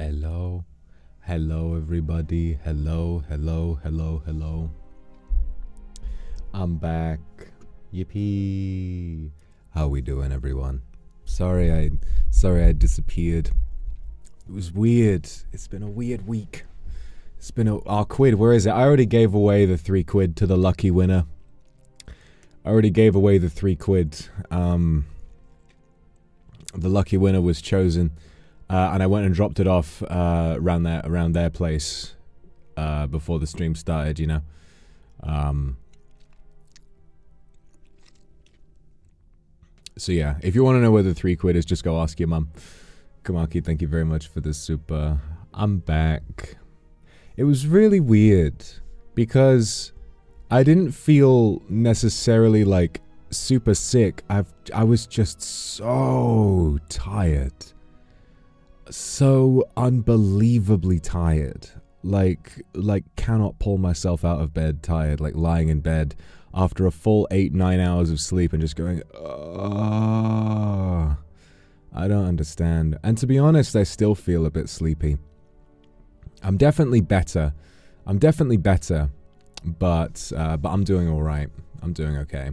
Hello. Hello, everybody. Hello, hello, hello, hello. I'm back. Yippee. How we doing, everyone? Sorry I disappeared. It was weird. It's been a weird week. It's been our quid. Where is it? I already gave away the 3 quid to the lucky winner. I already gave away the 3 quid. The lucky winner was chosen. And I went and dropped it off around their place before the stream started, you know. So yeah, if you want to know where the 3 quid is, just go ask your mum. Kamaki, thank you very much for the super. I'm back. It was really weird because I didn't feel necessarily like super sick. I was just so tired. So unbelievably tired. Like cannot pull myself out of bed tired, like lying in bed after a full 8-9 hours of sleep and just going, I don't understand. And to be honest, I still feel a bit sleepy. I'm definitely better, but I'm doing all right. I'm doing okay.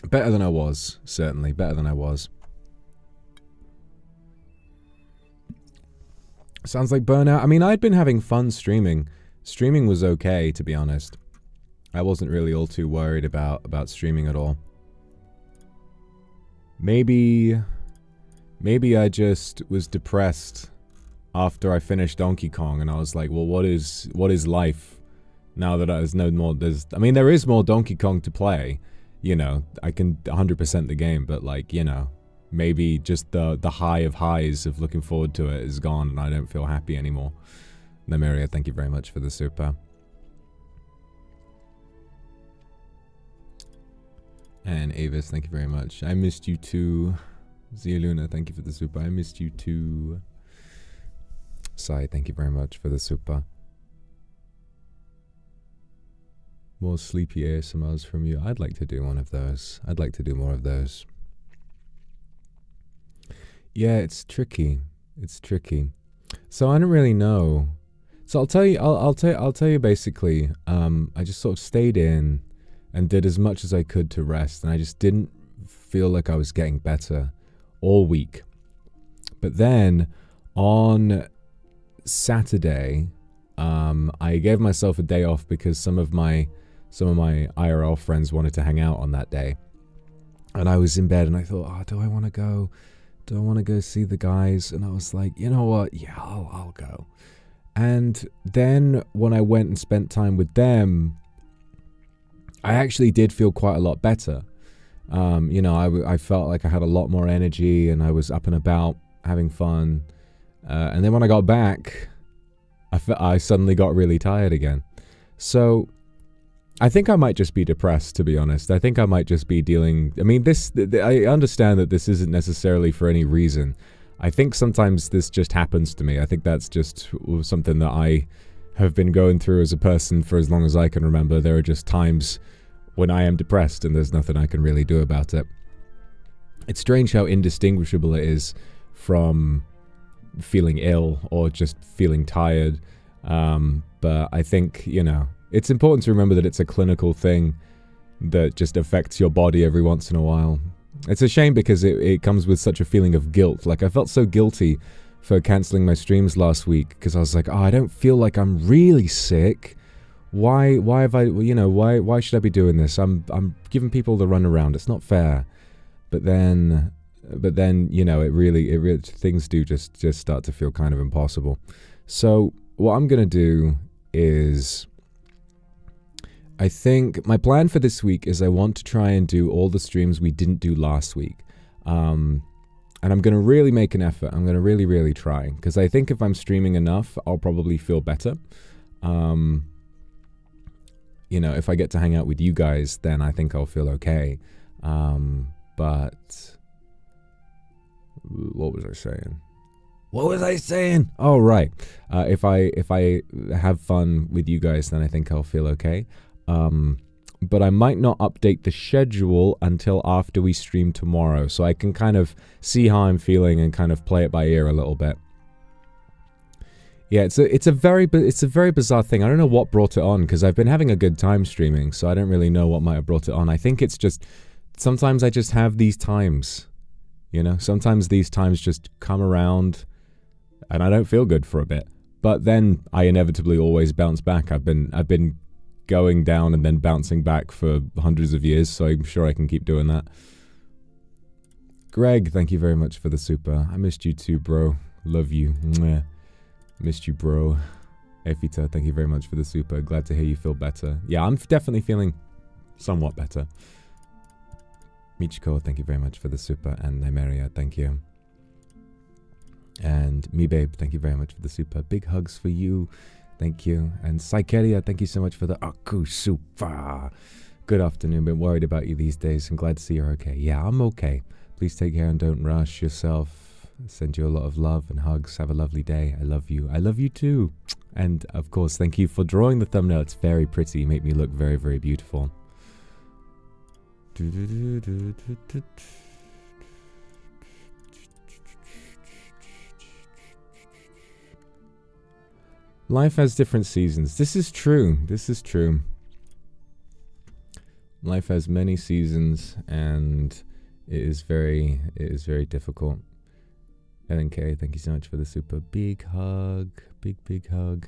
Better than I was, certainly better than I was. Sounds like Burnout. I mean, I'd been having fun streaming. Streaming was okay, to be honest. I wasn't really all too worried about streaming at all. Maybe I just was depressed after I finished Donkey Kong, and I was like, well, what is life now that there's no more? I mean, there is more Donkey Kong to play. You know, I can 100% the game, but like, you know, maybe just the high of highs of looking forward to it is gone, and I don't feel happy anymore. Lemuria, thank you very much for the super. And Avis, thank you very much. I missed you too. Zia Luna, thank you for the super. I missed you too. Sai, thank you very much for the super. More sleepy ASMRs from you. I'd like to do one of those. I'd like to do more of those. Yeah, it's tricky. It's tricky. So I don't really know. So I'll tell you. I'll tell you basically. I just sort of stayed in and did as much as I could to rest, and I just didn't feel like I was getting better all week. But then on Saturday, I gave myself a day off because some of my IRL friends wanted to hang out on that day, and I was in bed and I thought, oh, do I want to go? Do I want to go see the guys? And I was like, you know what? Yeah, I'll go. And then when I went and spent time with them, I actually did feel quite a lot better. You know, I felt like I had a lot more energy and I was up and about having fun. And then when I got back, I suddenly got really tired again. So I think I might just be depressed, to be honest. I think I might just be dealing... I mean, I understand that this isn't necessarily for any reason. I think sometimes this just happens to me. I think that's just something that I have been going through as a person for as long as I can remember. There are just times when I am depressed and there's nothing I can really do about it. It's strange how indistinguishable it is from feeling ill or just feeling tired. But I think, you know... It's important to remember that it's a clinical thing that just affects your body every once in a while. It's a shame because it comes with such a feeling of guilt. Like, I felt so guilty for cancelling my streams last week because I was like, oh, I don't feel like I'm really sick. Why have I, you know, why should I be doing this? I'm giving people the runaround. It's not fair. But then, you know, it really things do just start to feel kind of impossible. So what I'm going to do is... I think my plan for this week is I want to try and do all the streams we didn't do last week. And I'm going to really make an effort. I'm going to really try. Because I think if I'm streaming enough, I'll probably feel better. You know, if I get to hang out with you guys, then I think I'll feel okay. But... What was I saying? What was I saying? Oh, right. If I have fun with you guys, then I think I'll feel okay. but I might not update the schedule until after we stream tomorrow, so I can kind of see how I'm feeling and kind of play it by ear a little bit. Yeah, it's a very bizarre thing. I don't know what brought it on, because I've been having a good time streaming, so I don't really know what might have brought it on. I think it's just sometimes I just have these times, you know. Sometimes these times just come around, and I don't feel good for a bit, but then I inevitably always bounce back. I've been going down and then bouncing back for hundreds of years, so I'm sure I can keep doing that. Greg, thank you very much for the super. I missed you too, bro. Love you. Mwah. Missed you, bro. Efita, thank you very much for the super. Glad to hear you feel better. Yeah, I'm definitely feeling somewhat better. Michiko, thank you very much for the super. And Nymeria, thank you. And me babe, thank you very much for the super. Big hugs for you. Thank you. And Psycheria, thank you so much for the Aku super. Good afternoon. Been worried about you these days. I'm glad to see you're okay. Yeah, I'm okay. Please take care and don't rush yourself. Send you a lot of love and hugs. Have a lovely day. I love you. I love you too. And of course, thank you for drawing the thumbnail. It's very pretty. You make me look very, very beautiful. Life has different seasons. This is true. This is true. Life has many seasons, and it is very difficult. LNK, thank you so much for the super. Big hug. Big hug.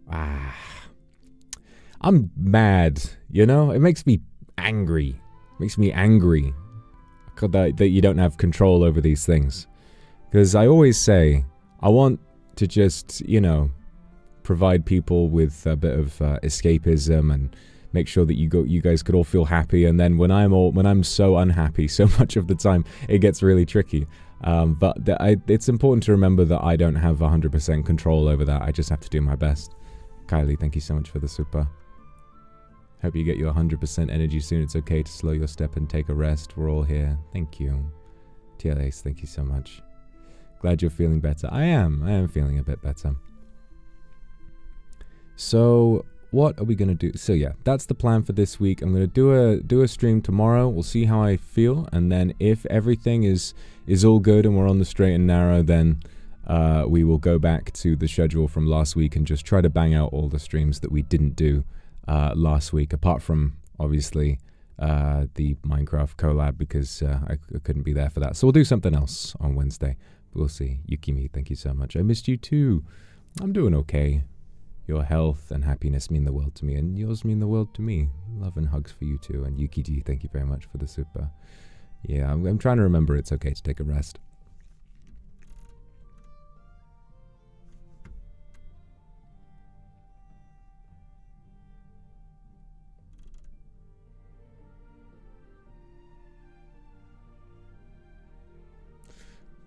Ah. I'm mad, you know? It makes me angry. It makes me angry that you don't have control over these things. Because I always say, I want to just, you know, provide people with a bit of escapism and make sure that you guys could all feel happy. And then when I'm so unhappy, so much of the time, it gets really tricky. But it's important to remember that I don't have 100% control over that. I just have to do my best. Kylie, thank you so much for the super. Hope you get your 100% energy soon. It's okay to slow your step and take a rest. We're all here. Thank you. TLAce, thank you so much. Glad you're feeling better. I am feeling a bit better. So what are we going to do? So yeah, that's the plan for this week. I'm going to do a stream tomorrow. We'll see how I feel. And then if everything is all good and we're on the straight and narrow, then we will go back to the schedule from last week and just try to bang out all the streams that we didn't do last week, apart from obviously the Minecraft collab, because I couldn't be there for that. So we'll do something else on Wednesday. We'll see. Yukimi, thank you so much. I missed you too. I'm doing okay. Your health and happiness mean the world to me, and yours mean the world to me. Love and hugs for you too. And Yukiji, thank you very much for the super. Yeah, I'm trying to remember it's okay to take a rest.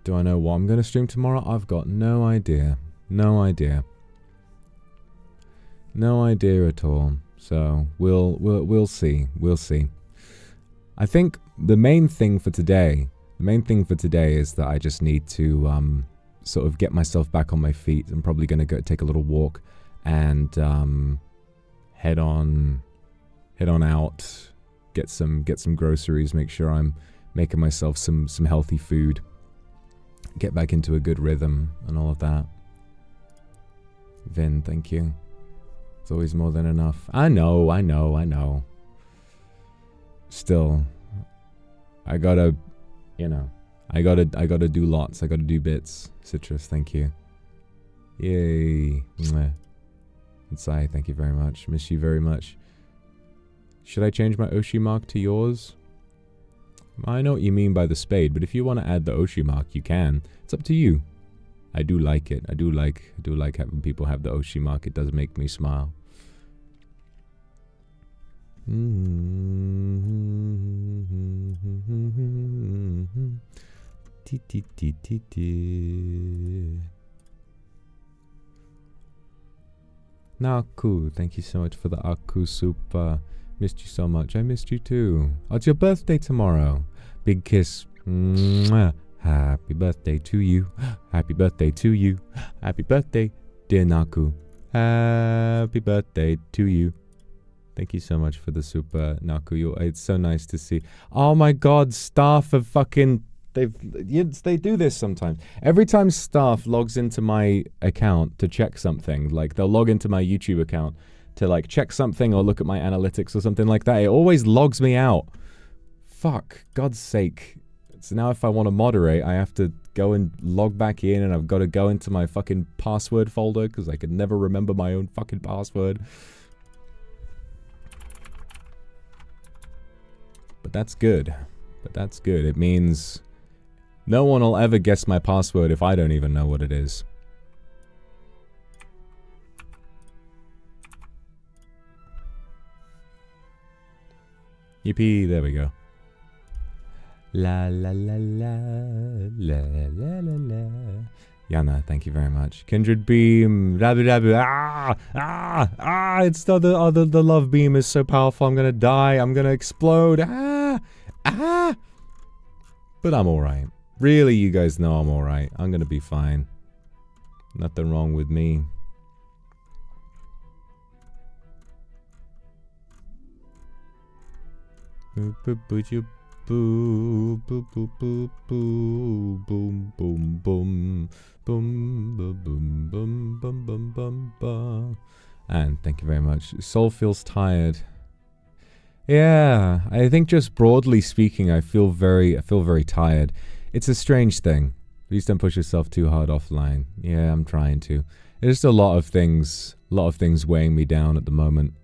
Do I know what I'm going to stream tomorrow? I've got no idea. No idea. No idea at all. So we'll see. We'll see. I think the main thing for today is that I just need to sort of get myself back on my feet. I'm probably going to go take a little walk and head on out, get some groceries, make sure I'm making myself some healthy food, get back into a good rhythm and all of that. Vin, thank you. It's always more than enough. I know. Still, I gotta do lots. I gotta do bits. Citrus, thank you. Yay. Mwah. And Sai, thank you very much. Miss you very much. Should I change my Oshi mark to yours? I know what you mean by the spade, but if you want to add the Oshi mark, you can. It's up to you. I do like it. I do like having people have the Oshi mark. It does make me smile. Naku, thank you so much for the Aku super. Missed you so much. I missed you too. Oh, it's your birthday tomorrow. Big kiss. Mwah. Happy birthday to you. Happy birthday to you. Happy birthday, dear Naku. Happy birthday to you. Thank you so much for the super, Naku. It's so nice to see. Oh my god, staff have fucking... They do this sometimes. Every time staff logs into my account to check something, like they'll log into my YouTube account to like check something or look at my analytics or something like that, it always logs me out. Fuck, God's sake. So now if I want to moderate, I have to go and log back in, and I've got to go into my fucking password folder because I could never remember my own fucking password. But that's good. But that's good. It means no one will ever guess my password if I don't even know what it is. Yippee, there we go. La la la la la la la la. Yana, thank you very much. Kindred beam, rabu rabu. It's the love beam is so powerful. I'm gonna die. I'm gonna explode. But I'm alright. Really, you guys know I'm alright. I'm gonna be fine. Nothing wrong with me. Boop boop boop boop boop boop boop boop boom boom boom boom boom boom boom boom boom boom. And thank you very much. Soul feels tired. Yeah, I think just broadly speaking, I feel very tired. It's a strange thing. Please don't push yourself too hard offline. Yeah, I'm trying to. There's just a lot of things weighing me down at the moment.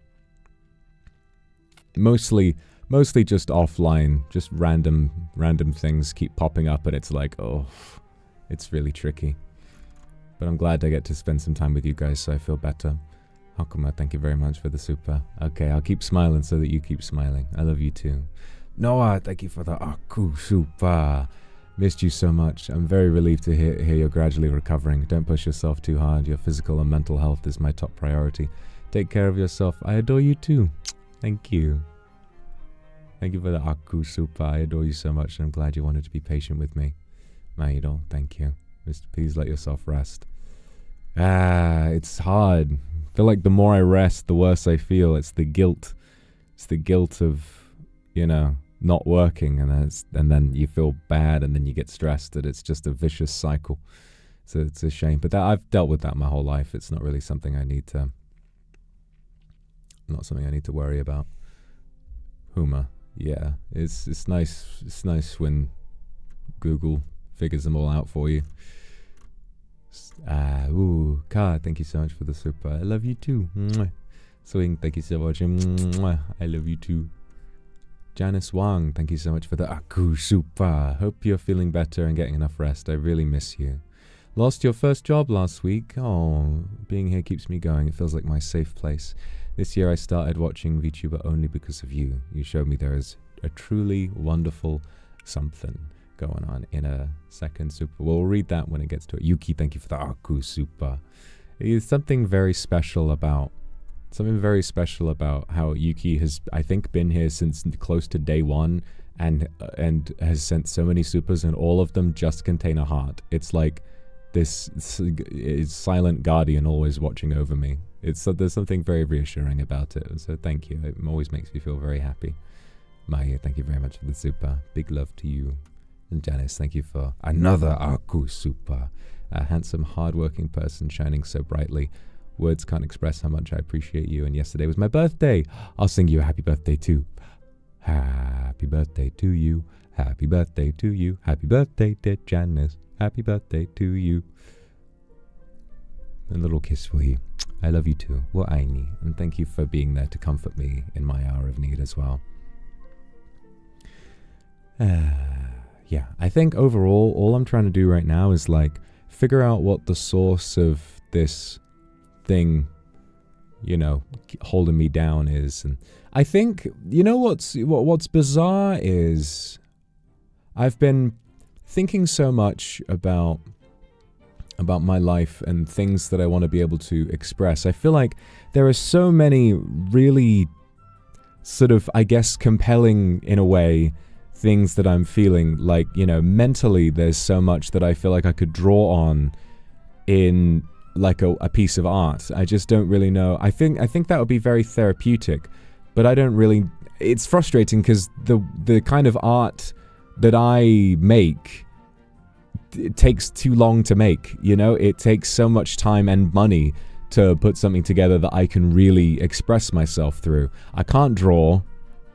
Mostly just offline, just random things keep popping up, and it's like, oh, it's really tricky. But I'm glad I get to spend some time with you guys, so I feel better. Akuma, thank you very much for the super. Okay, I'll keep smiling so that you keep smiling. I love you too. Noah, thank you for the Aku super. Missed you so much. I'm very relieved to hear you're gradually recovering. Don't push yourself too hard. Your physical and mental health is my top priority. Take care of yourself. I adore you too. Thank you. Thank you for the Aku super. I adore you so much, and I'm glad you wanted to be patient with me. Maido, thank you. Just please let yourself rest. It's hard. I feel like the more I rest, the worse I feel. It's the guilt. It's the guilt of, you know, not working, and then you feel bad, and then you get stressed, and it's just a vicious cycle. So it's a shame. But I've dealt with that my whole life. It's not really something I need to worry about. Humor. Yeah, it's nice. It's nice when Google figures them all out for you. Ka, thank you so much for the super. I love you too. Swing, thank you so much. I love you too. Janice Wang, thank you so much for the Aku super. Hope you're feeling better and getting enough rest. I really miss you. Lost your first job last week. Oh, being here keeps me going. It feels like my safe place. This year I started watching VTuber only because of you. You showed me there is a truly wonderful something going on in a second super. We'll read that when it gets to it. Yuki, thank you for the Aku super. There's something very special about how Yuki has, I think, been here since close to day one, and has sent so many supers, and all of them just contain a heart. It's like this silent guardian always watching over me. There's something very reassuring about it. So thank you. It always makes me feel very happy. Maya, thank you very much for the super. Big love to you. And Janice, thank you for another Aku super. A handsome, hardworking person shining so brightly. Words can't express how much I appreciate you. And yesterday was my birthday. I'll sing you a happy birthday too. Happy birthday to you. Happy birthday to you. Happy birthday, dear Janice. Happy birthday to you. A little kiss for you. I love you too. Wo aini. And thank you for being there to comfort me in my hour of need as well. Yeah, I think overall, all I'm trying to do right now is like figure out what the source of this thing, you know, holding me down is. And I think, you know, what's bizarre is I've been thinking so much about my life and things that I want to be able to express. I feel like there are so many really sort of, I guess, compelling in a way things that I'm feeling. Like, you know, mentally there's so much that I feel like I could draw on in like a piece of art. I just don't really know. I think that would be very therapeutic. but I don't really... It's frustrating because the kind of art that I make, it takes too long to make, you know? It takes so much time and money to put something together that I can really express myself through. I can't draw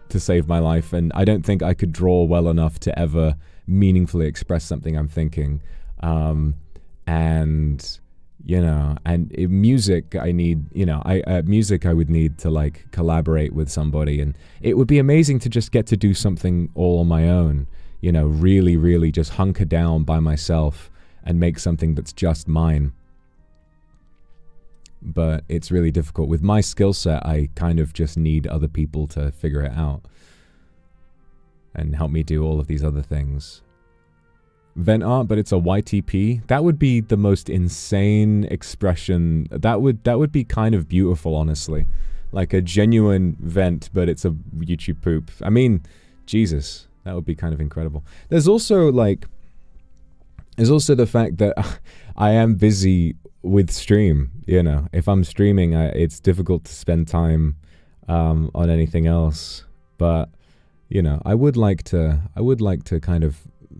to save my life, and I don't think I could draw well enough to ever meaningfully express something I'm thinking. And you know, and in music, I need, you know, music I would need to like collaborate with somebody, and it would be amazing to just get to do something all on my own, you know, really, really just hunker down by myself and make something that's just mine. But it's really difficult. With my skill set, I kind of just need other people to figure it out and help me do all of these other things. Vent art, but it's a YTP. That would be the most insane expression. That would be kind of beautiful, honestly. Like a genuine vent, but it's a YouTube poop. I mean, Jesus, that would be kind of incredible. There's also the fact that I am busy with stream, you know. If I'm streaming, it's difficult to spend time on anything else. But you know, I would like to kind of.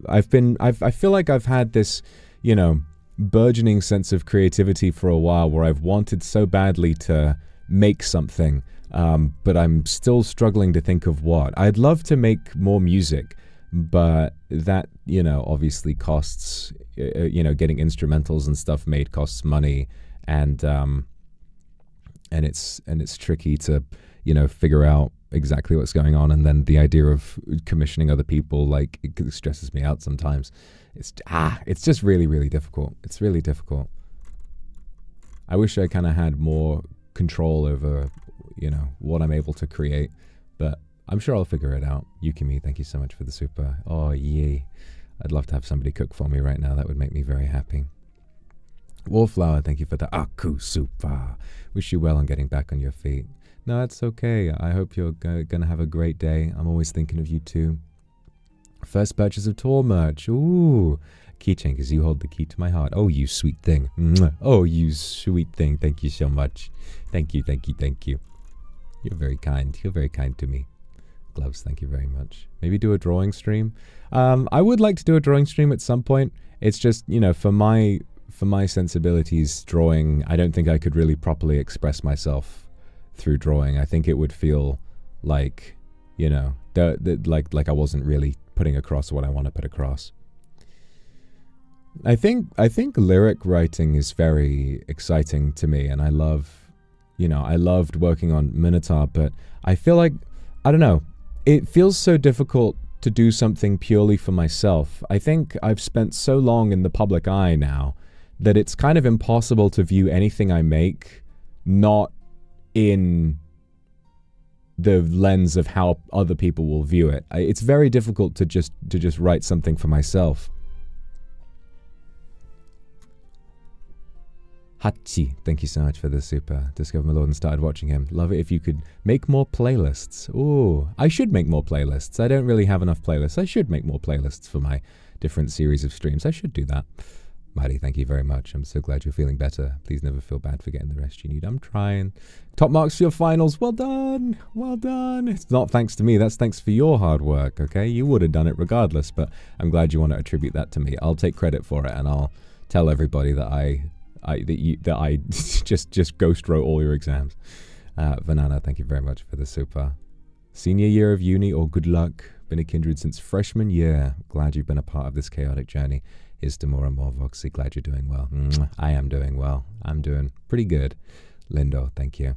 I feel like I've had this, you know, burgeoning sense of creativity for a while, where I've wanted so badly to make something, but I'm still struggling to think of what. I'd love to make more music, but that, you know, obviously costs. You know, getting instrumentals and stuff made costs money, and it's tricky to, you know, figure out exactly what's going on, and then the idea of commissioning other people, like, it stresses me out sometimes. It's just really, really difficult. It's really difficult. I wish I kind of had more control over, you know, what I'm able to create, but I'm sure I'll figure it out. Yukimi, thank you so much for the super. Oh, yay. I'd love to have somebody cook for me right now. That would make me very happy. Wallflower, thank you for the Aku super. Wish you well on getting back on your feet. No, it's okay. I hope you're gonna have a great day. I'm always thinking of you too. First purchase of tour merch. Ooh. Keychain, because you hold the key to my heart. Oh, you sweet thing. Oh, you sweet thing. Thank you so much. Thank you, thank you, thank you. You're very kind. You're very kind to me. Gloves, thank you very much. Maybe do a drawing stream. I would like to do a drawing stream at some point. It's just, you know, for my sensibilities, drawing, I don't think I could really properly express myself through drawing. I think it would feel like, you know, like I wasn't really putting across what I want to put across. I think lyric writing is very exciting to me, and I love, you know, I loved working on Minotaur, but I feel like, I don't know, it feels so difficult to do something purely for myself. I think I've spent so long in the public eye now that it's kind of impossible to view anything I make not in the lens of how other people will view it. It's very difficult to just write something for myself. Hachi, thank you so much for the super. Discovered my lord and started watching him. Love it if you could make more playlists. Ooh, I should make more playlists. I don't really have enough playlists. I should make more playlists for my different series of streams. I should do that. Marty, thank you very much. I'm so glad you're feeling better. Please never feel bad for getting the rest you need. I'm trying. Top marks for your finals. Well done. Well done. It's not thanks to me. That's thanks for your hard work, okay? You would have done it regardless, but I'm glad you want to attribute that to me. I'll take credit for it, and I'll tell everybody that I just ghost wrote all your exams. Banana, thank you very much for the super. Senior year of uni, or good luck. Been a kindred since freshman year. Glad you've been a part of this chaotic journey. Here's to more and more, Voxy. Glad you're doing well. I am doing well. I'm doing pretty good. Lindo, thank you.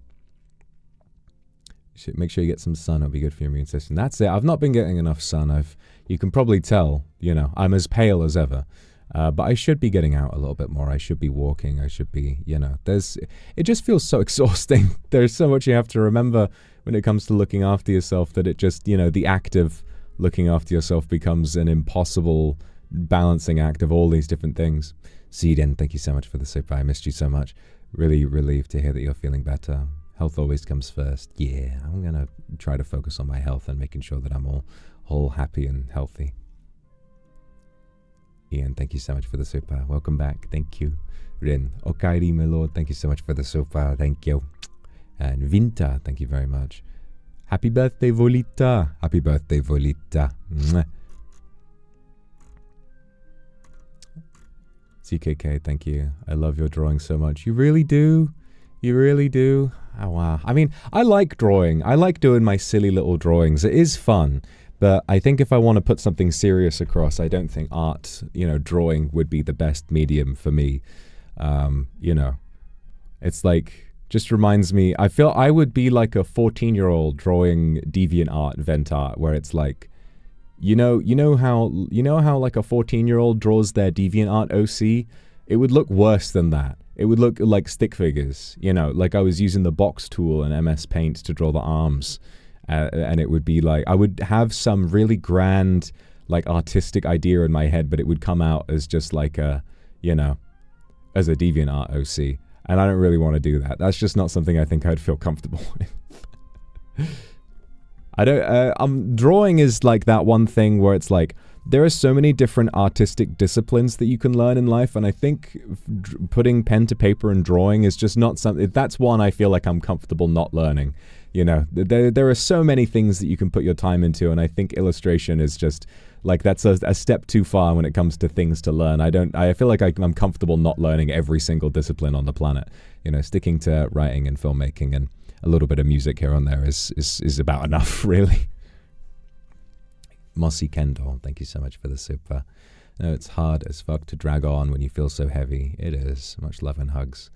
Make sure you get some sun. It'll be good for your immune system. That's it. I've not been getting enough sun. You can probably tell, you know, I'm as pale as ever. But I should be getting out a little bit more. I should be walking. I should be, you know, it just feels so exhausting. There's so much you have to remember when it comes to looking after yourself, that it just, you know, the act of looking after yourself becomes an impossible balancing act of all these different things. Zeden, thank you so much for the super. I missed you so much. Really relieved to hear that you're feeling better. Health always comes first. Yeah, I'm going to try to focus on my health and making sure that I'm all happy and healthy. Ian, thank you so much for the super. Welcome back. Thank you. Rin, Okairi, my lord, thank you so much for the super. Thank you. And Vinta, thank you very much. Happy birthday, Volita. Happy birthday, Volita. Mwah. CKK, thank you. I love your drawing so much. You really do? You really do? Oh, wow. I mean, I like drawing. I like doing my silly little drawings. It is fun. But I think if I want to put something serious across, I don't think art, drawing would be the best medium for me. It's like, just reminds me, I feel I would be like a 14-year-old drawing DeviantArt, VentArt, where it's like, you know how like a 14-year-old draws their DeviantArt OC? It would look worse than that. It would look like stick figures, like I was using the box tool and MS Paint to draw the arms. And it would be like, I would have some really grand, like artistic idea in my head, but it would come out as just like a, as a DeviantArt OC. And I don't really want to do that. That's just not something I think I'd feel comfortable with. Drawing is like that one thing where it's like, there are so many different artistic disciplines that you can learn in life. And I think putting pen to paper and drawing is just not something, that's one I feel like I'm comfortable not learning. There are so many things that you can put your time into, and I think illustration is just like, that's a step too far when it comes to things to learn. I feel like I'm comfortable not learning every single discipline on the planet. Sticking to writing and filmmaking and a little bit of music here and there is about enough, really. Mossy Kendall, thank you so much for the super. No, it's hard as fuck to drag on when you feel so heavy. It is. Much love and hugs.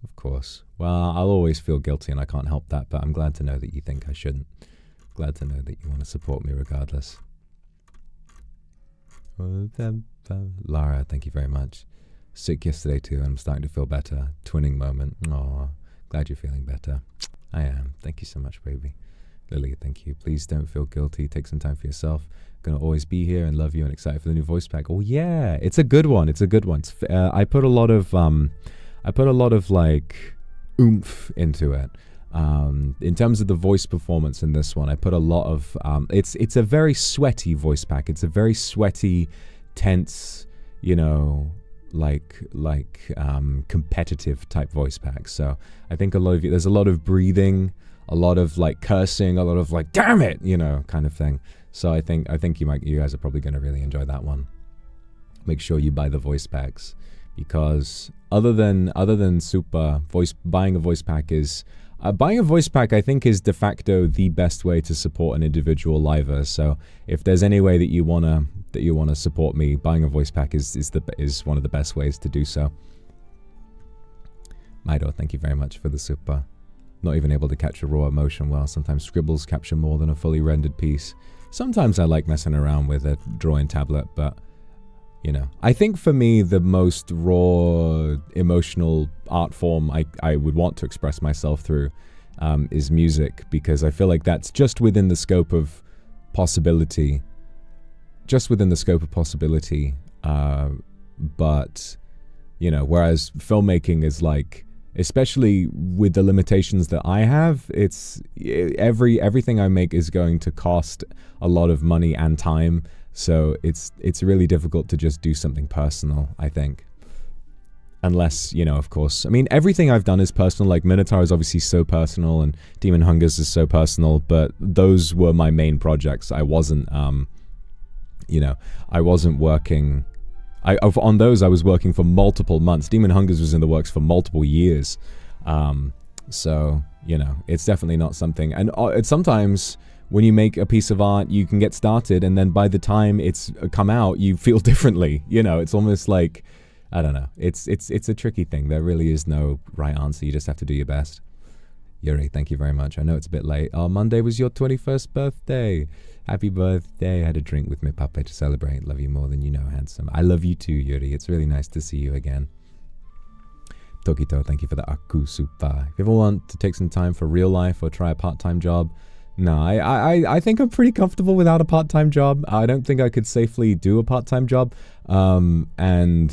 Of course. Well, I'll always feel guilty and I can't help that, but I'm glad to know that you think I shouldn't. Glad to know that you want to support me regardless. Lara, thank you very much. Sick yesterday too, and I'm starting to feel better. Twinning moment. Aw, glad you're feeling better. I am. Thank you so much, baby. Lily, thank you. Please don't feel guilty. Take some time for yourself. Gonna always be here and love you and excited for the new voice pack. Oh yeah, it's a good one. It's a good one. I put a lot of like oomph into it. In terms of the voice performance in this one, I put a lot of, it's a very sweaty voice pack. It's a very sweaty, tense, competitive type voice pack. So I think there's a lot of breathing, a lot of like cursing, a lot of like, damn it, kind of thing. So I think you guys are probably going to really enjoy that one. Make sure you buy the voice packs, because other than super buying a voice pack is buying a voice pack, I think, is de facto the best way to support an individual liver. So if there's any way that you wanna support me, buying a voice pack is one of the best ways to do so. Maido, thank you very much for the super. Not even able to capture raw emotion well. Sometimes scribbles capture more than a fully rendered piece. Sometimes I like messing around with a drawing tablet, but I think for me, the most raw emotional art form I would want to express myself through is music, because I feel like that's just within the scope of possibility. But, whereas filmmaking is like, especially with the limitations that I have, it's everything I make is going to cost a lot of money and time. So it's really difficult to just do something personal, I think. Unless, of course, I mean, everything I've done is personal. Like Minotaur is obviously so personal, and Demon Hungers is so personal, but those were my main projects. I wasn't, I wasn't working. On those, I was working for multiple months. Demon Hungers was in the works for multiple years. So, it's definitely not something. And it's sometimes when you make a piece of art, you can get started, and then by the time it's come out, you feel differently. It's almost like, I don't know. It's a tricky thing. There really is no right answer. You just have to do your best. Yuri, thank you very much. I know it's a bit late. Oh, Monday was your 21st birthday. Happy birthday. I had a drink with my papa to celebrate. Love you more than you know, handsome. I love you too, Yuri. It's really nice to see you again. Tokito, thank you for the Aku Super. If you ever want to take some time for real life or try a part-time job, no, I think I'm pretty comfortable without a part-time job. I don't think I could safely do a part-time job. And,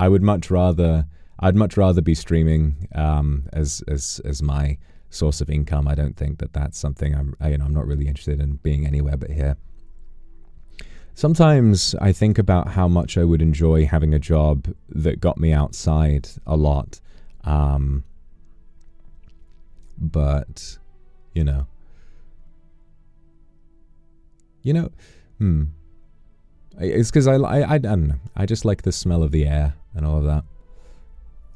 I'd much rather be streaming as my source of income. I don't think that that's something I'm not really interested in being anywhere but here. Sometimes I think about how much I would enjoy having a job that got me outside a lot. But, You know, it's because I don't know. I just like the smell of the air and all of that.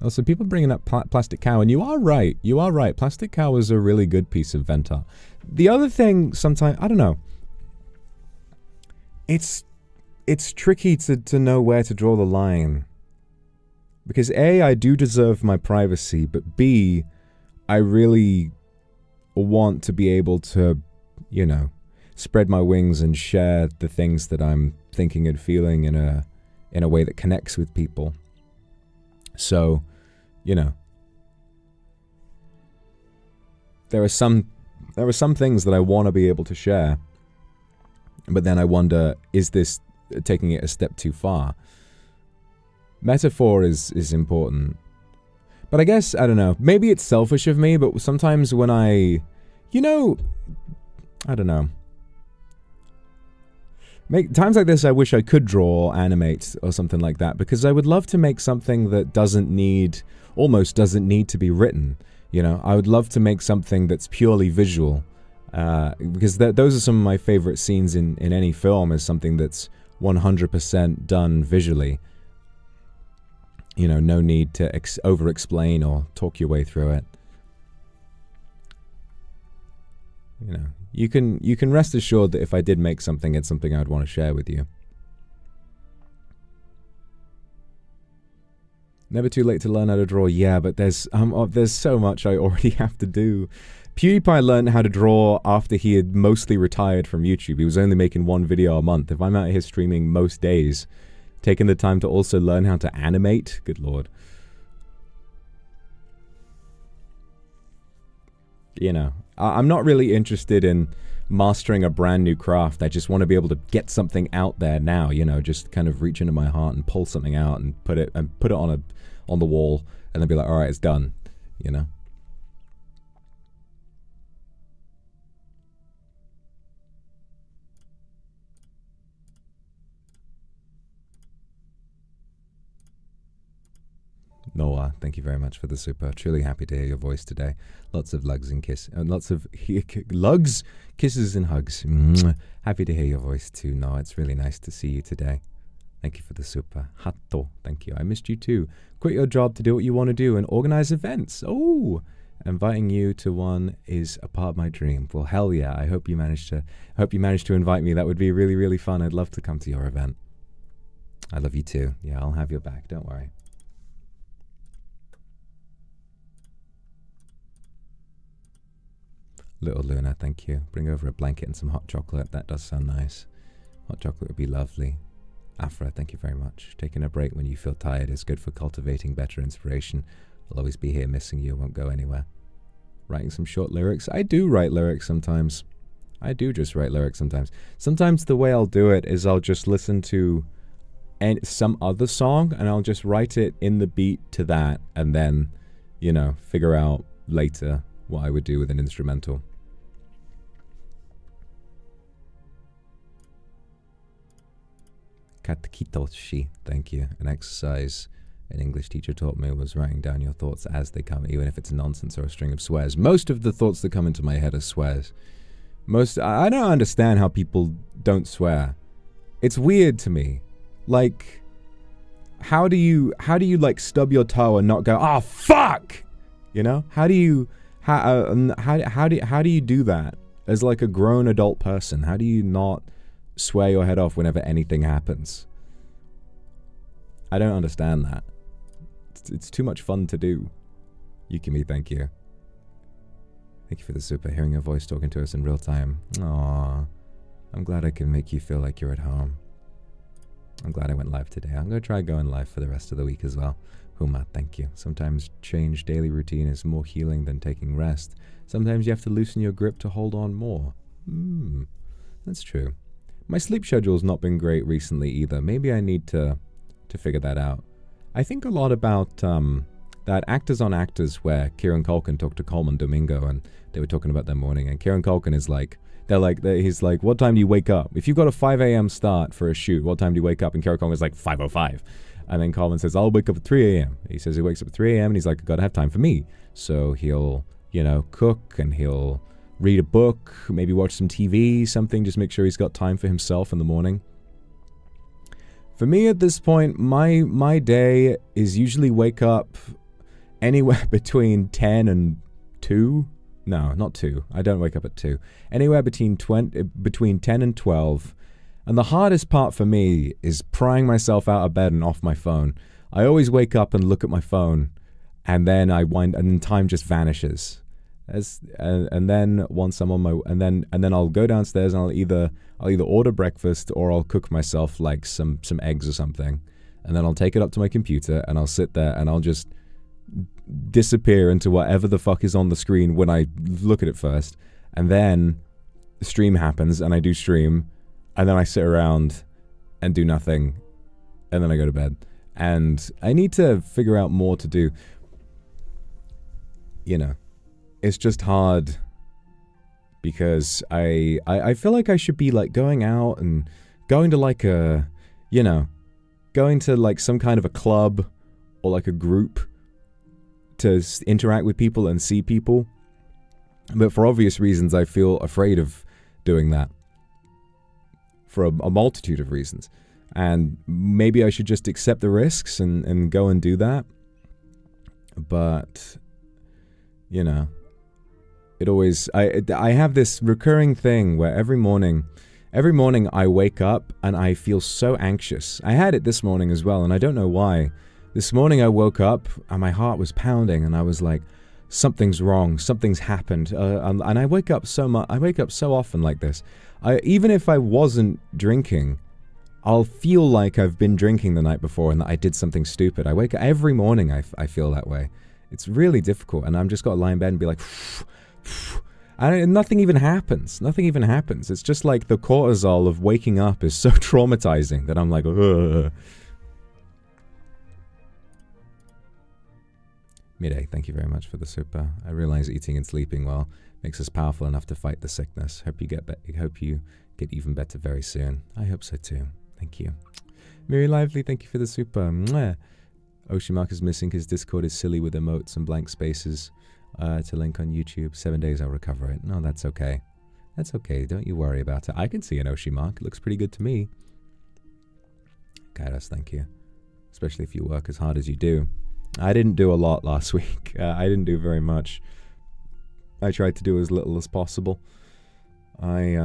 Also, people bringing up Plastic Cow, and you are right. You are right. Plastic Cow is a really good piece of vent art. The other thing, sometimes, I don't know. It's tricky to know where to draw the line. Because A, I do deserve my privacy, but B, I really want to be able to, you know, spread my wings and share the things that I'm thinking and feeling in a way that connects with people. So, you know, there are some things that I want to be able to share, but then I wonder, is this taking it a step too far? Metaphor is important. But I guess, I don't know, maybe it's selfish of me, but sometimes when I don't know. Times like this, I wish I could draw, animate, or something like that, because I would love to make something that almost doesn't need to be written. You know, I would love to make something that's purely visual, because those are some of my favorite scenes in any film, is something that's 100% done visually. You know, no need to over-explain or talk your way through it. You know, you can rest assured that if I did make something, it's something I'd want to share with you. Never too late to learn how to draw. Yeah, but there's so much I already have to do. PewDiePie learned how to draw after he had mostly retired from YouTube. He was only making one video a month. If I'm out here streaming most days, taking the time to also learn how to animate, good lord. You know, I'm not really interested in mastering a brand new craft. I just want to be able to get something out there now, you know, just kind of reach into my heart and pull something out and put it on the wall and then be like, all right, it's done, you know. Noah, thank you very much for the super. Truly happy to hear your voice today. Lots of lugs and lugs, kisses and hugs. Happy to hear your voice too, Noah. It's really nice to see you today. Thank you for the super. Hatto, thank you. I missed you too. Quit your job to do what you want to do and organize events. Oh, inviting you to one is a part of my dream. Well, hell yeah. I hope you managed to invite me. That would be really, really fun. I'd love to come to your event. I love you too. Yeah, I'll have your back. Don't worry. Little Luna, thank you. Bring over a blanket and some hot chocolate. That does sound nice. Hot chocolate would be lovely. Afra, thank you very much. Taking a break when you feel tired is good for cultivating better inspiration. I'll always be here missing you. Won't go anywhere. Writing some short lyrics. I do write lyrics sometimes. I do just write lyrics sometimes. Sometimes the way I'll do it is I'll just listen to some other song and I'll just write it in the beat to that and then, you know, figure out later what I would do with an instrumental. Katakitoshi, thank you. An exercise an English teacher taught me was writing down your thoughts as they come, even if it's nonsense or a string of swears. Most of the thoughts that come into my head are swears. I don't understand how people don't swear. It's weird to me. Like, how do you like stub your toe and not go, oh fuck? You know? How do you do that as like a grown adult person? How do you not swear your head off whenever anything happens? I don't understand that. It's too much fun to do. Yukimi, thank you. Thank you for the super. Hearing your voice talking to us in real time. Aww. I'm glad I can make you feel like you're at home. I'm glad I went live today. I'm going to try going live for the rest of the week as well. Huma, thank you. Sometimes change daily routine is more healing than taking rest. Sometimes you have to loosen your grip to hold on more. That's true. My sleep schedule's not been great recently either. Maybe I need to figure that out. I think a lot about that Actors on Actors where Kieran Culkin talked to Coleman Domingo and they were talking about their morning, and Kieran Culkin is like, he's like, what time do you wake up? If you've got a 5 a.m. start for a shoot, what time do you wake up? And Kieran Culkin is like 5:05. And then Coleman says, I'll wake up at 3 a.m. He says he wakes up at 3 a.m. and he's like, I've got to have time for me. So he'll, you know, cook and he'll read a book, maybe watch some TV, something, just make sure he's got time for himself in the morning. For me at this point, my day is usually wake up anywhere between 10 and 2. No, not 2. I don't wake up at 2. Anywhere between 10 and 12. And the hardest part for me is prying myself out of bed and off my phone. I always wake up and look at my phone, and then and then time just vanishes. And then once I'm on my and then I'll go downstairs and I'll either order breakfast or I'll cook myself like some eggs or something, and then I'll take it up to my computer and I'll sit there and I'll just disappear into whatever the fuck is on the screen when I look at it first, and then the stream happens and I do stream, and then I sit around and do nothing, and then I go to bed. And I need to figure out more to do. You know, it's just hard because I feel like I should be like going out and going to like a, you know, going to like some kind of a club or like a group to interact with people and see people. But for obvious reasons, I feel afraid of doing that. For a multitude of reasons. And maybe I should just accept the risks and go and do that. But, you know, it always, I have this recurring thing where every morning I wake up and I feel so anxious. I had it this morning as well, and I don't know why. This morning I woke up and my heart was pounding and I was like, something's wrong, something's happened. And I wake up so much, I wake up so often like this. Even if I wasn't drinking, I'll feel like I've been drinking the night before and that I did something stupid. I wake up every morning, I feel that way. It's really difficult, and I'm just got to lie in bed and be like, and nothing even happens. Nothing even happens. It's just like the cortisol of waking up is so traumatizing that I'm like, ugh. Midday, thank you very much for the super. I realize eating and sleeping well makes us powerful enough to fight the sickness. Hope you get even better very soon. I hope so too. Thank you. Miri Lively, thank you for the super. Mwah. Oceanmark is missing. His Discord is silly with emotes and blank spaces. To link on YouTube. 7 days I'll recover it. No, that's okay. That's okay. Don't you worry about it. I can see an Oceanmark. It looks pretty good to me. Kairos, thank you. Especially if you work as hard as you do. I didn't do a lot last week. I didn't do very much. I tried to do as little as possible. I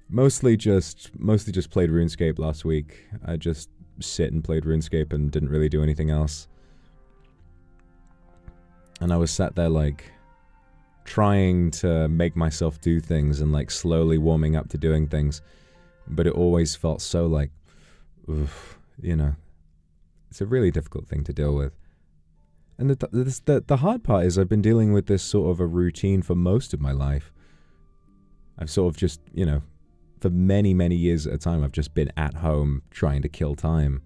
mostly just played RuneScape last week. I just sit and played RuneScape and didn't really do anything else. And I was sat there like trying to make myself do things and like slowly warming up to doing things, but it always felt so like, oof, you know, it's a really difficult thing to deal with. And the hard part is I've been dealing with this sort of a routine for most of my life. I've sort of just, you know, for many, many years at a time, I've just been at home trying to kill time.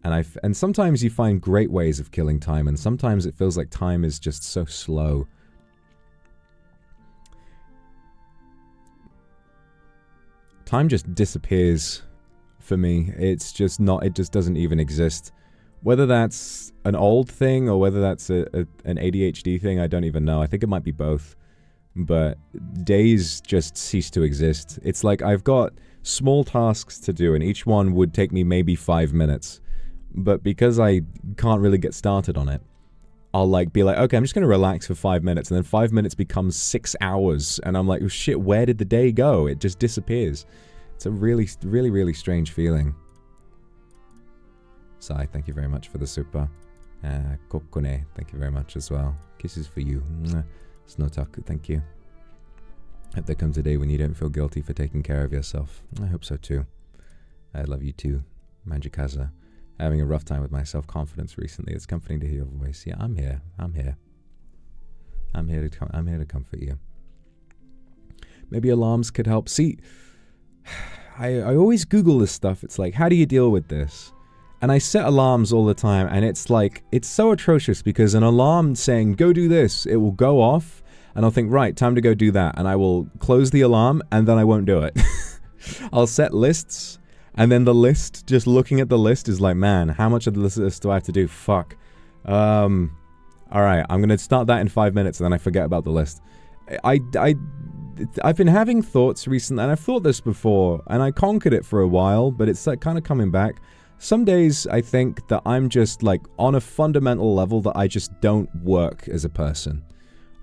And sometimes you find great ways of killing time, and sometimes it feels like time is just so slow. Time just disappears for me. It's just not, it just doesn't even exist. Whether that's an old thing or whether that's an ADHD thing, I don't even know. I think it might be both. But days just cease to exist. It's like I've got small tasks to do, and each one would take me maybe 5 minutes. But because I can't really get started on it, I'll like be like, okay, I'm just going to relax for 5 minutes, and then 5 minutes becomes 6 hours, and I'm like, oh shit, where did the day go? It just disappears. It's a really, really, really strange feeling. Sai, thank you very much for the super. Kokone, thank you very much as well. Kisses for you. Snotaku, thank you. Hope there comes a day when you don't feel guilty for taking care of yourself. I hope so too. I love you too, Manjikaza. Having a rough time with my self-confidence recently. It's comforting to hear your voice. Yeah, I'm here. I'm here. I'm here to comfort you. Maybe alarms could help. See, I always Google this stuff. It's like, how do you deal with this? And I set alarms all the time, and it's like, it's so atrocious because an alarm saying, go do this, it will go off, and I'll think, right, time to go do that, and I will close the alarm, and then I won't do it. I'll set lists, and then the list, just looking at the list is like, man, how much of this list do I have to do? Fuck. All right, I'm going to start that in 5 minutes and then I forget about the list. I've been having thoughts recently, and I've thought this before, and I conquered it for a while, but it's like kind of coming back. Some days I think that I'm just like on a fundamental level that I just don't work as a person.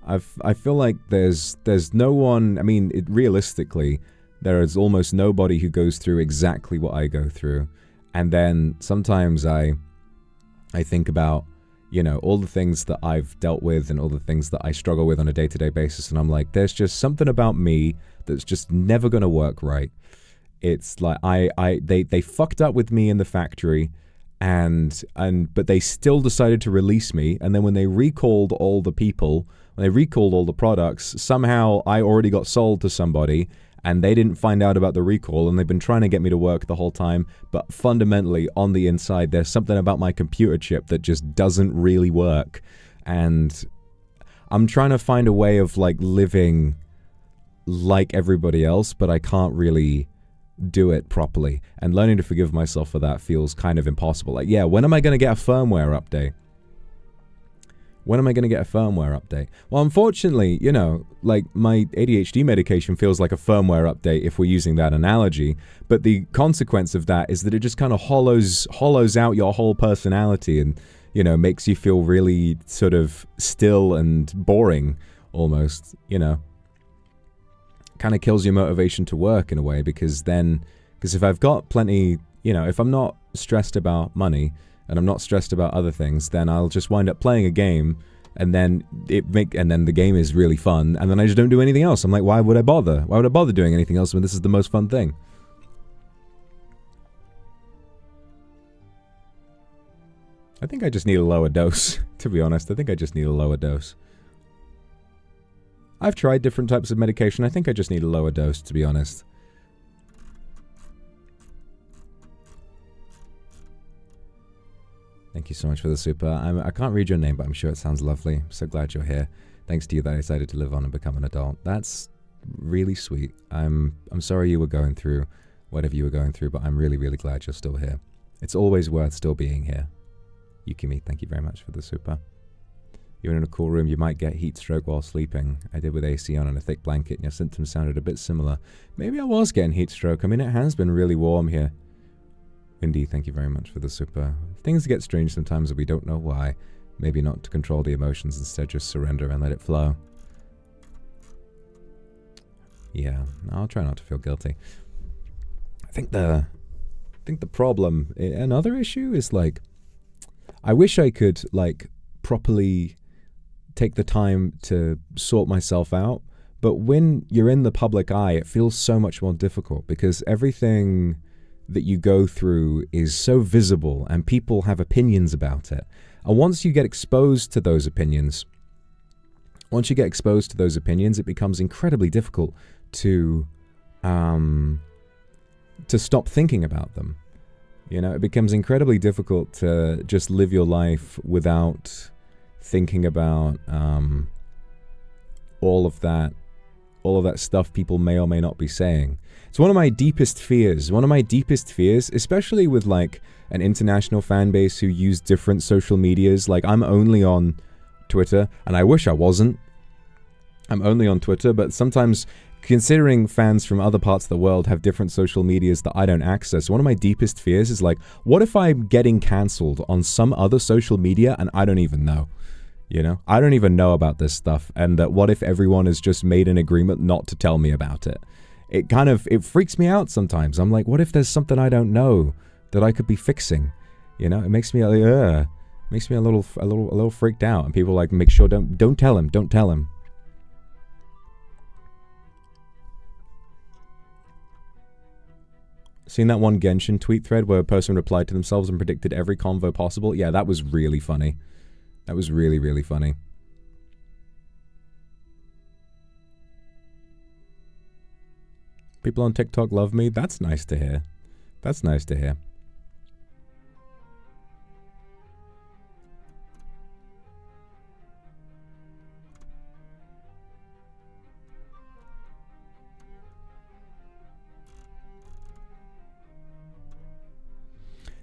I feel like there's no one, I mean, realistically, there is almost nobody who goes through exactly what I go through. And then sometimes I think about, you know, all the things that I've dealt with and all the things that I struggle with on a day-to-day basis, and I'm like, there's just something about me that's just never gonna work right. It's like they fucked up with me in the factory, but they still decided to release me, and then when they recalled all the people, when they recalled all the products, somehow I already got sold to somebody, and they didn't find out about the recall, and they've been trying to get me to work the whole time, but fundamentally, on the inside, there's something about my computer chip that just doesn't really work, and I'm trying to find a way of, like, living like everybody else, but I can't really do it properly, and learning to forgive myself for that feels kind of impossible. Like, yeah, when am I going to get a firmware update? When am I going to get a firmware update? Well, unfortunately, you know, like, my ADHD medication feels like a firmware update if we're using that analogy, but the consequence of that is that it just kind of hollows out your whole personality and, you know, makes you feel really sort of still and boring almost, you know. Kind of kills your motivation to work in a way, because if I've got plenty, you know, if I'm not stressed about money, and I'm not stressed about other things, then I'll just wind up playing a game, and then the game is really fun, and then I just don't do anything else. I'm like, why would I bother? Why would I bother doing anything else when this is the most fun thing? I think I just need a lower dose, to be honest. I think I just need a lower dose. I've tried different types of medication. I think I just need a lower dose, to be honest. Thank you so much for the super. I can't read your name, but I'm sure it sounds lovely. I'm so glad you're here. Thanks to you that I decided to live on and become an adult. That's really sweet. I'm sorry you were going through whatever you were going through, but I'm really, really glad you're still here. It's always worth still being here. Yukimi, thank you very much for the super. You're in a cool room, you might get heat stroke while sleeping. I did with AC on and a thick blanket, and your symptoms sounded a bit similar. Maybe I was getting heat stroke. I mean, it has been really warm here. Windy, thank you very much for the super. Things get strange sometimes and we don't know why. Maybe not to control the emotions, instead just surrender and let it flow. Yeah, I'll try not to feel guilty. I think the problem, another issue is, like, I wish I could, like, properly take the time to sort myself out, but when you're in the public eye, it feels so much more difficult, because everything that you go through is so visible and people have opinions about it. And once you get exposed to those opinions, it becomes incredibly difficult to stop thinking about them. You know, it becomes incredibly difficult to just live your life without thinking about all of that stuff people may or may not be saying. It's one of my deepest fears. Especially with, like, an international fan base who use different social medias. Like, I'm only on Twitter, and I wish I wasn't. I'm only on Twitter, but sometimes, considering fans from other parts of the world have different social medias that I don't access, one of my deepest fears is, like, what if I'm getting cancelled on some other social media and I don't even know? You know? I don't even know about this stuff, and what if everyone has just made an agreement not to tell me about it? It freaks me out sometimes. I'm like, what if there's something I don't know that I could be fixing? You know? It makes me like, makes me a little freaked out, and people are like, make sure don't tell him. Seen that one Genshin tweet thread where a person replied to themselves and predicted every convo possible? Yeah, that was really funny. That was really, really funny. People on TikTok love me. That's nice to hear. That's nice to hear.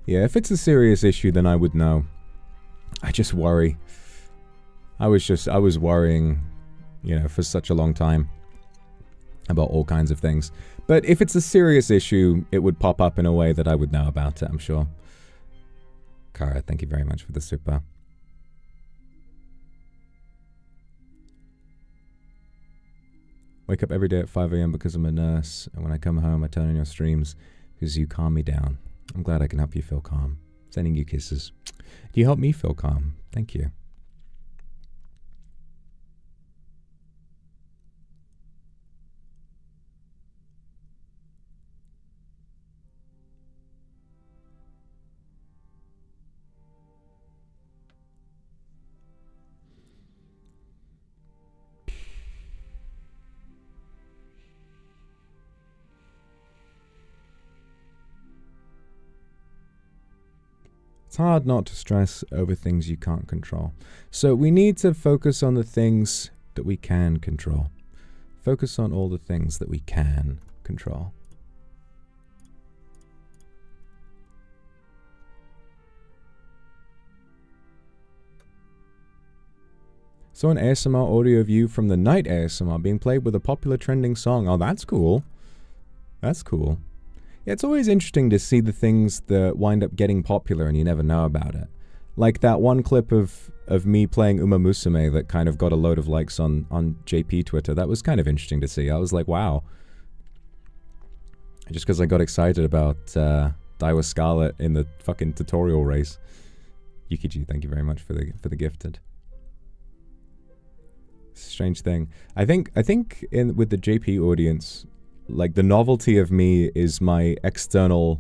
Yeah, if it's a serious issue, then I would know. I just worry. I was worrying, you know, for such a long time about all kinds of things. But if it's a serious issue, it would pop up in a way that I would know about it, I'm sure. Kara, thank you very much for the super. Wake up every day at 5 a.m. because I'm a nurse, and when I come home, I turn on your streams because you calm me down. I'm glad I can help you feel calm. Sending you kisses. You help me feel calm. Thank you. It's hard not to stress over things you can't control. So we need to focus on the things that we can control. Focus on all the things that we can control. So an ASMR audio view from the night ASMR being played with a popular trending song. Oh, that's cool. That's cool. Yeah, it's always interesting to see the things that wind up getting popular and you never know about it. Like that one clip of me playing Uma Musume that kind of got a load of likes on JP Twitter. That was kind of interesting to see. I was like, wow. Just because I got excited about Daiwa Scarlet in the fucking tutorial race. Yukiji, thank you very much for the gifted. Strange thing. I think with the JP audience, like the novelty of me is my external.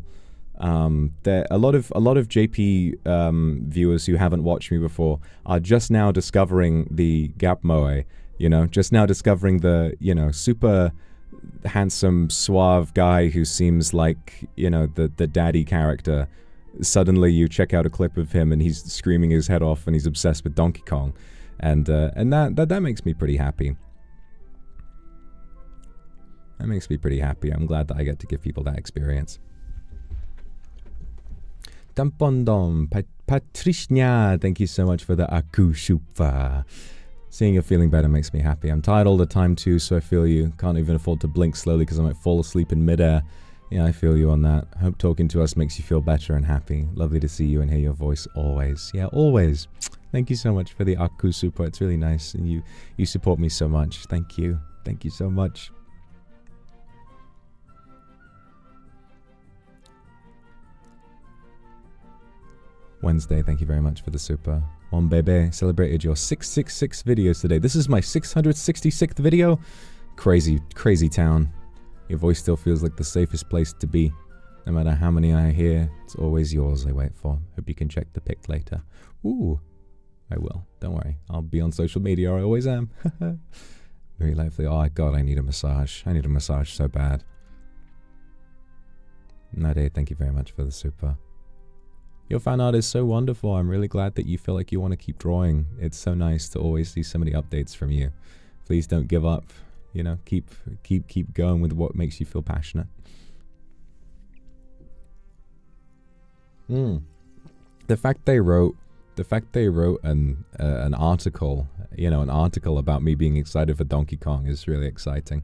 There a lot of JP viewers who haven't watched me before are just now discovering the Gap Moe. You know, just now discovering the super handsome, suave guy who seems like the daddy character. Suddenly you check out a clip of him and he's screaming his head off and he's obsessed with Donkey Kong, and that makes me pretty happy. That makes me pretty happy. I'm glad that I get to give people that experience. Tampondom, Patrishnya, thank you so much for the Akushupa. Seeing you feeling better makes me happy. I'm tired all the time too, so I feel you. Can't even afford to blink slowly because I might fall asleep in midair. Yeah, I feel you on that. Hope talking to us makes you feel better and happy. Lovely to see you and hear your voice always. Yeah, always. Thank you so much for the Akusupa. It's really nice, and you support me so much. Thank you. Thank you so much. Wednesday, thank you very much for the super. Mon Bebe celebrated your 666 videos today. This is my 666th video. Crazy, crazy town. Your voice still feels like the safest place to be. No matter how many I hear, it's always yours I wait for. Hope you can check the pic later. Ooh, I will. Don't worry. I'll be on social media. I always am. Very likely. Oh, God, I need a massage. I need a massage so bad. Nade, thank you very much for the super. Your fan art is so wonderful. I'm really glad that you feel like you want to keep drawing. It's so nice to always see so many updates from you. Please don't give up. You know, keep going with what makes you feel passionate. The fact they wrote an article, an article about me being excited for Donkey Kong is really exciting.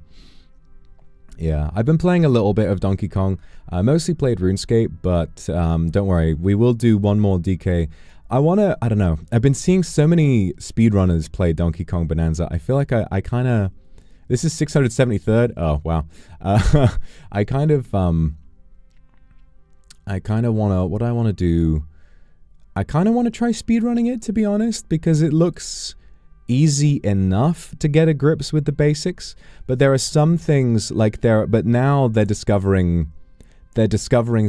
Yeah, I've been playing a little bit of Donkey Kong. I mostly played RuneScape, but don't worry, we will do one more DK. I don't know, I've been seeing so many speedrunners play Donkey Kong Bonanza. I feel like I kind of, this is 673rd? Oh, wow. I kind of want to, what I want to do, I kind of want to try speedrunning it, to be honest, because it looks easy enough to get a grips with the basics, but there are some things but now they're discovering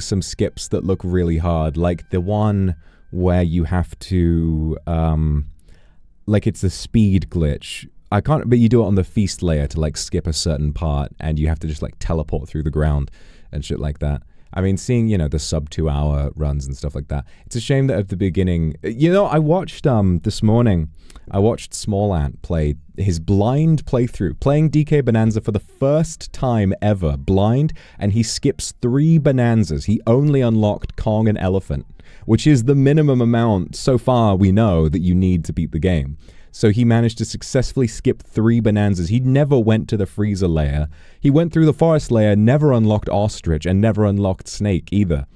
some skips that look really hard, like the one where you have to it's a speed glitch. But you do it on the feast layer to skip a certain part, and you have to just teleport through the ground and shit like that. I mean, seeing, the sub 2 hour runs and stuff like that. It's a shame that at the beginning, I watched, this morning, I watched Small Ant play his blind playthrough, playing DK Bonanza for the first time ever, blind, and he skips 3 Bonanzas. He only unlocked Kong and Elephant, which is the minimum amount, so far we know, that you need to beat the game. So he managed to successfully skip 3 bonanzas. He never went to the freezer layer. He went through the forest layer, never unlocked ostrich, and never unlocked snake either.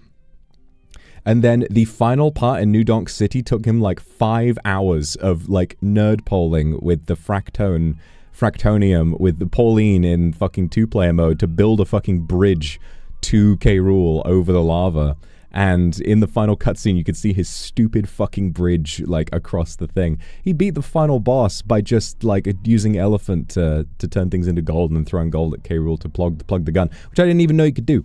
And then the final part in New Donk City took him like 5 hours of like nerd polling with the Fractonium with the Pauline in fucking 2-player mode to build a fucking bridge to K. Rool over the lava. And in the final cutscene, you could see his stupid fucking bridge, like, across the thing. He beat the final boss by just, like, using Elephant to turn things into gold and then throwing gold at K. Rool to plug the gun, which I didn't even know you could do.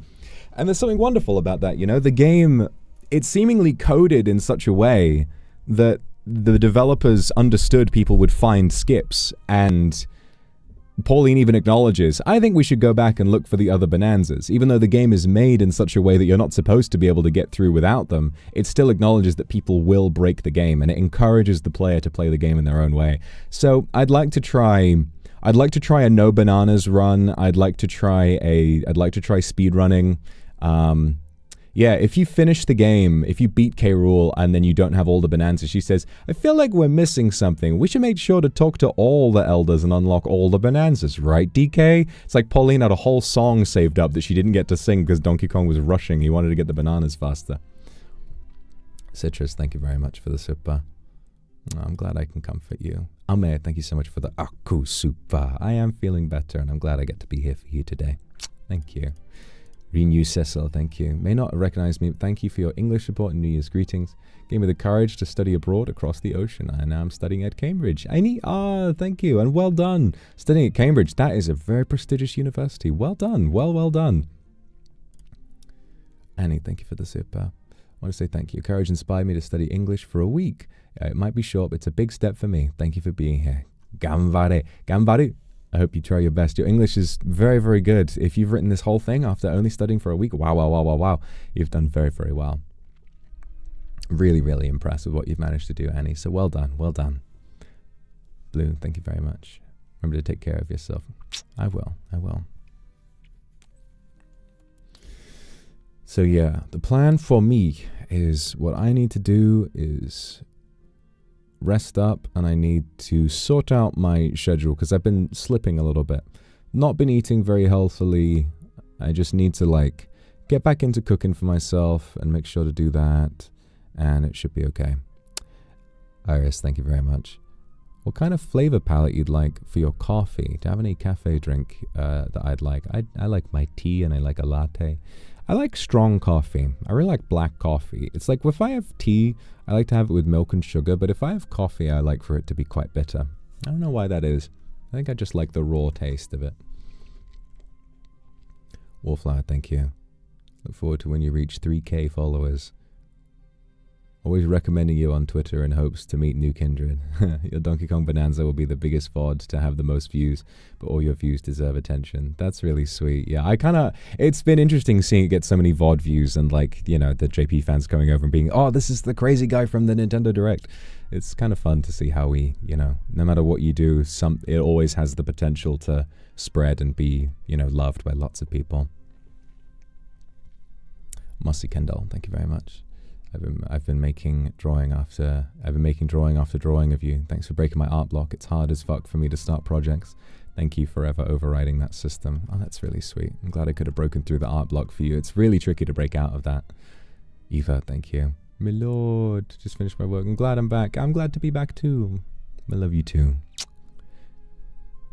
And there's something wonderful about that, you know? The game, it's seemingly coded in such a way that the developers understood people would find skips, and Pauline even acknowledges, I think we should go back and look for the other bonanzas. Even though the game is made in such a way that you're not supposed to be able to get through without them, it still acknowledges that people will break the game, and it encourages the player to play the game in their own way. So I'd like to try a no bananas run. I'd like to try speed running. Yeah, if you finish the game, if you beat K. Rool and then you don't have all the bonanzas, she says, I feel like we're missing something. We should make sure to talk to all the elders and unlock all the bonanzas, right, DK? It's like Pauline had a whole song saved up that she didn't get to sing because Donkey Kong was rushing. He wanted to get the bananas faster. Citrus, thank you very much for the super. Oh, I'm glad I can comfort you. Ame, thank you so much for the Aku super. I am feeling better and I'm glad I get to be here for you today. Thank you. Renew Cecil, thank you. May not recognize me, but thank you for your English support and New Year's greetings. Gave me the courage to study abroad across the ocean, and now I'm studying at Cambridge. Thank you, and well done. Studying at Cambridge, that is a very prestigious university. Well done, well done. Annie, thank you for the super. I want to say thank you. Courage inspired me to study English for a week. It might be short, but it's a big step for me. Thank you for being here. Ganbare. Ganbaru. I hope you try your best. Your English is very, very good. If you've written this whole thing after only studying for a week, wow. You've done very, very well. Really, really impressed with what you've managed to do, Annie. So well done, well done. Blue, thank you very much. Remember to take care of yourself. I will. So yeah, the plan for me is what I need to do is rest up, and I need to sort out my schedule because I've been slipping a little bit. Not been eating very healthily. I just need to like get back into cooking for myself and make sure to do that, and it should be okay. Iris, thank you very much. What kind of flavor palette you'd like for your coffee? Do you have any cafe drink that I'd like? I like my tea and I like a latte. I like strong coffee. I really like black coffee. It's like if I have tea, I like to have it with milk and sugar, but if I have coffee, I like for it to be quite bitter. I don't know why that is. I think I just like the raw taste of it. Wallflower, thank you. Look forward to when you reach 3K followers. Always recommending you on Twitter in hopes to meet new kindred. Your Donkey Kong Bonanza will be the biggest VOD to have the most views, but all your views deserve attention. That's really sweet. Yeah, it's been interesting seeing it get so many VOD views and like, you know, the JP fans coming over and being, oh, this is the crazy guy from the Nintendo Direct. It's kind of fun to see how we, you know, no matter what you do, it always has the potential to spread and be, you know, loved by lots of people. Mossy Kendall, thank you very much. I've been making drawing after drawing of you. Thanks for breaking my art block. It's hard as fuck for me to start projects. Thank you for ever overriding that system. Oh, that's really sweet. I'm glad I could have broken through the art block for you. It's really tricky to break out of that. Eva, thank you. My lord, just finished my work. I'm glad I'm back. I'm glad to be back too. I love you too.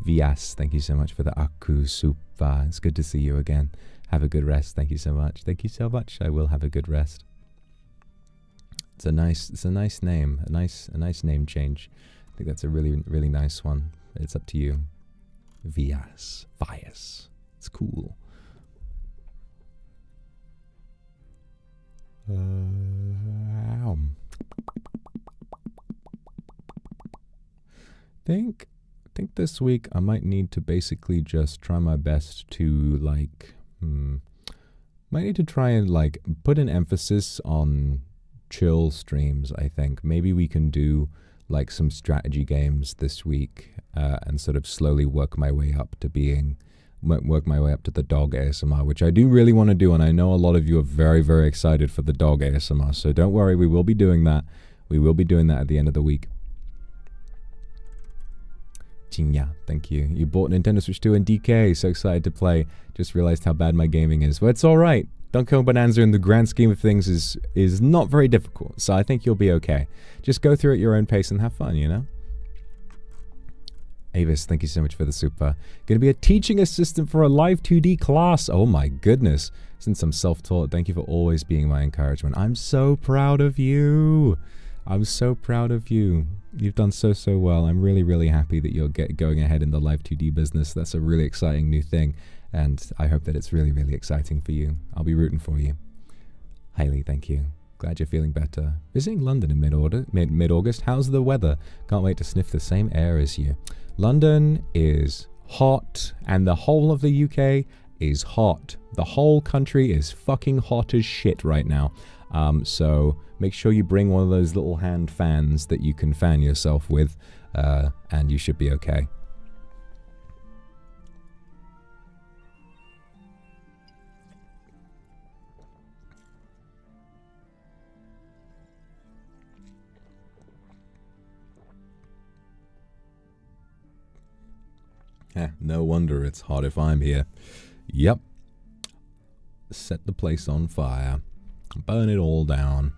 Vias, thank you so much for the Aku Supa. It's good to see you again. Have a good rest. Thank you so much. Thank you so much. I will have a good rest. It's a nice name, a nice name change. I think that's a really, really nice one. It's up to you. Vias. It's cool. I think this week I might need to basically just try my best to like, might need to try and like put an emphasis on chill streams. I think maybe we can do like some strategy games this week and sort of slowly work my way up to the dog ASMR, which I do really want to do, and I know a lot of you are very, very excited for the dog ASMR, so don't worry, we will be doing that. We will be doing that at the end of the week. Jinya, thank you. You bought Nintendo Switch 2 and DK, so excited to play. Just realized how bad my gaming is. Well, it's alright. Donkey Kong Bonanza in the grand scheme of things is not very difficult, so I think you'll be okay. Just go through at your own pace and have fun, you know? Avis, thank you so much for the super. Gonna be a teaching assistant for a live 2D class. Oh my goodness. Since I'm self-taught, thank you for always being my encouragement. I'm so proud of you. I'm so proud of you. You've done so well. I'm really happy that you're going ahead in the live 2D business. That's a really exciting new thing, and I hope that it's really exciting for you. I'll be rooting for you. Hailey, thank you. Glad you're feeling better. Visiting London in mid-August. How's the weather? Can't wait to sniff the same air as you. London is hot, and the whole of the UK is hot. The whole country is fucking hot as shit right now. So make sure you bring one of those little hand fans that you can fan yourself with, and you should be okay. No wonder it's hot if I'm here. Yep. Set the place on fire. Burn it all down.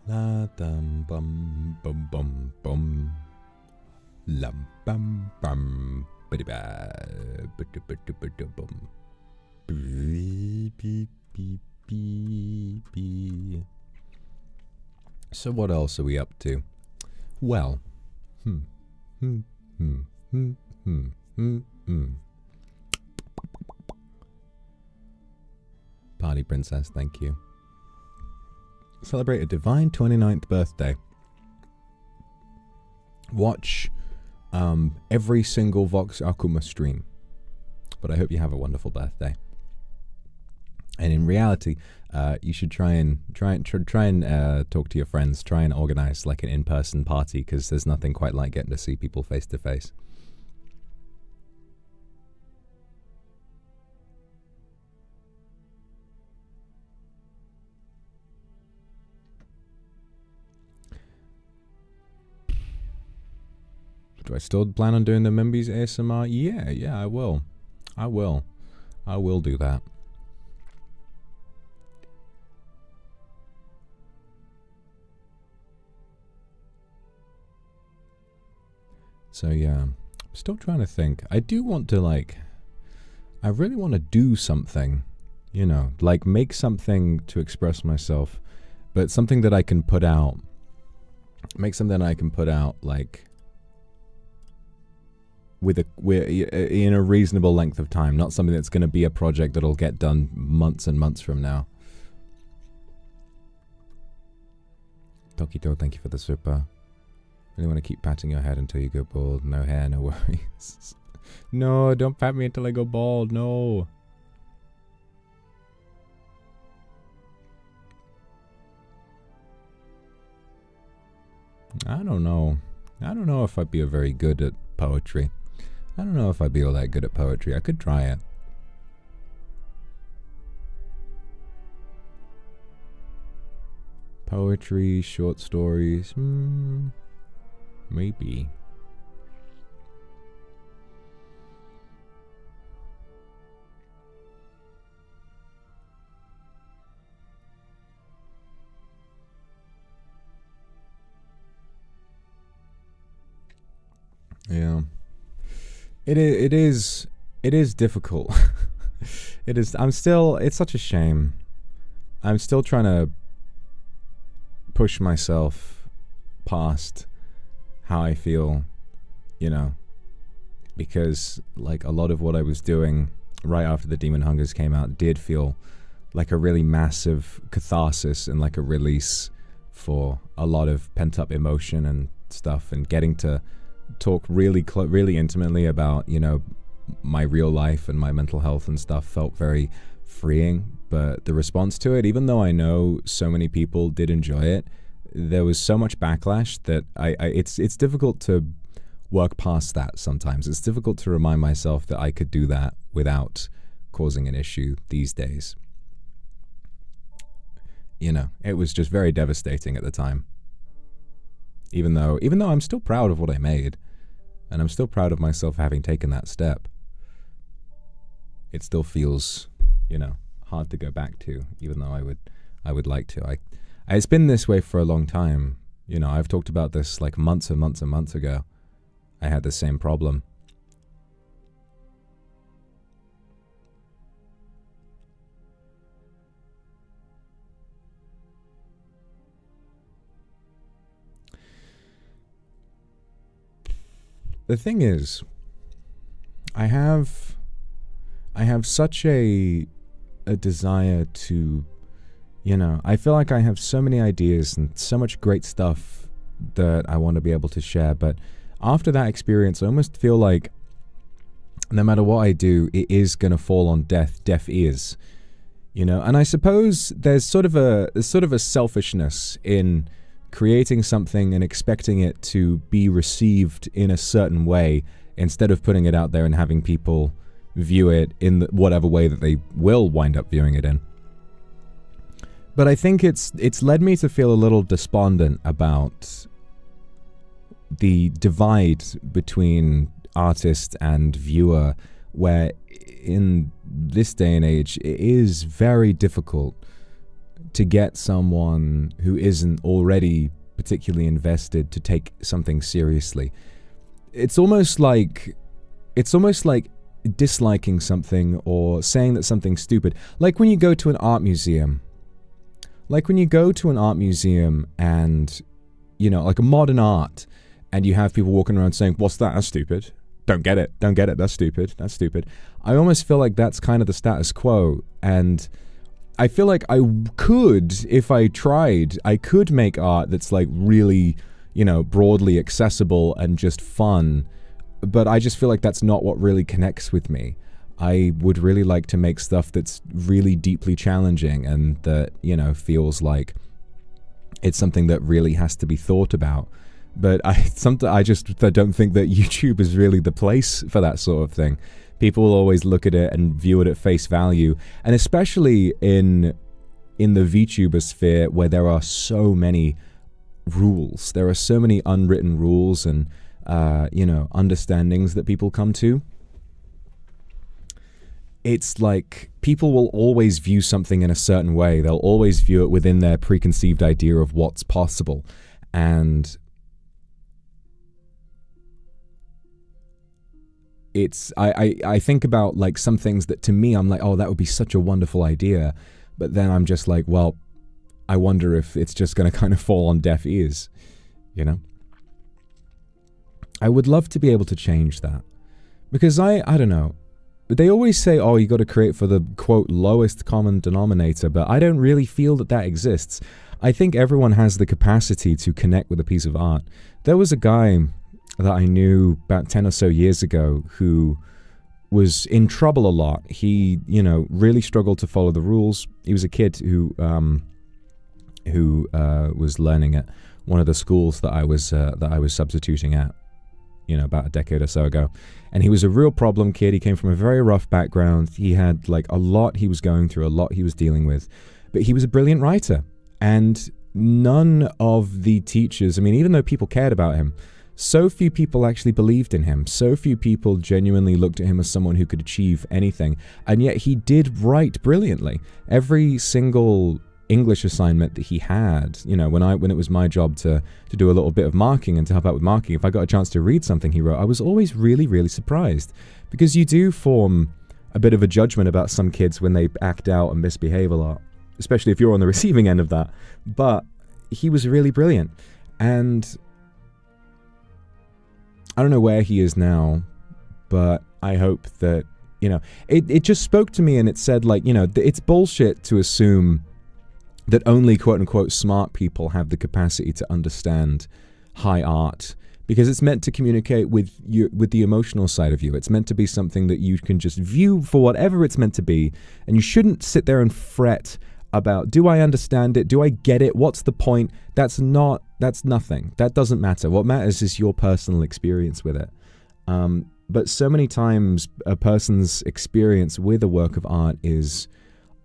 La dum bum bum bum bum. Lam bum bum bidi ba bidi bidi bidi bum. Beep beep beep beep beep. So what else are we up to? Well, Party Princess, thank you. Celebrate a divine 29th birthday. Watch every single Vox Akuma stream. But I hope you have a wonderful birthday. And in reality, you should try and talk to your friends. Try and organize like an in-person party, because there's nothing quite like getting to see people face to face. Do I still plan on doing the Membies ASMR? Yeah, I will. I will do that. So yeah, I'm still trying to think. I do want to I really want to do something, you know, like make something to express myself, but something that I can put out. Make something I can put out like in a reasonable length of time, not something that's going to be a project that'll get done months and months from now. Tokito, thank you for the super. Really want to keep patting your head until you go bald. No hair, no worries. No, don't pat me until I go bald. No. I don't know. I don't know if I'd be very good at poetry. I don't know if I'd be all that good at poetry. I could try it. Poetry, short stories, maybe. Yeah. It is difficult. It's such a shame. I'm still trying to push myself past how I feel, you know, because like a lot of what I was doing right after the Demon Hungers came out did feel like a really massive catharsis and like a release for a lot of pent-up emotion and stuff, and getting to talk really intimately about, you know, my real life and my mental health and stuff felt very freeing, but the response to it, even though I know so many people did enjoy it, there was so much backlash that it's difficult to work past that sometimes. It's difficult to remind myself that I could do that without causing an issue these days. You know, it was just very devastating at the time. Even though I'm still proud of what I made, and I'm still proud of myself having taken that step, it still feels, you know, hard to go back to, even though I would like to. It's been this way for a long time. You know, I've talked about this like months and months and months ago. I had the same problem. The thing is, I have such a desire to, you know, I feel like I have so many ideas and so much great stuff that I want to be able to share, but after that experience, I almost feel like no matter what I do, it is going to fall on deaf ears, you know. And I suppose there's sort of a selfishness in creating something and expecting it to be received in a certain way instead of putting it out there and having people view it in whatever way that they will wind up viewing it in. But I think it's led me to feel a little despondent about the divide between artist and viewer, where in this day and age it is very difficult to get someone who isn't already particularly invested to take something seriously. It's almost like disliking something or saying that something's stupid. Like when you go to an art museum. And, you know, like a modern art, and you have people walking around saying, "What's that? That's stupid. Don't get it. That's stupid. That's stupid." I almost feel like that's kind of the status quo, and I feel like I could, if I tried, I could make art that's like really, you know, broadly accessible and just fun, but I just feel like that's not what really connects with me. I would really like to make stuff that's really deeply challenging and that, you know, feels like it's something that really has to be thought about. But I don't think that YouTube is really the place for that sort of thing. People will always look at it and view it at face value, and especially in the VTuber sphere where there are so many rules, there are so many unwritten rules and you know, understandings that people come to. It's like people will always view something in a certain way. They'll always view it within their preconceived idea of what's possible, and I think about like some things that to me I'm like, oh, that would be such a wonderful idea, but then I'm just like, well, I wonder if it's just going to kind of fall on deaf ears, you know? I would love to be able to change that, because I don't know, they always say, oh, you got to create for the quote lowest common denominator, but I don't really feel that that exists. I think everyone has the capacity to connect with a piece of art. There was a guy that I knew about 10 or so years ago who was in trouble a lot. He, you know, really struggled to follow the rules. He was a kid who was learning at one of the schools that I was substituting at, you know, about a decade or so ago. And he was a real problem kid. He came from a very rough background. He had like a lot he was going through, a lot he was dealing with. But he was a brilliant writer. And none of the teachers, I mean, even though people cared about him, so few people actually believed in him. So few people genuinely looked at him as someone who could achieve anything. And yet he did write brilliantly. Every single English assignment that he had, you know, when it was my job to do a little bit of marking and to help out with marking, if I got a chance to read something he wrote, I was always really, really surprised. Because you do form a bit of a judgment about some kids when they act out and misbehave a lot, especially if you're on the receiving end of that. But he was really brilliant. And I don't know where he is now, but I hope that, you know, it just spoke to me, and it said, like, you know, it's bullshit to assume that only quote-unquote smart people have the capacity to understand high art, because it's meant to communicate with the emotional side of you. It's meant to be something that you can just view for whatever it's meant to be, and you shouldn't sit there and fret about, do I understand it? Do I get it? What's the point? That's nothing. That doesn't matter. What matters is your personal experience with it. But so many times a person's experience with a work of art is,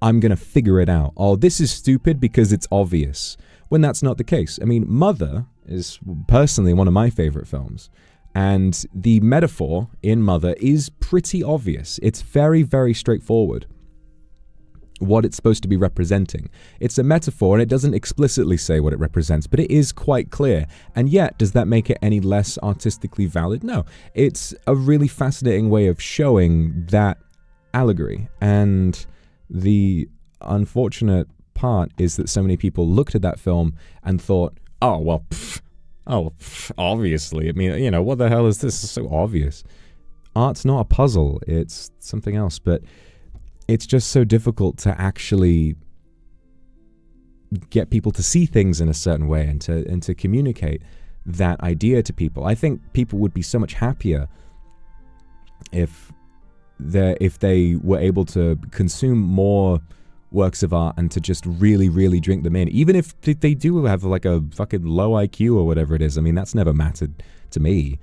I'm going to figure it out. Oh, this is stupid because it's obvious. When that's not the case. I mean, Mother is personally one of my favorite films. And the metaphor in Mother is pretty obvious. It's very, very straightforward what it's supposed to be representing. It's a metaphor and it doesn't explicitly say what it represents, but it is quite clear. And yet, does that make it any less artistically valid? No. It's a really fascinating way of showing that allegory. And the unfortunate part is that so many people looked at that film and thought, oh, well, obviously. I mean, you know, what the hell is this? It's so obvious. Art's not a puzzle. It's something else. But it's just so difficult to actually get people to see things in a certain way and to communicate that idea to people. I think people would be so much happier if they were able to consume more works of art and to just really, really drink them in. Even if they do have like a fucking low IQ or whatever it is. I mean, that's never mattered to me.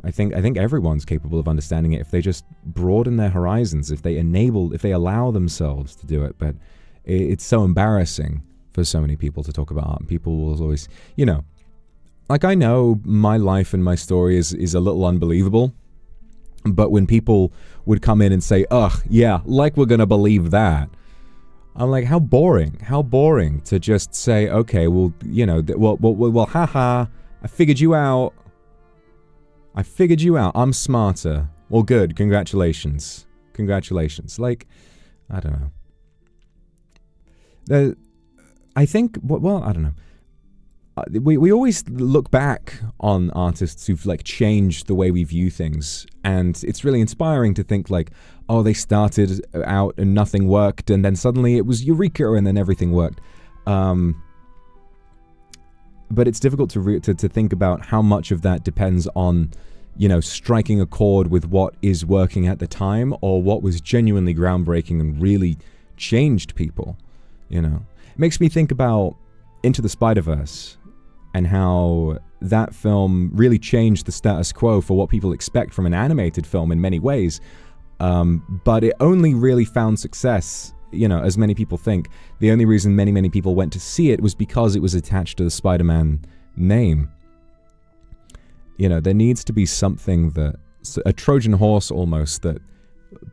I think everyone's capable of understanding it if they just broaden their horizons, if they allow themselves to do it. But it's so embarrassing for so many people to talk about art. People will always, you know, like, I know my life and my story is a little unbelievable, but when people would come in and say, ugh, yeah, like we're gonna believe that, I'm like, how boring to just say, okay, well, you know, well, haha, I figured you out. I'm smarter. Well, good. Congratulations. Like, I don't know. I think, well, I don't know. We always look back on artists who've like changed the way we view things, and it's really inspiring to think like, oh, they started out and nothing worked, and then suddenly it was eureka, and then everything worked. But it's difficult to think about how much of that depends on, you know, striking a chord with what is working at the time, or what was genuinely groundbreaking and really changed people. You know, it makes me think about Into the Spider-Verse, and how that film really changed the status quo for what people expect from an animated film in many ways. But it only really found success, you know, as many people think. The only reason many people went to see it was because it was attached to the Spider-Man name. You know, there needs to be something a Trojan horse almost, that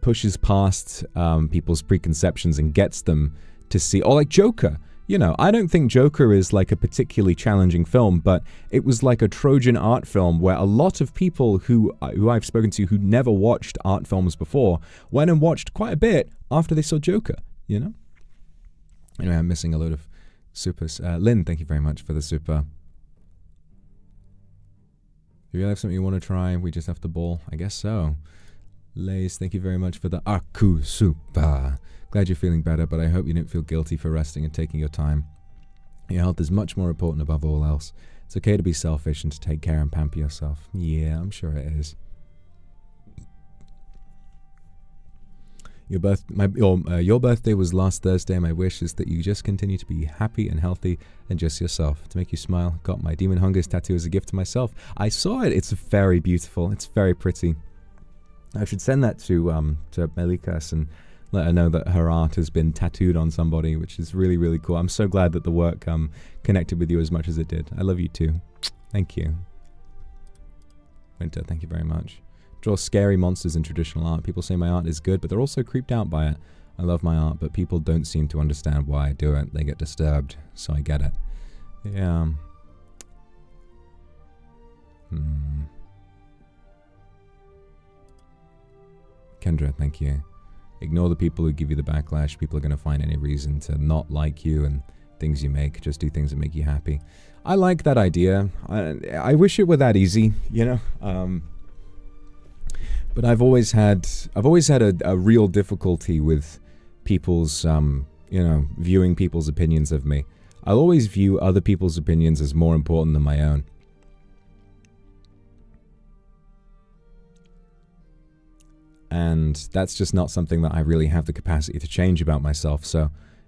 pushes past people's preconceptions and gets them to see, or like Joker. You know, I don't think Joker is like a particularly challenging film, but it was like a Trojan art film where a lot of people who I've spoken to who never watched art films before went and watched quite a bit after they saw Joker, you know? Anyway, I'm missing a load of supers. Lynn, thank you very much for the super. If you have something you want to try, we just have to ball. I guess so. Lace, thank you very much for the Aku super. Glad you're feeling better, but I hope you don't feel guilty for resting and taking your time. Your health is much more important above all else. It's okay to be selfish and to take care and pamper yourself. Yeah, I'm sure it is. Your birthday was last Thursday. My wish is that you just continue to be happy and healthy and just yourself. To make you smile, got my Demon Hungers tattoo as a gift to myself. I saw it. It's very beautiful. It's very pretty. I should send that to Melikas and let her know that her art has been tattooed on somebody, which is really, really cool. I'm so glad that the work connected with you as much as it did. I love you too. Thank you. Winter, thank you very much. Draw scary monsters in traditional art. People say my art is good, but they're also creeped out by it. I love my art, but people don't seem to understand why I do it. They get disturbed, so I get it. Yeah. Kendra, thank you. Ignore the people who give you the backlash. People are going to find any reason to not like you and things you make. Just do things that make you happy. I like that idea. I wish it were that easy, you know. But I've always had a real difficulty with people's, you know, viewing people's opinions of me. I'll always view other people's opinions as more important than my own. And that's just not something that I really have the capacity to change about myself. So,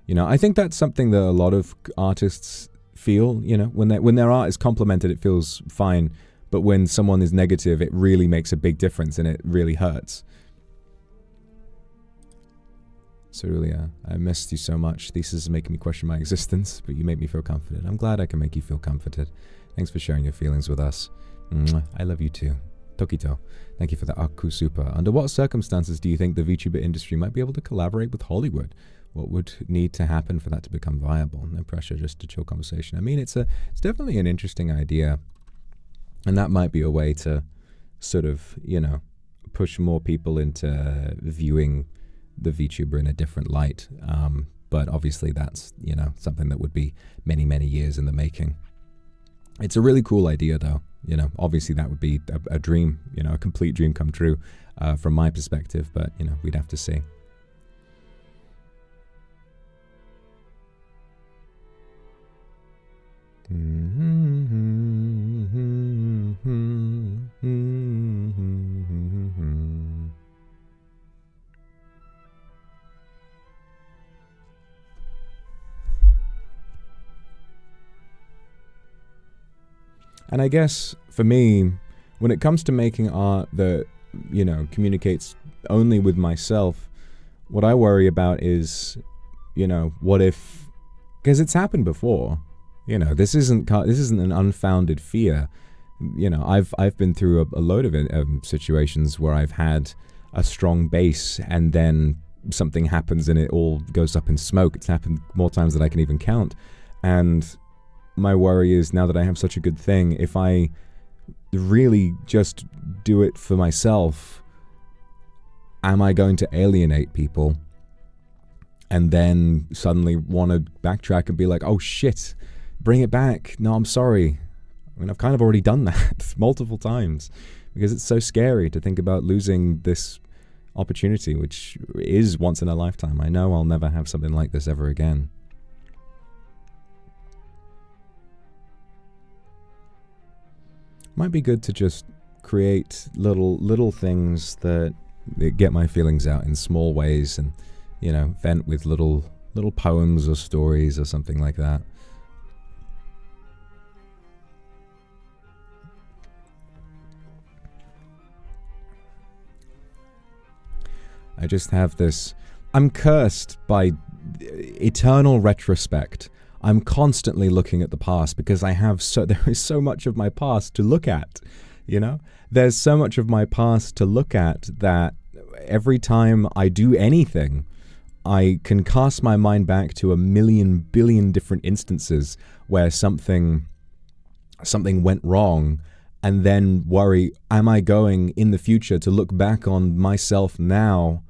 you know, I think that's something that a lot of artists feel, you know, when their art is complimented, it feels fine. But when someone is negative, it really makes a big difference and it really hurts. Cerulia, I missed you so much. Thesis is making me question my existence, but you make me feel comforted. I'm glad I can make you feel comforted. Thanks for sharing your feelings with us. Mwah. I love you too. Tokito, thank you for the Aku Super. Under what circumstances do you think the VTuber industry might be able to collaborate with Hollywood? What would need to happen for that to become viable? No pressure, just a chill conversation. I mean, it's definitely an interesting idea. And that might be a way to sort of, you know, push more people into viewing the VTuber in a different light. But obviously that's, you know, something that would be many, many years in the making. It's a really cool idea, though. You know, obviously that would be a dream, you know, a complete dream come true from my perspective. But, you know, we'd have to see. And I guess for me, when it comes to making art that, you know, communicates only with myself, what I worry about is, you know, what if, because it's happened before, you know, this isn't an unfounded fear. You know, I've been through a load of situations where I've had a strong base and then something happens and it all goes up in smoke. It's happened more times than I can even count. And my worry is, now that I have such a good thing, if I really just do it for myself, am I going to alienate people and then suddenly want to backtrack and be like, oh shit, bring it back. No, I'm sorry. I mean, I've kind of already done that multiple times because it's so scary to think about losing this opportunity, which is once in a lifetime. I know I'll never have something like this ever again. Might be good to just create little things that get my feelings out in small ways, and, you know, vent with little poems or stories or something like that. I just have this, I'm cursed by eternal retrospect. I'm constantly looking at the past because there is so much of my past to look at, you know? There's so much of my past to look at that every time I do anything, I can cast my mind back to a million billion different instances where something went wrong, and then worry, am I going in the future to look back on myself now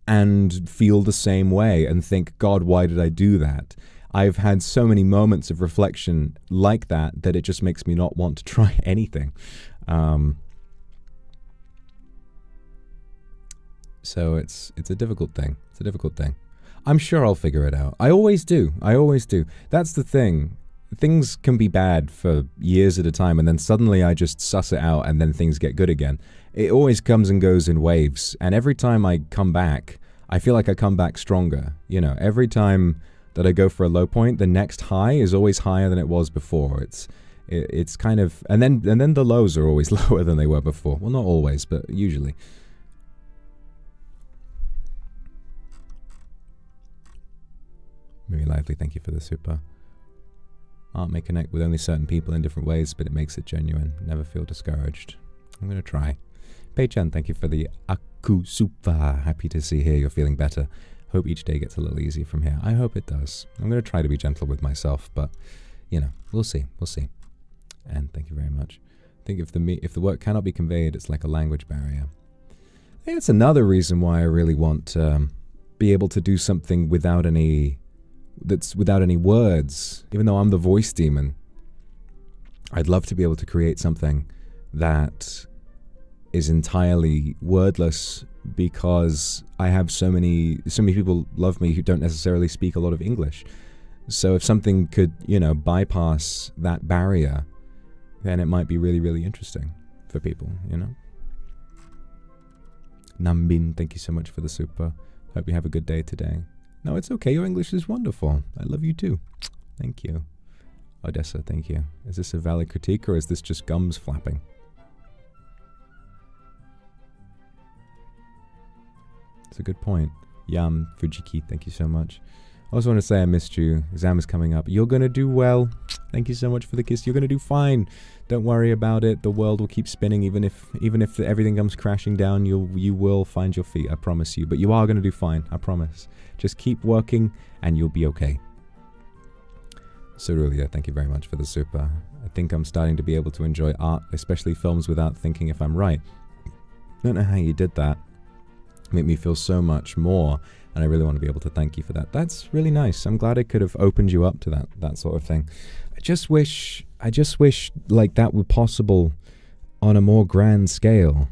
and feel the same way and think, God, why did I do that? I've had so many moments of reflection like that it just makes me not want to try anything. So it's a difficult thing. It's a difficult thing. I'm sure I'll figure it out. I always do. That's the thing. Things can be bad for years at a time, and then suddenly I just suss it out, and then things get good again. It always comes and goes in waves, and every time I come back, I feel like I come back stronger. You know, every time that I go for a low point, the next high is always higher than it was before. It's kind of, and then the lows are always lower than they were before. Well, not always, but usually. Very lively, thank you for the super. Art may connect with only certain people in different ways, but it makes it genuine. Never feel discouraged. I'm going to try. Pei-chan, thank you for the Aku Super. Happy to see here you're feeling better. Hope each day gets a little easier from here. I hope it does. I'm going to try to be gentle with myself, but, you know, we'll see. We'll see. And thank you very much. I think if the work cannot be conveyed, it's like a language barrier. I think that's another reason why I really want to be able to do something without any words. Even though I'm the voice demon, I'd love to be able to create something that is entirely wordless, because I have so many people love me who don't necessarily speak a lot of English. So if something could, you know, bypass that barrier, then it might be really, really interesting for people, you know? Nambin, thank you so much for the super. Hope you have a good day today. No, it's okay. Your English is wonderful. I love you too. Thank you. Odessa, thank you. Is this a valid critique or is this just gums flapping? It's a good point. Yam, Fujiki, thank you so much. I also want to say I missed you. Exam is coming up. You're going to do well. Thank you so much for the kiss. You're going to do fine. Don't worry about it. The world will keep spinning. Even if everything comes crashing down, you will find your feet. I promise you. But you are going to do fine. I promise. Just keep working and you'll be okay. Cerulia, thank you very much for the super. I think I'm starting to be able to enjoy art, especially films, without thinking if I'm right. I don't know how you did that. Make me feel so much more. And I really want to be able to thank you for that. That's really nice. I'm glad I could have opened you up to that sort of thing. I just wish like that were possible on a more grand scale.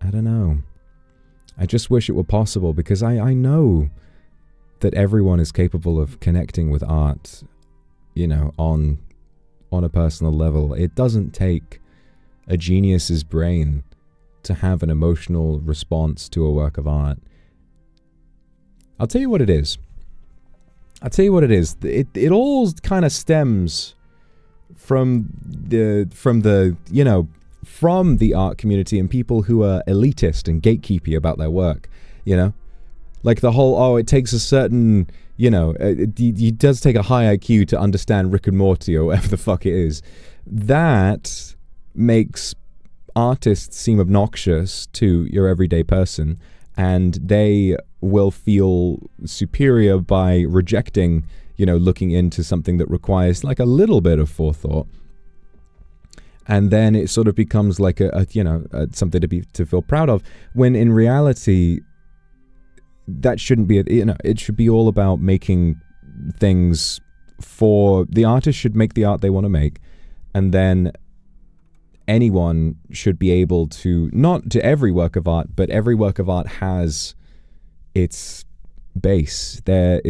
I don't know. I just wish it were possible because I know that everyone is capable of connecting with art, you know, on a personal level. It doesn't take a genius's brain to have an emotional response to a work of art. I'll tell you what it is. It all kind of stems from the art community and people who are elitist and gatekeepy about their work, you know? Like the whole, it takes a certain, it does take a high IQ to understand Rick and Morty or whatever the fuck it is. That makes artists seem obnoxious to your everyday person, and they will feel superior by rejecting, looking into something that requires like a little bit of forethought. And then it sort of becomes like something to feel proud of, when in reality that shouldn't be, it should be all about making things for the artist. Should make the art they want to make, and then anyone should be able to, not to every work of art, but every work of art has its base. There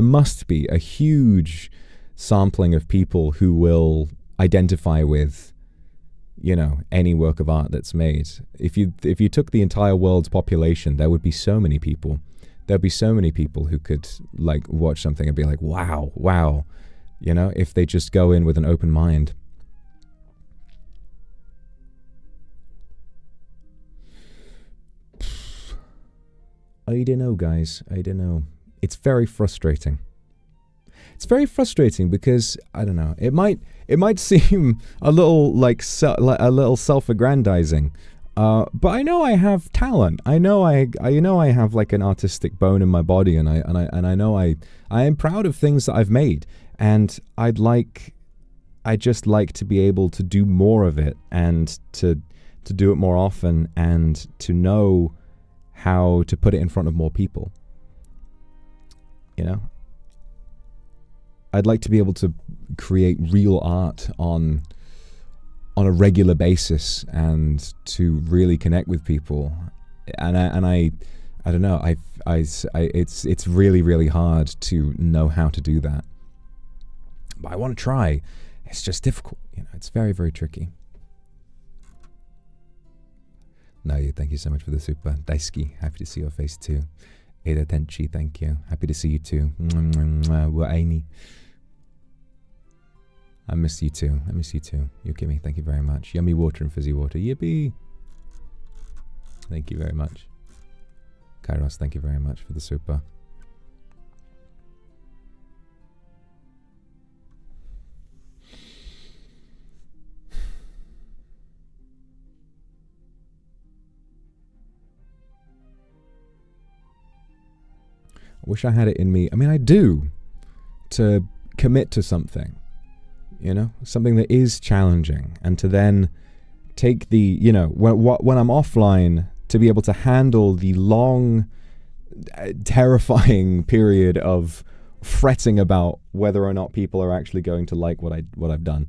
must be a huge sampling of people who will identify with, any work of art that's made. If you took the entire world's population, there would be so many people. There'd be so many people who could like watch something and be like, wow, if they just go in with an open mind. I don't know, guys. I don't know. It's very frustrating. It's very frustrating because I don't know. It might seem a little like a little self-aggrandizing, but I know I have talent. I know I have like an artistic bone in my body, and I know I am proud of things that I've made, and I just like to be able to do more of it, and to do it more often, and to know how to put it in front of more people. I'd like to be able to create real art on a regular basis and to really connect with people. And I don't know. It's really, really hard to know how to do that. But I want to try. It's just difficult. It's very, very tricky. Nayu, thank you so much for the super. Daisuki, happy to see your face too. Ada Tenchi, thank you. Happy to see you too. We're Amy. I miss you too. Yukimi, thank you very much. Yummy water and fizzy water. Yippee! Thank you very much. Kairos, thank you very much for the super. I wish I had it in me. I mean, I do, to commit to something, something that is challenging, and to then take the, when I'm offline, to be able to handle the long, terrifying period of fretting about whether or not people are actually going to like what I've done.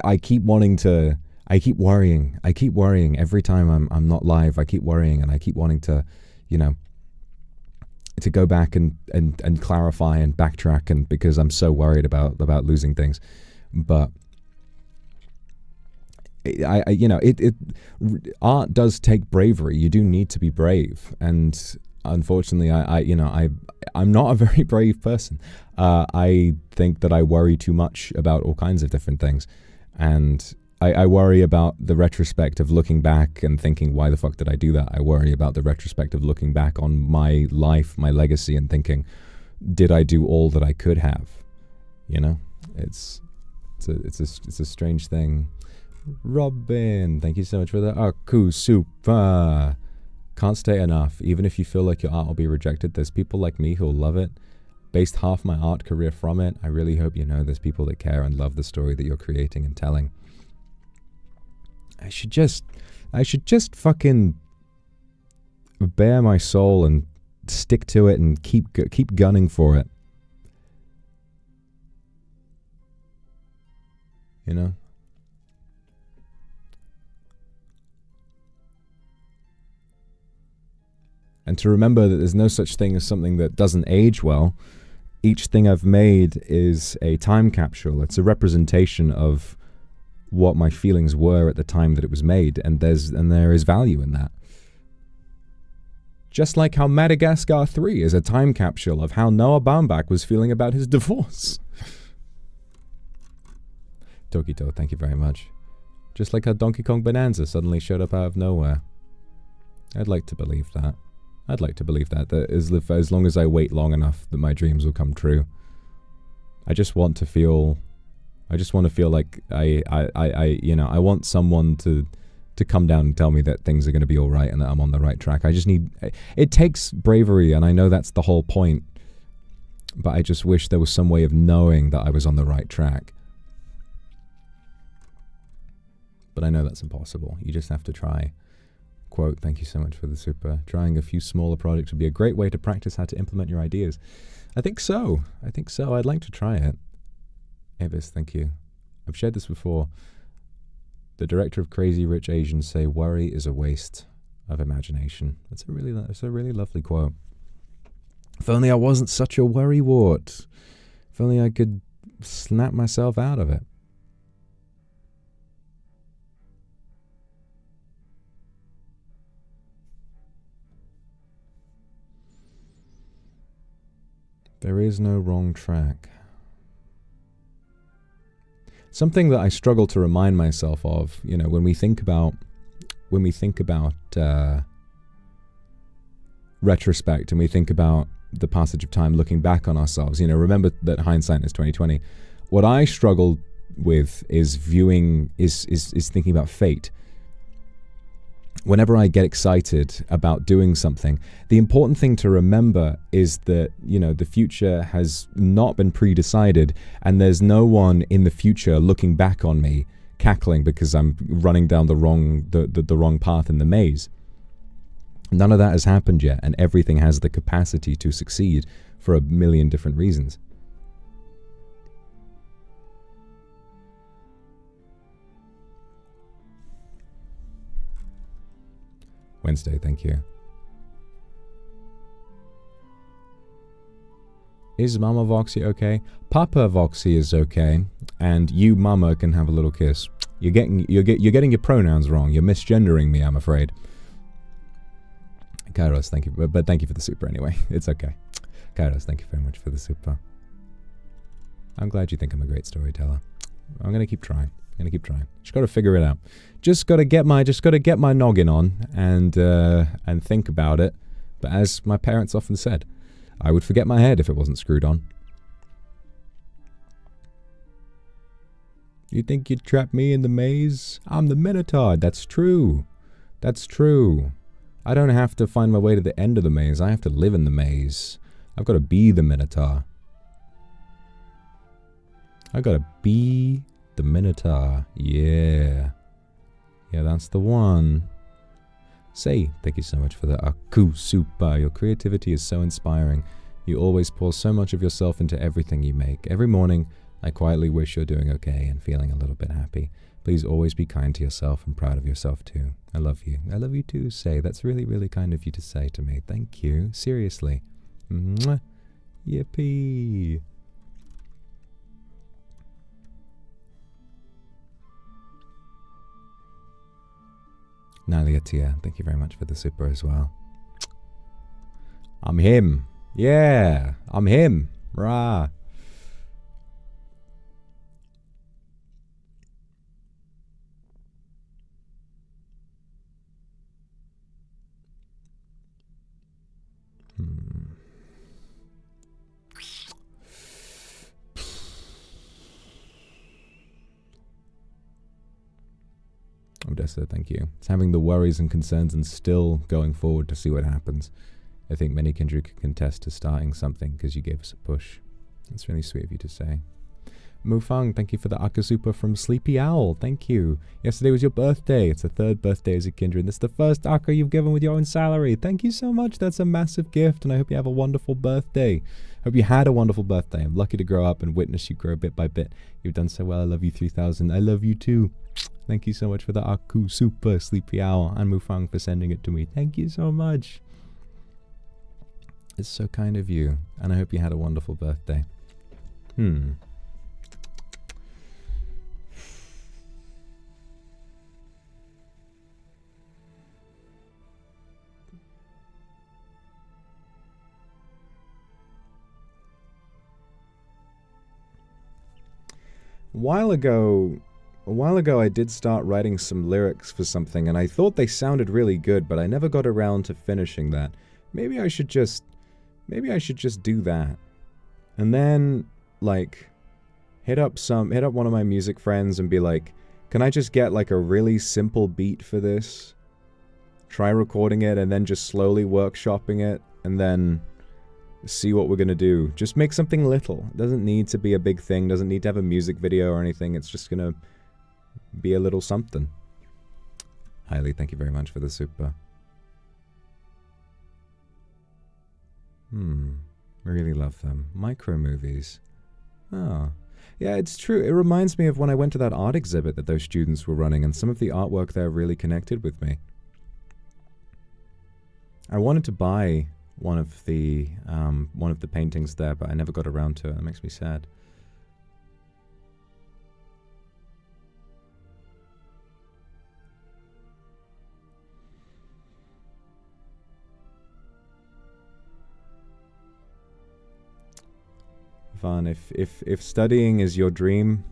I keep worrying every time I'm not live. I keep worrying, and I keep wanting to, to go back and clarify and backtrack, and because I'm so worried about losing things. But art does take bravery. You do need to be brave, and unfortunately, I'm not a very brave person. I think that I worry too much about all kinds of different things, and I worry about the retrospect of looking back and thinking, why the fuck did I do that? I worry about the retrospect of looking back on my life, my legacy, and thinking, did I do all that I could have? You know, it's a strange thing. Robin, thank you so much for the Akusupa. Can't stay enough. Even if you feel like your art will be rejected, there's people like me who'll love it. Based half my art career from it. I really hope you know there's people that care and love the story that you're creating and telling. I should just fucking bare my soul and stick to it and keep gunning for it. You know? And to remember that there's no such thing as something that doesn't age well. Each thing I've made is a time capsule. It's a representation of what my feelings were at the time that it was made, and there is value in that. Just like how Madagascar 3 is a time capsule of how Noah Baumbach was feeling about his divorce. Tokito, thank you very much. Just like how Donkey Kong Bonanza suddenly showed up out of nowhere. I'd like to believe that. I'd like to believe that as long as I wait long enough that my dreams will come true. I just want to feel like I want someone to come down and tell me that things are going to be all right and that I'm on the right track. It takes bravery, and I know that's the whole point, but I just wish there was some way of knowing that I was on the right track. But I know that's impossible. You just have to try. Quote, thank you so much for the super. Trying a few smaller projects would be a great way to practice how to implement your ideas. I think so. I'd like to try it. Avis, thank you. I've shared this before. The director of Crazy Rich Asians say worry is a waste of imagination. It's a really lovely quote. If only I wasn't such a worrywart. If only I could snap myself out of it. There is no wrong track. Something that I struggle to remind myself of, you know, when we think about retrospect and we think about the passage of time looking back on ourselves, you know, remember that hindsight is 20/20. What I struggle with is thinking about fate. Whenever I get excited about doing something, the important thing to remember is that, you know, the future has not been pre-decided, and there's no one in the future looking back on me cackling because I'm running down the wrong path in the maze. None of that has happened yet, and everything has the capacity to succeed for a million different reasons. Wednesday, thank you. Is Mama Voxy okay? Papa Voxy is okay, and you, Mama, can have a little kiss. You're getting your pronouns wrong. You're misgendering me, I'm afraid. Kairos, thank you, but thank you for the super anyway. It's okay. Kairos, thank you very much for the super. I'm glad you think I'm a great storyteller. I'm gonna keep trying. Just got to figure it out. Just got to get my noggin on and think about it. But as my parents often said, I would forget my head if it wasn't screwed on. You think you'd trap me in the maze? I'm the Minotaur. That's true. I don't have to find my way to the end of the maze. I have to live in the maze. I've got to be the Minotaur. I've got to be the Minotaur. Yeah, that's the one. Say, thank you so much for the Aku Super. Your creativity is so inspiring. You always pour so much of yourself into everything you make. Every morning, I quietly wish you're doing okay and feeling a little bit happy. Please always be kind to yourself and proud of yourself too. I love you. I love you too, Say. That's really, really kind of you to say to me. Thank you. Seriously. Mwah. Yippee. Naliatia, thank you very much for the super as well. I'm him. Yeah, I'm him. Rah. Odessa, thank you. It's having the worries and concerns and still going forward to see what happens. I think many kindred could contest to starting something because you gave us a push. That's really sweet of you to say. Mufang, thank you for the Akasupa from Sleepy Owl. Thank you. Yesterday was your birthday. It's the 3rd birthday as a kindred. This is the first Aka you've given with your own salary. Thank you so much. That's a massive gift, and I hope you have a wonderful birthday. Hope you had a wonderful birthday. I'm lucky to grow up and witness you grow bit by bit. You've done so well. I love you 3000. I love you too. Thank you so much for the Aku Super Sleepy Owl and Mufang for sending it to me. Thank you so much. It's so kind of you, and I hope you had a wonderful birthday. A while ago I did start writing some lyrics for something, and I thought they sounded really good, but I never got around to finishing that. Maybe I should just do that. And then, like, hit up one of my music friends and be like, can I just get, like, a really simple beat for this? Try recording it and then just slowly workshopping it, and then see what we're gonna do. Just make something little. It doesn't need to be a big thing, doesn't need to have a music video or anything. It's just gonna be a little something. Hailey, thank you very much for the super. Really love them. Micro movies. Oh. Yeah, it's true. It reminds me of when I went to that art exhibit that those students were running, and some of the artwork there really connected with me. I wanted to buy one of the paintings there, but I never got around to it. That makes me sad. Van, if studying is your dream,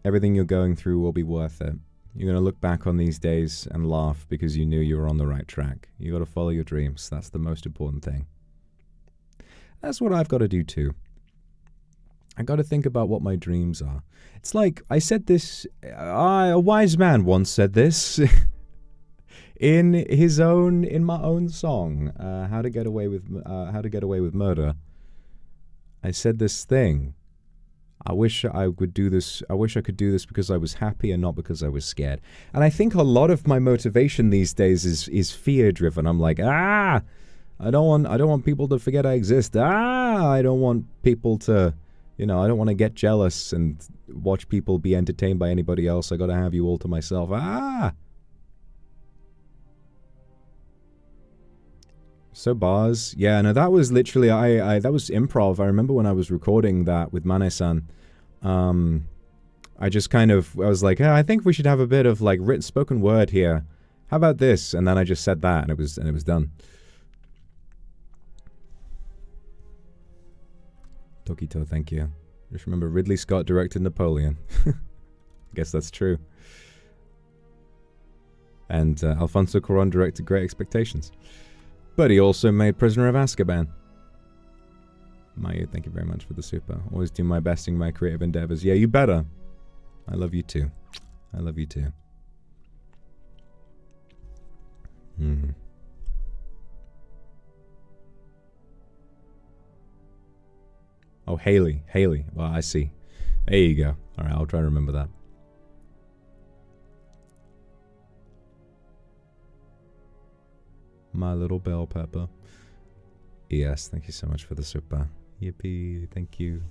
everything you're going through will be worth it. You're going to look back on these days and laugh because you knew you were on the right track. You got to follow your dreams. That's the most important thing. That's what I've got to do too. I got to think about what my dreams are. It's like I said this. A wise man once said this in my own song, "How to Get Away with Murder." I said this thing. I wish I could do this. I wish I could do this because I was happy and not because I was scared. And I think a lot of my motivation these days is fear driven. I'm like, I don't want people to forget I exist. I don't want people to, I don't want to get jealous and watch people be entertained by anybody else. I got to have you all to myself. So bars. Yeah, no, that was literally, that was improv. I remember when I was recording that with Mane-san, I just I was like, I think we should have a bit of like written spoken word here. How about this? And then I just said that and it was done. Tokito, thank you. Just remember Ridley Scott directed Napoleon. I guess that's true. And Alfonso Cuarón directed Great Expectations. But he also made Prisoner of Azkaban. Mayu, thank you very much for the super. Always do my best in my creative endeavors. Yeah, you better. I love you too. I love you too. Oh, Haley. Haley. Well, I see. There you go. Alright, I'll try to remember that. My little bell pepper. Yes, thank you so much for the super. Yippee, thank you.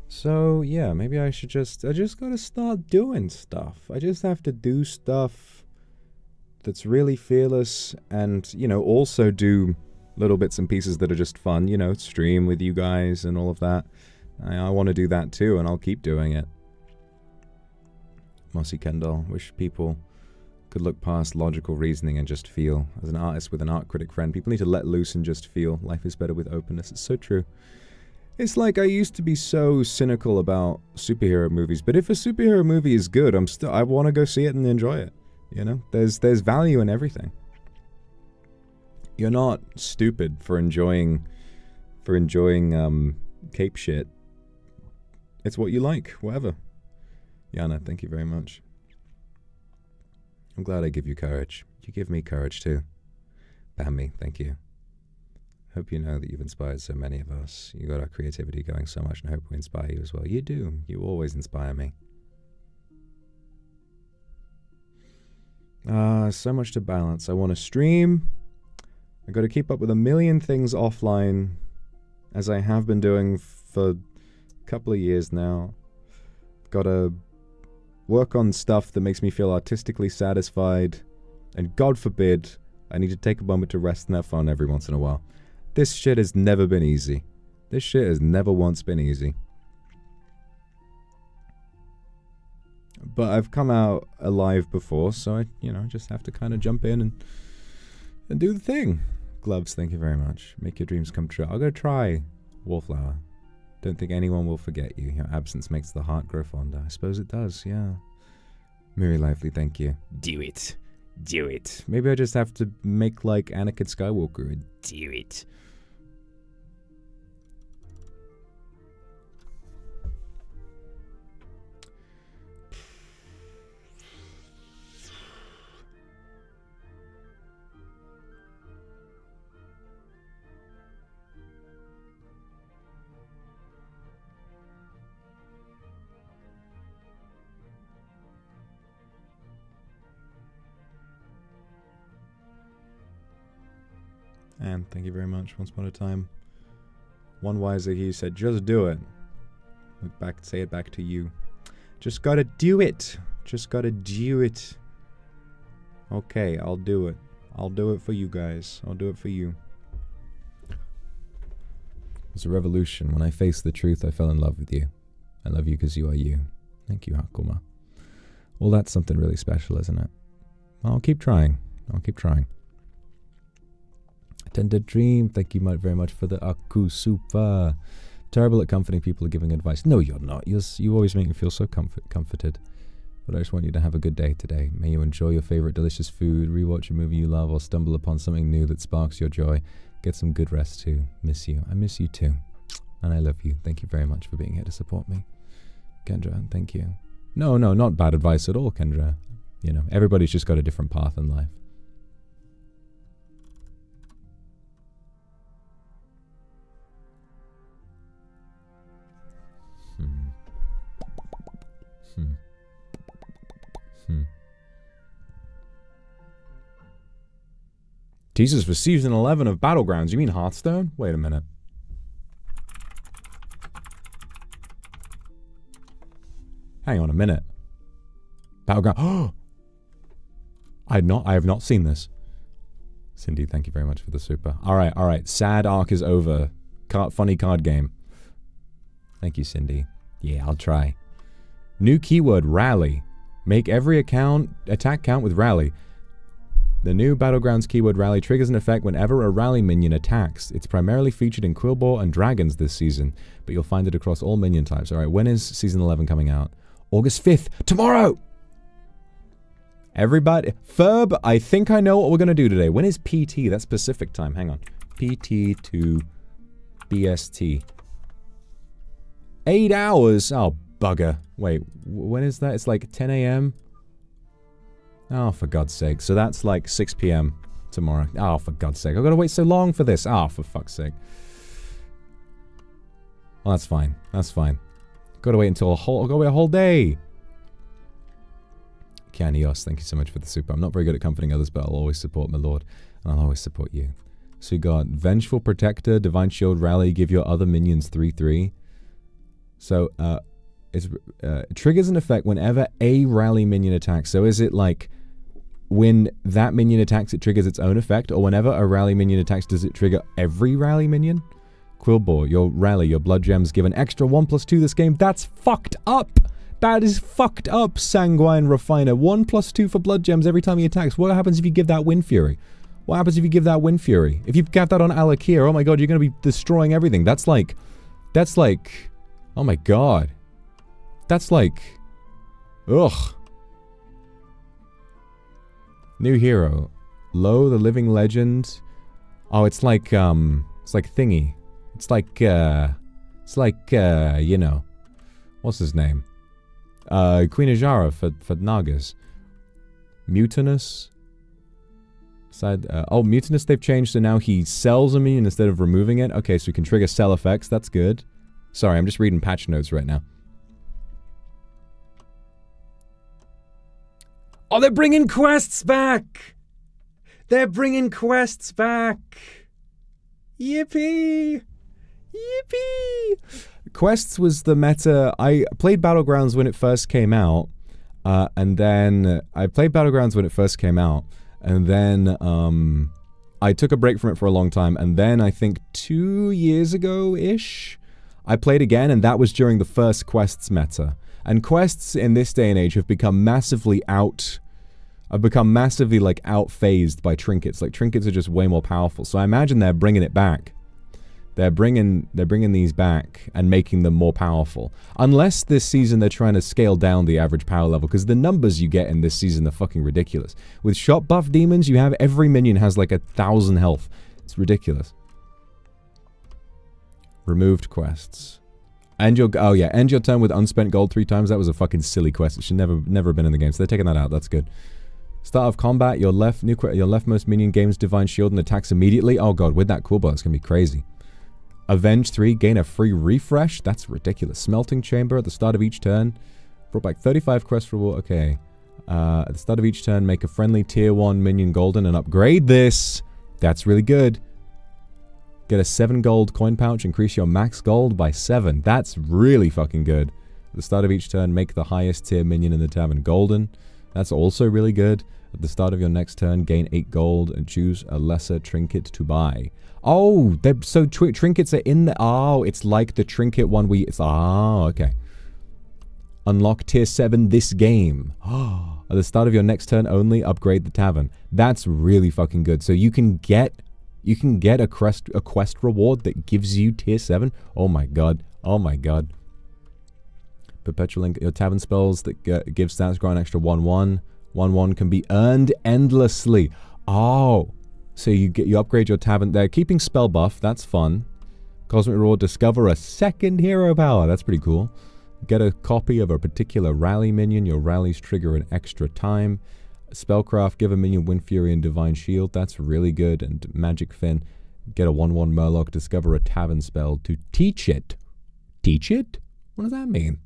So, yeah, maybe I just gotta start doing stuff. I just have to do stuff that's really fearless and, also do little bits and pieces that are just fun, stream with you guys and all of that. I want to do that too, and I'll keep doing it. Mossy Kendall. Wish people could look past logical reasoning and just feel. As an artist with an art critic friend, people need to let loose and just feel. Life is better with openness. It's so true. It's like I used to be so cynical about superhero movies, but if a superhero movie is good, I want to go see it and enjoy it. You know, there's value in everything. You're not stupid for enjoying cape shit. It's what you like, whatever. Yana, thank you very much. I'm glad I give you courage. You give me courage too. Bambi, thank you. Hope you know that you've inspired so many of us. You got our creativity going so much, and I hope we inspire you as well. You do. You always inspire me. So much to balance. I want to stream. I got to keep up with a million things offline, as I have been doing for a couple of years now. Got to work on stuff that makes me feel artistically satisfied, and God forbid, I need to take a moment to rest and have fun every once in a while. This shit has never been easy. This shit has never once been easy. But I've come out alive before, so I, just have to kind of jump in and do the thing. Gloves, thank you very much. Make your dreams come true. I'll go try, Wallflower. Don't think anyone will forget you. Your absence makes the heart grow fonder. I suppose it does, yeah. Miri Lively, thank you. Do it. Do it. Maybe I just have to make like Anakin Skywalker and do it. And thank you very much. Once upon a time, one wiser he said, just do it. Look back, say it back to you. Just gotta do it. Just gotta do it. Okay, I'll do it. I'll do it for you guys. I'll do it for you. It's a revolution. When I faced the truth, I fell in love with you. I love you because you are you. Thank you, Akuma. Well, that's something really special, isn't it? I'll keep trying. I'll keep trying. Tender Dream, thank you very much for the Aku Super. Terrible at comforting people or giving advice. No, you're not. You always make me feel so comforted. But I just want you to have a good day today. May you enjoy your favorite delicious food, rewatch a movie you love, or stumble upon something new that sparks your joy. Get some good rest too. Miss you. I miss you too. And I love you. Thank you very much for being here to support me. Kendra, thank you. No, not bad advice at all, Kendra. Everybody's just got a different path in life. Teasers for Season 11 of Battlegrounds. You mean Hearthstone? Wait a minute. Hang on a minute. Battleground. Oh! I have not seen this. Cindy, thank you very much for the super. Alright. Sad arc is over. Funny card game. Thank you, Cindy. Yeah, I'll try. New keyword, rally. Make every attack count with rally. The new Battlegrounds keyword rally triggers an effect whenever a rally minion attacks. It's primarily featured in Quillboar and Dragons this season, but you'll find it across all minion types. Alright, when is Season 11 coming out? August 5th! Tomorrow! Everybody, Ferb, I think I know what we're going to do today. When is PT? That's Pacific time. Hang on. PT to BST. 8 hours? Oh, bugger. Wait, when is that? It's like 10 a.m.? Oh, for God's sake. So that's like 6 p.m. tomorrow. Oh, for God's sake. I've got to wait so long for this. Oh, for fuck's sake. Well, that's fine. That's fine. Got to wait until I've got to wait a whole day. Kianios, thank you so much for the super. I'm not very good at comforting others, but I'll always support my lord. And I'll always support you. So you got Vengeful Protector, Divine Shield Rally, give your other minions 3/3. So, it triggers an effect whenever a rally minion attacks. So is it like when that minion attacks, it triggers its own effect? Or whenever a rally minion attacks, does it trigger every rally minion? Quillboar, your rally, your blood gems give an extra 1+2 this game. That's fucked up! That is fucked up, Sanguine Refiner. 1+2 for blood gems every time he attacks. What happens if you give that Wind Fury? What happens if you give that Wind Fury? If you get that on Alakir, oh my god, you're going to be destroying everything. That's like, oh my god. That's like, ugh. New hero. Lo, the living legend. Oh, it's like thingy. It's like, you know, what's his name? Queen Ajara for Nagas. Mutinous. Oh, Mutinous they've changed, so now he sells a minion instead of removing it. Okay, so we can trigger sell effects. That's good. Sorry, I'm just reading patch notes right now. Oh, they're bringing quests back! They're bringing quests back! Yippee! Yippee! Quests was the meta. I played Battlegrounds when it first came out, and then I took a break from it for a long time, and then I think 2 years ago-ish, I played again, and that was during the first quests meta. And quests in this day and age have become massively like out-phased by trinkets. Like trinkets are just way more powerful. So I imagine they're bringing it back. They're bringing these back and making them more powerful. Unless this season they're trying to scale down the average power level, because the numbers you get in this season are fucking ridiculous. With shot buff demons, you have every minion has like 1,000 health. It's ridiculous. Removed quests. End your turn with unspent gold 3 times. That was a fucking silly quest. It should never have been in the game. So they're taking that out. That's good. Start of combat. Your leftmost minion gains divine shield and attacks immediately. Oh god, with that coolbot, it's gonna be crazy. Avenge 3, gain a free refresh. That's ridiculous. Smelting chamber at the start of each turn. Brought back 35 quest reward. Okay. At the start of each turn, make a friendly tier 1 minion golden and upgrade this. That's really good. Get a 7 gold coin pouch. Increase your max gold by 7. That's really fucking good. At the start of each turn, make the highest tier minion in the tavern golden. That's also really good. At the start of your next turn, gain 8 gold and choose a lesser trinket to buy. Oh, so trinkets are in the... Oh, it's like the trinket one we... okay. Unlock tier 7 this game. At the start of your next turn only, upgrade the tavern. That's really fucking good. So you can get a quest reward that gives you tier 7. Oh my god. Oh my god. Perpetual link. Your tavern spells that give stats grow an extra 1/1. 1/1 can be earned endlessly. Oh. So you upgrade your tavern there. Keeping spell buff, that's fun. Cosmic reward, discover a second hero power. That's pretty cool. Get a copy of a particular rally minion. Your rallies trigger an extra time. Spellcraft, give a minion Wind Fury and Divine Shield. That's really good. And Magic Fin, get a 1/1 Murloc. Discover a tavern spell to teach it. Teach it? What does that mean?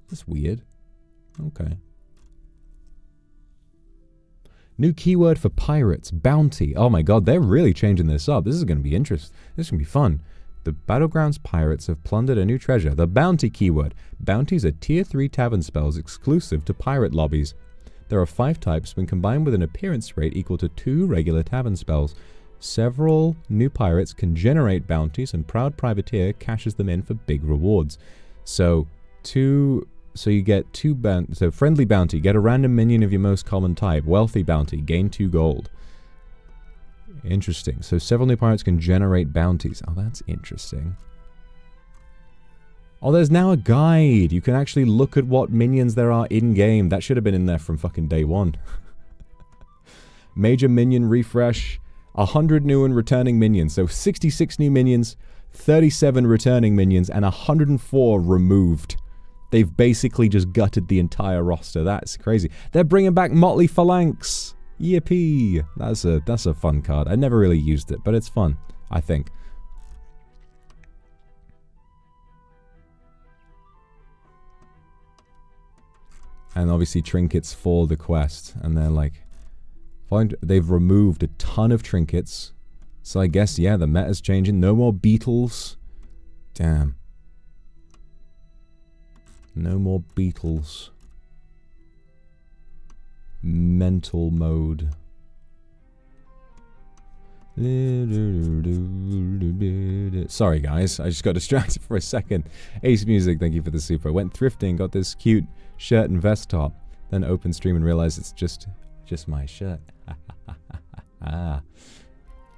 That's weird. Okay. New keyword for pirates, bounty. Oh my god, they're really changing this up. This is going to be interesting. This is going to be fun. The Battlegrounds pirates have plundered a new treasure. The bounty keyword. Bounties are tier 3 tavern spells exclusive to pirate lobbies. There are 5 types when combined with an appearance rate equal to 2 regular tavern spells. Several new pirates can generate bounties and Proud Privateer cashes them in for big rewards. So you get 2 so friendly bounty, get a random minion of your most common type. Wealthy bounty, gain 2 gold. Interesting. So several new pirates can generate bounties. Oh, that's interesting. Oh, there's now a guide. You can actually look at what minions there are in-game. That should have been in there from fucking day 1. Major minion refresh. 100 new and returning minions. So 66 new minions, 37 returning minions, and 104 removed. They've basically just gutted the entire roster. That's crazy. They're bringing back Motley Phalanx. Yippee. That's a fun card. I never really used it, but it's fun, I think. And obviously trinkets for the quest. And they're like... They've removed a ton of trinkets. So I guess, yeah, the meta's changing. No more beetles. Damn. No more beetles. Mental mode. Sorry guys, I just got distracted for a second. Ace Music, thank you for the super. Went thrifting, got this cute shirt and vest top. Then opened stream and realized it's just my shirt.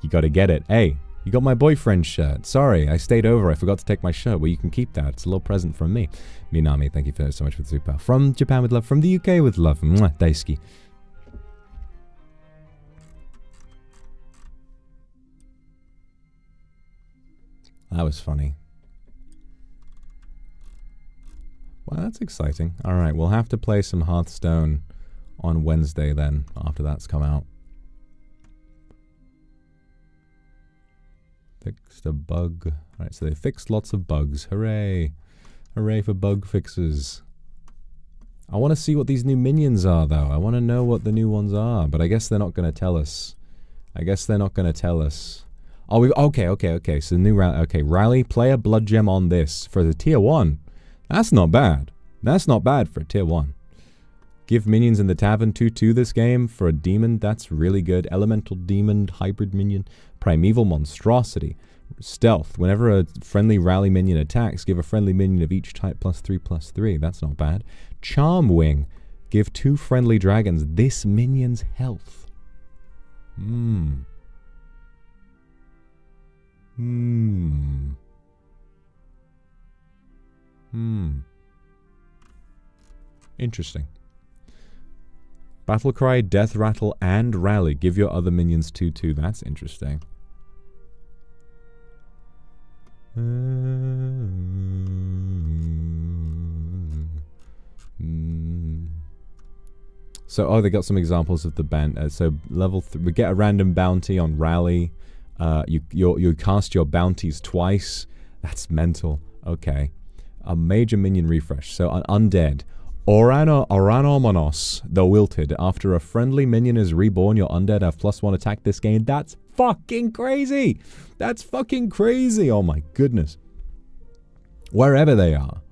You gotta get it. Hey, you got my boyfriend's shirt. Sorry, I stayed over. I forgot to take my shirt. Well, you can keep that. It's a little present from me. Minami, thank you so much for the super. From Japan with love. From the UK with love. Mwah, daisuki. That was funny. Well, that's exciting. Alright, we'll have to play some Hearthstone on Wednesday then, after that's come out. Fixed a bug. Alright, so they fixed lots of bugs. Hooray! Hooray for bug fixes. I want to see what these new minions are, though. I want to know what the new ones are, but I guess they're not going to tell us. Oh, okay. So new rally. Okay, rally, play a blood gem on this for the tier 1. That's not bad. That's not bad for tier 1. Give minions in the tavern 2/2 this game for a demon. That's really good. Elemental demon, hybrid minion, primeval monstrosity, stealth. Whenever a friendly rally minion attacks, give a friendly minion of each type +3/+3. That's not bad. Charm wing. Give 2 friendly dragons this minion's health. Interesting. Battle cry, death rattle, and rally. Give your other minions 2/2. That's interesting. So, oh, they got some examples of the band. So, level 3, we get a random bounty on rally. You cast your bounties twice. That's mental. Okay. A major minion refresh. So, an undead. Oranomonos, the Wilted. After a friendly minion is reborn, your undead have +1 attack this game. That's fucking crazy! That's fucking crazy! Oh my goodness. Wherever they are.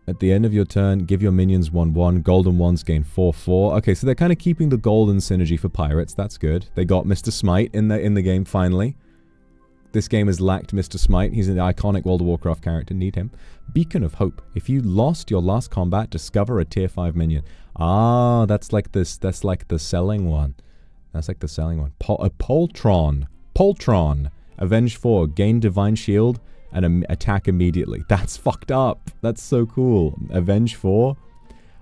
At the end of your turn, give your minions 1/1. Golden ones gain 4/4. Okay, so they're kind of keeping the golden synergy for pirates. That's good. They got Mr. Smite in the game finally. This game has lacked Mr. Smite. He's an iconic World of Warcraft character. Need him. Beacon of Hope. If you lost your last combat, discover a tier 5 minion. Ah, that's like this. That's like the selling one. That's like the selling one. A Poltron. Poltron. Avenge 4. Gain Divine Shield and attack immediately. That's fucked up. That's so cool. Avenge 4.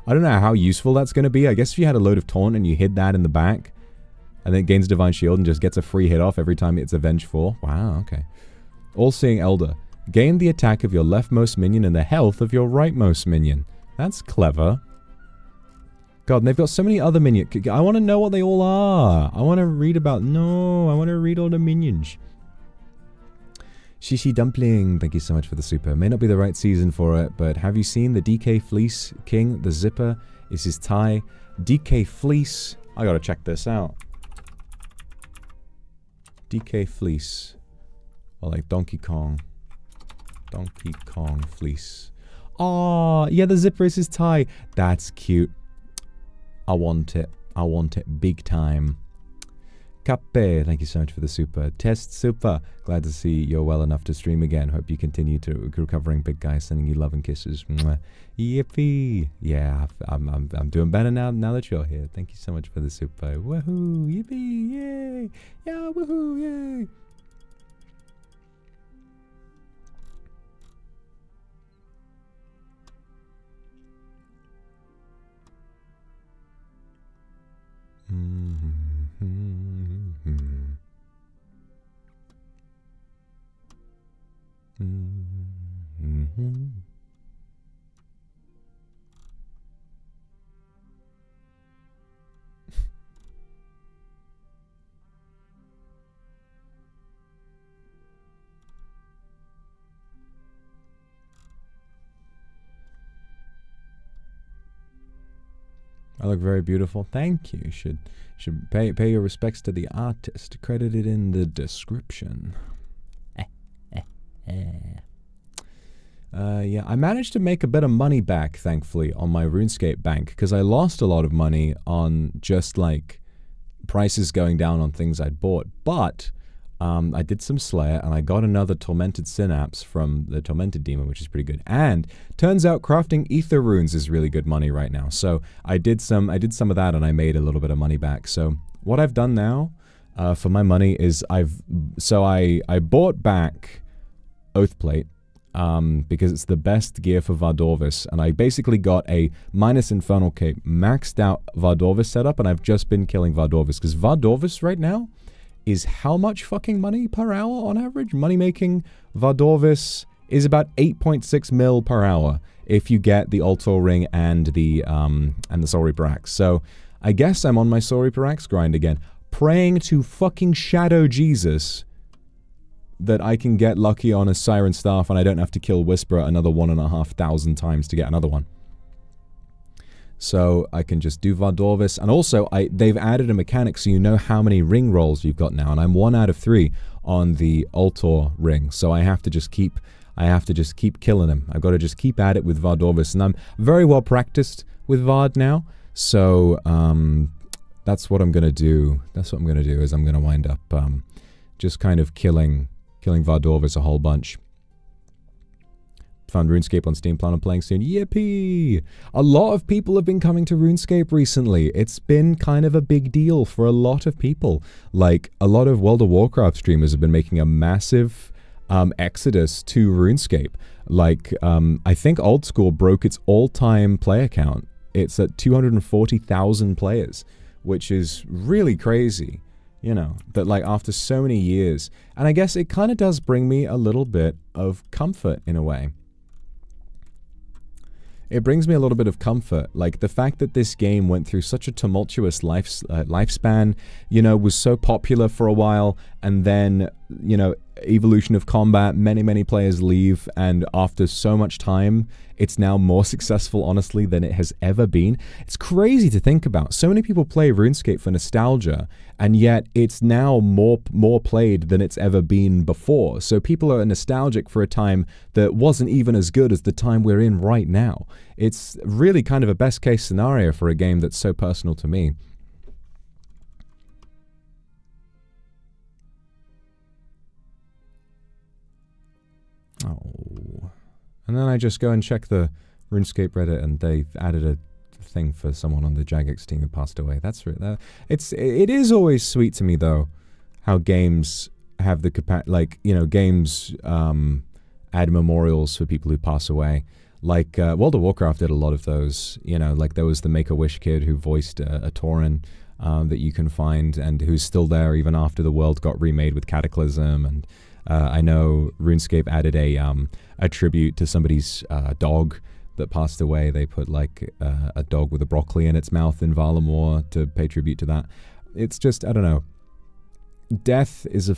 I don't know how useful that's going to be. I guess if you had a load of taunt and you hid that in the back, and then it gains Divine Shield and just gets a free hit off every time it's Avenge 4. Wow, okay. All-Seeing Elder. Gain the attack of your leftmost minion and the health of your rightmost minion. That's clever. God, and they've got so many other minions. I want to know what they all are. I want to read about... No, I want to read all the minions. Shishi Dumpling, thank you so much for the super. May not be the right season for it, but have you seen the DK Fleece King? The zipper is his tie. DK Fleece. I gotta check this out. DK Fleece. Or like Donkey Kong. Donkey Kong Fleece. Oh, yeah, the zipper is his tie. That's cute. I want it. I want it big time. Cappe, thank you so much for the super. Test super. Glad to see you're well enough to stream again. Hope you continue to recovering, big guy. Sending you love and kisses. Mwah. Yippee. Yeah, I'm doing better now that you're here. Thank you so much for the super. Woohoo. Yippee. Yay. Yeah, woohoo. Yay. I look very beautiful. Thank you. Should pay your respects to the artist. Credited in the description. Yeah, I managed to make a bit of money back, thankfully, on my RuneScape bank, because I lost a lot of money on just, like, prices going down on things I'd bought. But I did some Slayer, and I got another Tormented Synapse from the Tormented Demon, which is pretty good. And turns out crafting Ether Runes is really good money right now. So I did some of that, and I made a little bit of money back. So what I've done now for my money is I bought back Oathplate because it's the best gear for Vardorvis, and I basically got a minus Infernal Cape maxed out Vardorvis setup, and I've just been killing Vardorvis because Vardorvis right now is how much fucking money per hour on average? Money making Vardorvis is about 8.6 mil per hour if you get the Altor Ring and the Soul Reaper Axe. So I guess I'm on my Soul Reaper Axe grind again, praying to fucking Shadow Jesus that I can get lucky on a Siren Staff and I don't have to kill Whisperer another 1,500 times to get another one. So I can just do Vardorvis. And also, they've added a mechanic so you know how many ring rolls you've got now. And I'm 1 out of 3 on the Altor ring. So I have to just keep killing him. I've got to just keep at it with Vardorvis. And I'm very well practiced with Vard now. So that's what I'm going to do. That's what I'm going to do, is I'm going to wind up just kind of killing Vardorvis a whole bunch. Found RuneScape on Steam, plan on playing soon. Yippee! A lot of people have been coming to RuneScape recently. It's been kind of a big deal for a lot of people. Like, a lot of World of Warcraft streamers have been making a massive exodus to RuneScape. Like, I think Old School broke its all-time player count. It's at 240,000 players, which is really crazy. You know, that like after so many years. And I guess it kind of does bring me a little bit of comfort in a way. It brings me a little bit of comfort, like the fact that this game went through such a tumultuous lifespan, you know, was so popular for a while, and then, you know, evolution of combat, many players leave, and after so much time, it's now more successful, honestly, than it has ever been. It's crazy to think about. So many people play RuneScape for nostalgia, and yet it's now more played than it's ever been before. So people are nostalgic for a time that wasn't even as good as the time we're in right now. It's really kind of a best case scenario for a game that's so personal to me. Oh. And then I just go and check the RuneScape Reddit, and they've added a thing for someone on the Jagex team who passed away. That's it is always sweet to me though, how games have the capacity, like, you know, games add memorials for people who pass away. Like World of Warcraft did a lot of those. You know, like there was the Make-A-Wish kid who voiced a Tauren that you can find, and who's still there even after the world got remade with Cataclysm. And I know RuneScape added a tribute to somebody's dog that passed away. They put like a dog with a broccoli in its mouth in Valamore to pay tribute to that. It's just, I don't know. Death is the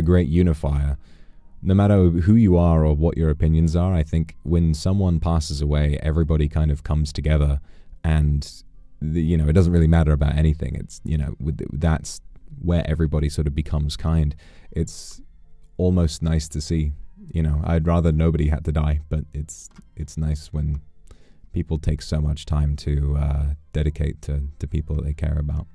great unifier. No matter who you are or what your opinions are, I think when someone passes away, everybody kind of comes together, and you know, it doesn't really matter about anything. It's, you know, that's where everybody sort of becomes kind. It's almost nice to see. You know, I'd rather nobody had to die, but it's nice when people take so much time to dedicate to people that they care about.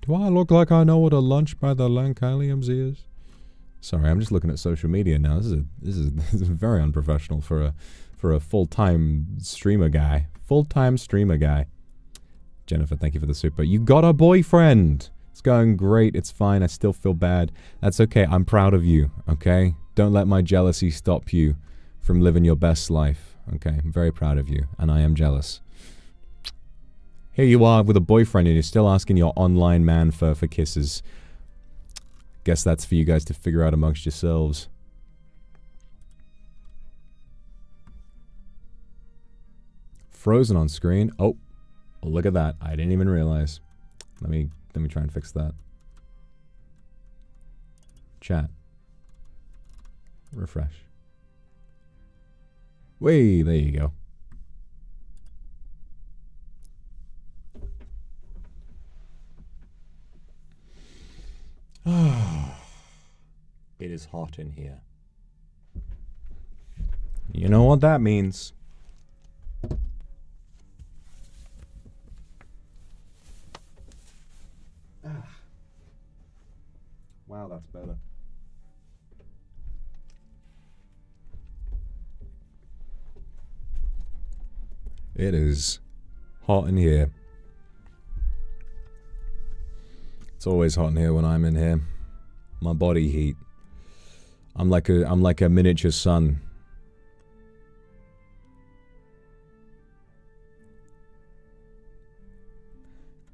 Do I look like I know what a lunch by the Lancaliums is? Sorry, I'm just looking at social media now. This is very unprofessional for a full-time streamer guy. Full-time streamer guy. Jennifer, thank you for the super. You got a boyfriend! It's going great. It's fine. I still feel bad. That's okay. I'm proud of you, okay? Don't let my jealousy stop you from living your best life, okay? I'm very proud of you, and I am jealous. Here you are with a boyfriend, and you're still asking your online man for kisses. Guess that's for you guys to figure out amongst yourselves. Frozen on screen. Oh, look at that. I didn't even realize. Let me try and fix that. Chat. Refresh. Way, there you go. It is hot in here. You know what that means. Wow, that's better. It is hot in here. It's always hot in here when I'm in here. My body heat. I'm like a miniature sun.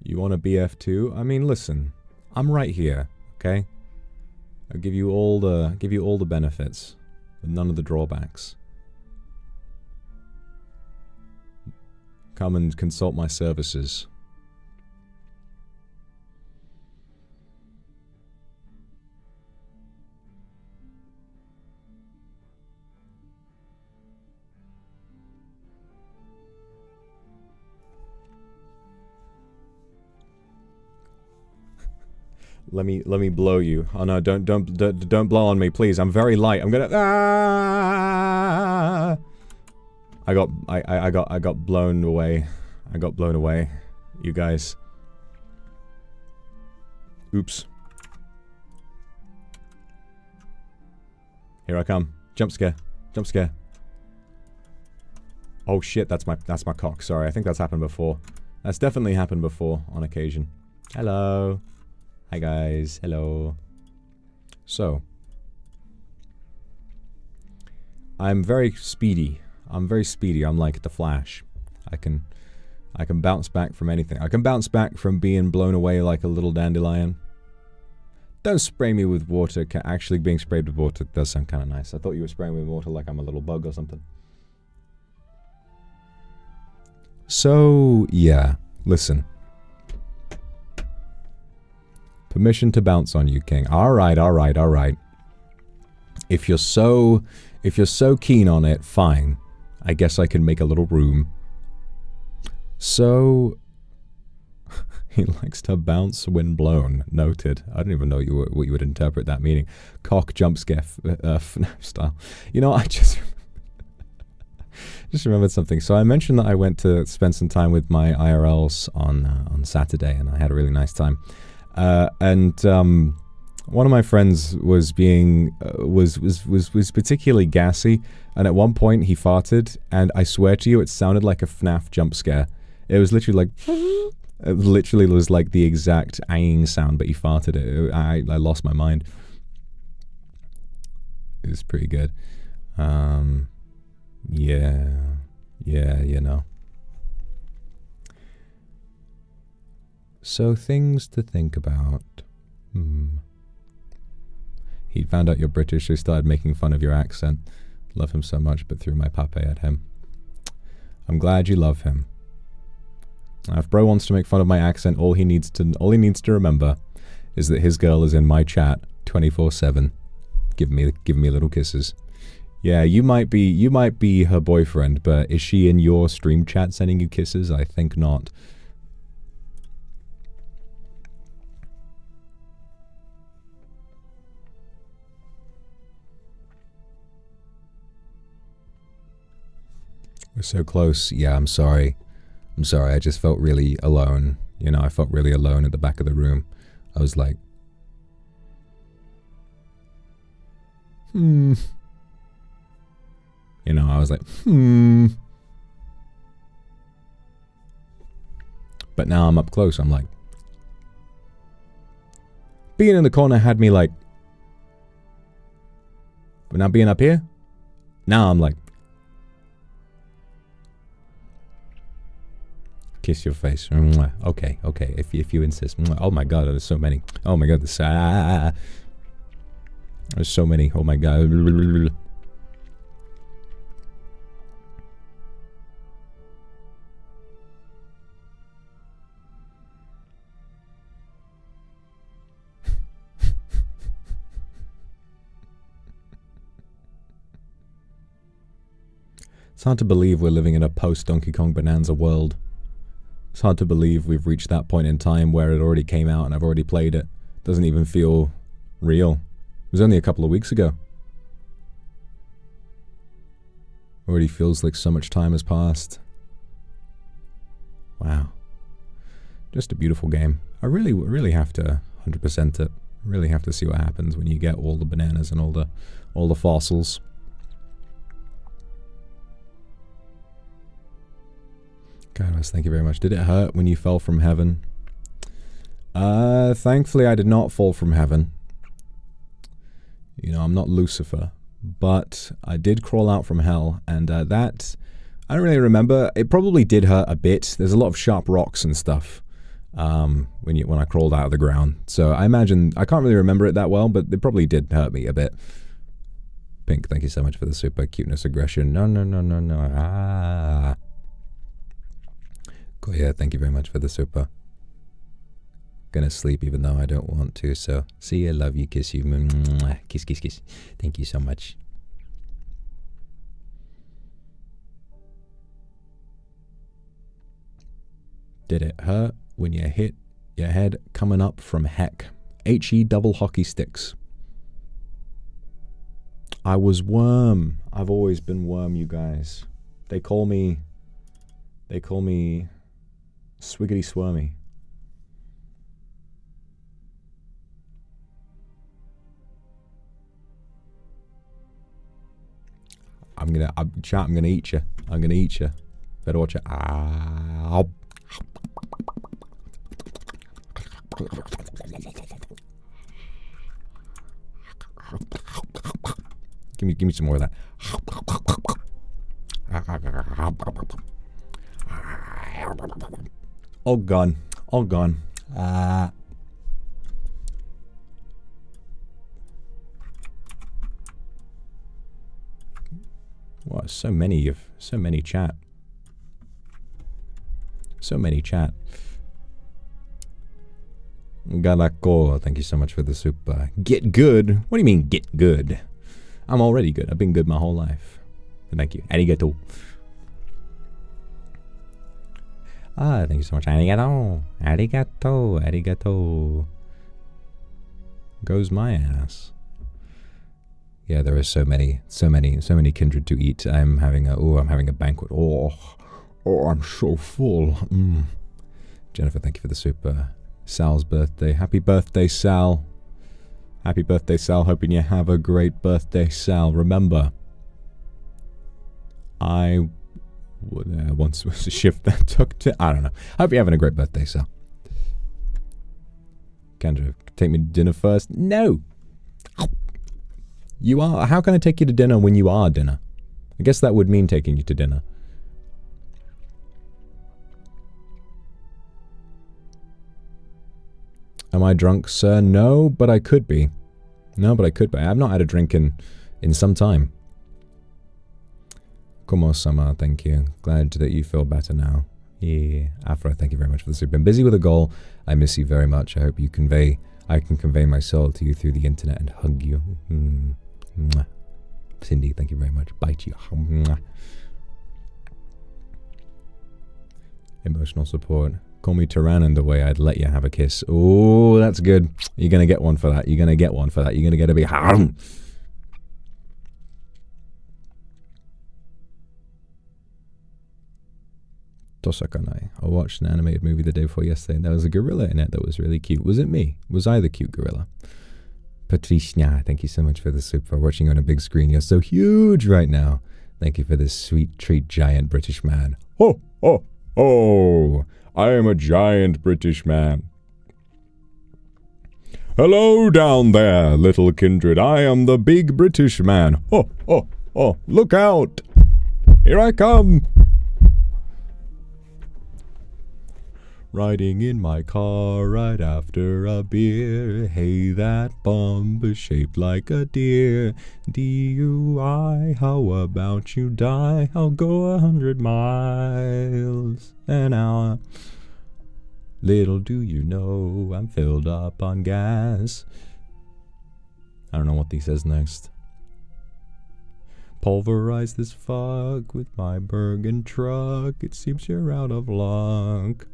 You want a BF too? I mean, listen. I'm right here, okay? I'll give you all the benefits, but none of the drawbacks. Come and consult my services. Let me blow you. Oh no, don't blow on me, please. I'm very light. I'm gonna I got blown away. I got blown away. You guys. Oops. Here I come. Jump scare. Jump scare. Oh shit, that's my cock. Sorry, I think that's happened before. That's definitely happened before on occasion. Hello. Hi guys, hello. So, I'm very speedy. I'm like the Flash. I can bounce back from anything. I can bounce back from being blown away like a little dandelion. Don't spray me with water. Actually, being sprayed with water does sound kind of nice. I thought you were spraying me with water like I'm a little bug or something. So, yeah. Listen. Permission to bounce on you, King. Alright. If you're so keen on it, fine. I guess I can make a little room. So, he likes to bounce when blown. Noted. I don't even know what you would interpret that meaning. Cock jump scare style. You know, I just remembered something. So I mentioned that I went to spend some time with my IRLs on Saturday, and I had a really nice time. One of my friends was being was particularly gassy, and at one point he farted, and I swear to you, it sounded like a FNAF jump scare. It was literally like, it literally was like the exact aing sound, but he farted it. I lost my mind. It was pretty good. Yeah, you know. So, things to think about. He found out you're British, so he started making fun of your accent. Love him so much, but threw my pape at him. I'm glad you love him. Now, if bro wants to make fun of my accent, all he needs to remember is that his girl is in my chat 24/7. Give me little kisses. Yeah, you might be her boyfriend, but is she in your stream chat sending you kisses? I think not. We're so close. Yeah, I'm sorry. I just felt really alone. You know, I felt really alone at the back of the room. I was like, You know, I was like, But now I'm up close. I'm like, being in the corner had me like, but now being up here, now I'm like, kiss your face. Okay. If you insist. Oh my god, there's so many. Oh my god, there's so many. Oh my god. It's hard to believe we're living in a post-Donkey Kong Bonanza world. It's hard to believe we've reached that point in time where it already came out and I've already played it. Doesn't even feel real. It was only a couple of weeks ago. Already feels like so much time has passed. Wow. Just a beautiful game. I really have to 100% it. Really have to see what happens when you get all the bananas and all the fossils. Guys, thank you very much. Did it hurt when you fell from heaven? Thankfully I did not fall from heaven. You know, I'm not Lucifer, but I did crawl out from hell, and that I don't really remember. It probably did hurt a bit. There's a lot of sharp rocks and stuff. When I crawled out of the ground. So I imagine, I can't really remember it that well, but it probably did hurt me a bit. Pink, thank you so much for the super cuteness aggression. No. Ah. Cool, yeah, thank you very much for the super. Gonna sleep even though I don't want to, so see you, love you, kiss you. Kiss, kiss, kiss. Thank you so much. Did it hurt when you hit your head coming up from heck? HE double hockey sticks. I was worm. I've always been worm, you guys. They call me Swiggity Swarmy. I'm gonna eat you. I'm gonna eat you. Better watch it. Ow. Give me some more of that. All gone. All gone. Wow, so many chat. So many chat. Galako, thank you so much for the super. Get good? What do you mean, get good? I'm already good. I've been good my whole life. Thank you. Arigato. Thank you so much. Arigato. Arigato. Arigato. Goes my ass. Yeah, there are so many kindred to eat. I'm having a banquet. Oh, I'm so full. Jennifer, thank you for the super. Sal's birthday. Happy birthday, Sal. Happy birthday, Sal. Hoping you have a great birthday, Sal. Remember, I once was a shift that took to... I don't know. Hope you're having a great birthday, Sal. Kendra, take me to dinner first? No. You are... How can I take you to dinner when you are dinner? I guess that would mean taking you to dinner. Am I drunk, sir? No, but I could be. No, but I could be. I've not had a drink in some time. Como-sama, thank you. Glad that you feel better now. Yeah. Afra, thank you very much for the soup. Been busy with a goal. I miss you very much. I hope I can convey my soul to you through the internet and hug you. Mwah. Cindy, thank you very much. Bite you. Mwah. Emotional support. Call me Tyrannon the way I'd let you have a kiss. Oh, that's good. You're going to get one for that. You're going to get one for that. You're going to get a big... Tosakanai. I watched an animated movie the day before yesterday, and there was a gorilla in it that was really cute. Was it me? Was I the cute gorilla? Patricia, thank you so much for the soup. For watching on a big screen. You're so huge right now. Thank you for this sweet treat, giant British man. Oh, oh, oh. I am a giant British man. Hello down there, little kindred. I am the big British man. Oh, oh, oh, look out. Here I come. Riding in my car right after a beer. Hey, that bum is shaped like a deer. DUI, how about you die? I'll go 100 miles an hour. Little do you know, I'm filled up on gas. I don't know what he says next. Pulverize this fuck with my Bergen truck. It seems you're out of luck.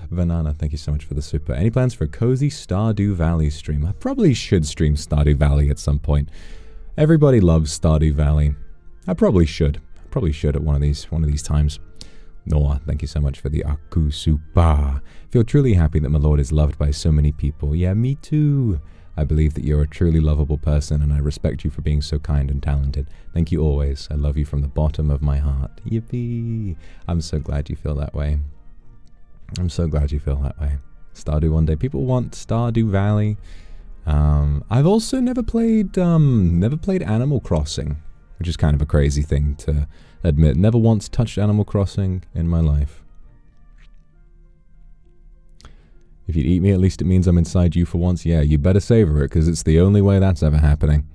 Vanana, thank you so much for the super. Any plans for a cozy Stardew Valley stream? I probably should stream Stardew Valley at some point. Everybody loves Stardew Valley. I probably should. Probably should at one of these times. Noah, thank you so much for the Akusupa. Feel truly happy that my lord is loved by so many people. Yeah, me too. I believe that you're a truly lovable person, and I respect you for being so kind and talented. Thank you always. I love you from the bottom of my heart. Yippee! I'm so glad you feel that way. I'm so glad you feel that way. Stardew one day. People want Stardew Valley. I've also never played Animal Crossing, which is kind of a crazy thing to admit. Never once touched Animal Crossing in my life. If you'd eat me, at least it means I'm inside you for once. Yeah, you better savor it, because it's the only way that's ever happening.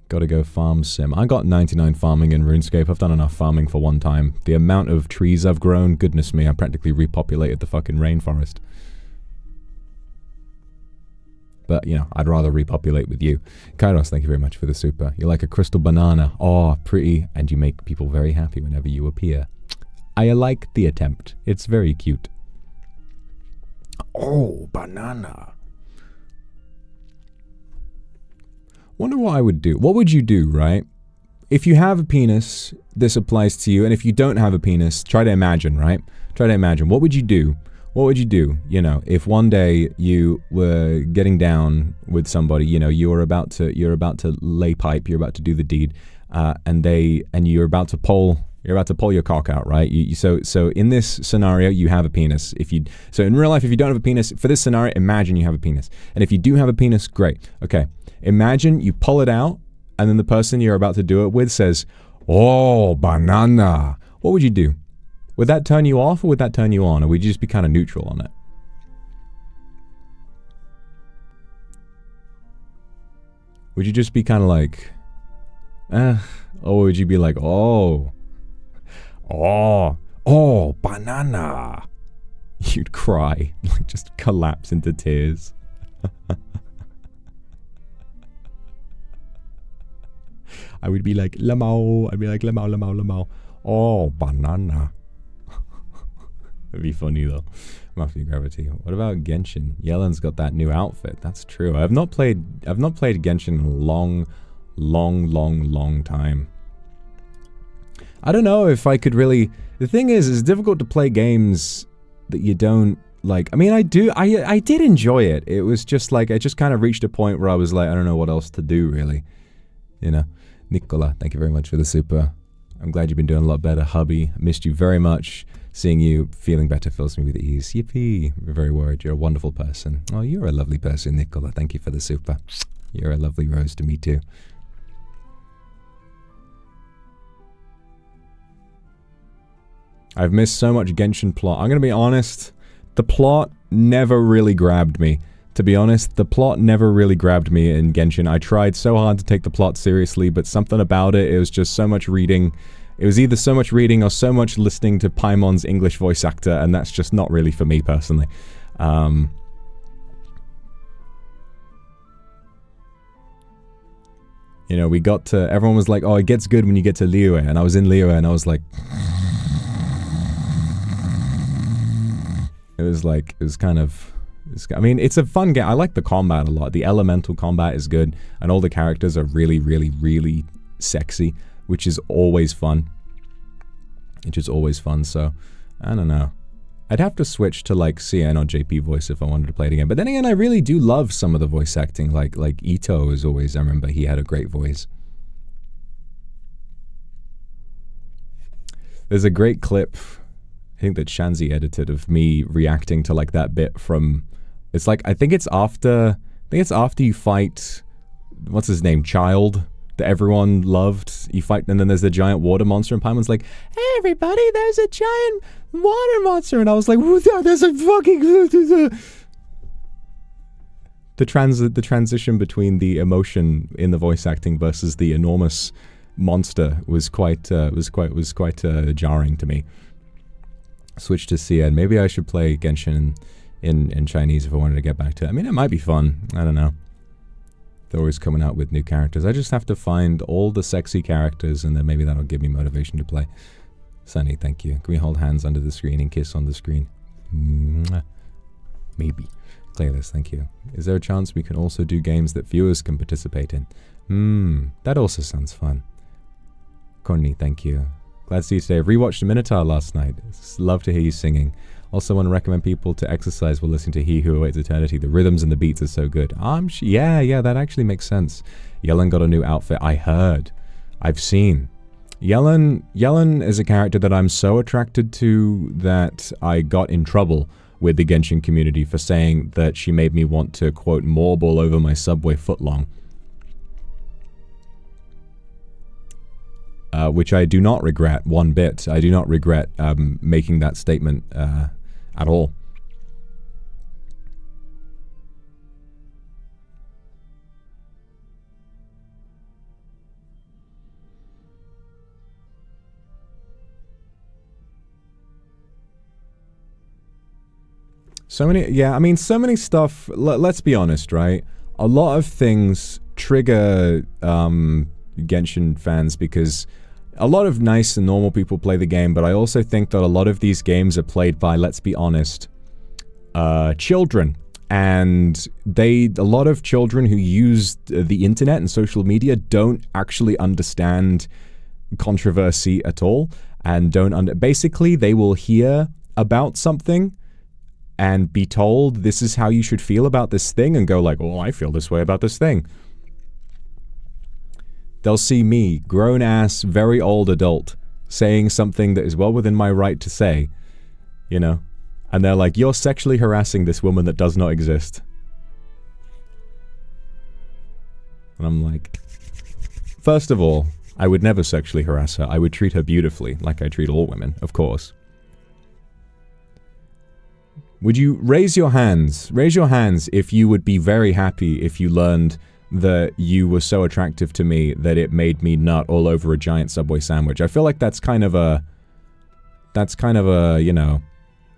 Gotta go farm sim. I got 99 farming in RuneScape. I've done enough farming for one time. The amount of trees I've grown, goodness me, I practically repopulated the fucking rainforest. But, you know, I'd rather repopulate with you. Kairos, thank you very much for the super. You're like a crystal banana. Oh, pretty. And you make people very happy whenever you appear. I like the attempt. It's very cute. Oh, banana. Wonder what I would do. What would you do, right? If you have a penis, this applies to you. And if you don't have a penis, try to imagine, right? Try to imagine. What would you do? What would you do, you know, if one day you were getting down with somebody, you know, you're about to lay pipe, you're about to do the deed, and you're about to pull your cock out, right? So in this scenario, you have a penis. So in real life, if you don't have a penis, for this scenario, imagine you have a penis. And if you do have a penis, great. Okay, imagine you pull it out, and then the person you're about to do it with says, "Oh, banana." What would you do? Would that turn you off, or would that turn you on? Or would you just be kind of neutral on it? Would you just be kind of like, or would you be like, oh, banana? You'd cry, like just collapse into tears. I would be like, lamau. I'd be like, lamau, lamau, lamau. Oh, banana. It'd be funny though. Mafia Gravity. What about Genshin? Yelen's got that new outfit. That's true. I've not played Genshin in a long time. I don't know if I could really. The thing is, it's difficult to play games that you don't like. I mean, I did enjoy it. It was just like I just kind of reached a point where I was like, I don't know what else to do really. You know. Nicola, thank you very much for the super. I'm glad you've been doing a lot better, hubby. I missed you very much. Seeing you feeling better fills me with ease. Yippee. We're very worried. You're a wonderful person. Oh, you're a lovely person, Nicola. Thank you for the super. You're a lovely rose to me too. I've missed so much Genshin plot. I'm going to be honest. The plot never really grabbed me. To be honest, the plot never really grabbed me in Genshin. I tried so hard to take the plot seriously, but something about it was just so much reading. It was either so much reading or so much listening to Paimon's English voice actor, and that's just not really for me personally. You know, we got to, everyone was like, oh, it gets good when you get to Liyue, and I was in Liyue, and I was like, it was kind of, I mean, it's a fun game. I like the combat a lot. The elemental combat is good, and all the characters are really, really, really sexy, which is always fun. So, I don't know. I'd have to switch to, like, CN or JP voice if I wanted to play it again. But then again, I really do love some of the voice acting. Like Ito is always, I remember he had a great voice. There's a great clip, I think that Shanzi edited, of me reacting to, like, that bit from... It's like, I think it's after you fight... What's his name? Child? That everyone loved. You fight, and then there's the giant water monster, and Paimon's like, hey everybody, there's a giant water monster, and I was like, there's a fucking... The transition between the emotion in the voice acting versus the enormous monster was quite jarring to me. Switch to CN. Maybe I should play Genshin in Chinese if I wanted to get back to it. I mean, it might be fun. I don't know. They're always coming out with new characters. I just have to find all the sexy characters, and then maybe that'll give me motivation to play. Sunny, thank you. Can we hold hands under the screen and kiss on the screen? Maybe. Playlist, thank you. Is there a chance we can also do games that viewers can participate in? That also sounds fun. Courtney, thank you. Glad to see you today. I rewatched Minotaur last night. Love to hear you singing. Also want to recommend people to exercise while listening to He Who Awaits Eternity. The rhythms and the beats are so good. Yeah, that actually makes sense. Yellen got a new outfit. I heard. I've seen. Yellen is a character that I'm so attracted to that I got in trouble with the Genshin community for saying that she made me want to, quote, morb all over my subway footlong. Which I do not regret one bit. I do not regret making that statement at all. So many, yeah, I mean, so many stuff, let's be honest, right? A lot of things trigger Genshin fans because a lot of nice and normal people play the game, but I also think that a lot of these games are played by, let's be honest, children. And a lot of children who use the internet and social media don't actually understand controversy at all, and basically they will hear about something and be told this is how you should feel about this thing and go like, oh, I feel this way about this thing. They'll see me, grown-ass, very old adult, saying something that is well within my right to say, you know, and they're like, you're sexually harassing this woman that does not exist. And I'm like, first of all, I would never sexually harass her. I would treat her beautifully, like I treat all women, of course. Would you raise your hands? Raise your hands if you would be very happy if you learned that you were so attractive to me that it made me nut all over a giant Subway sandwich. I feel like that's kind of a, you know,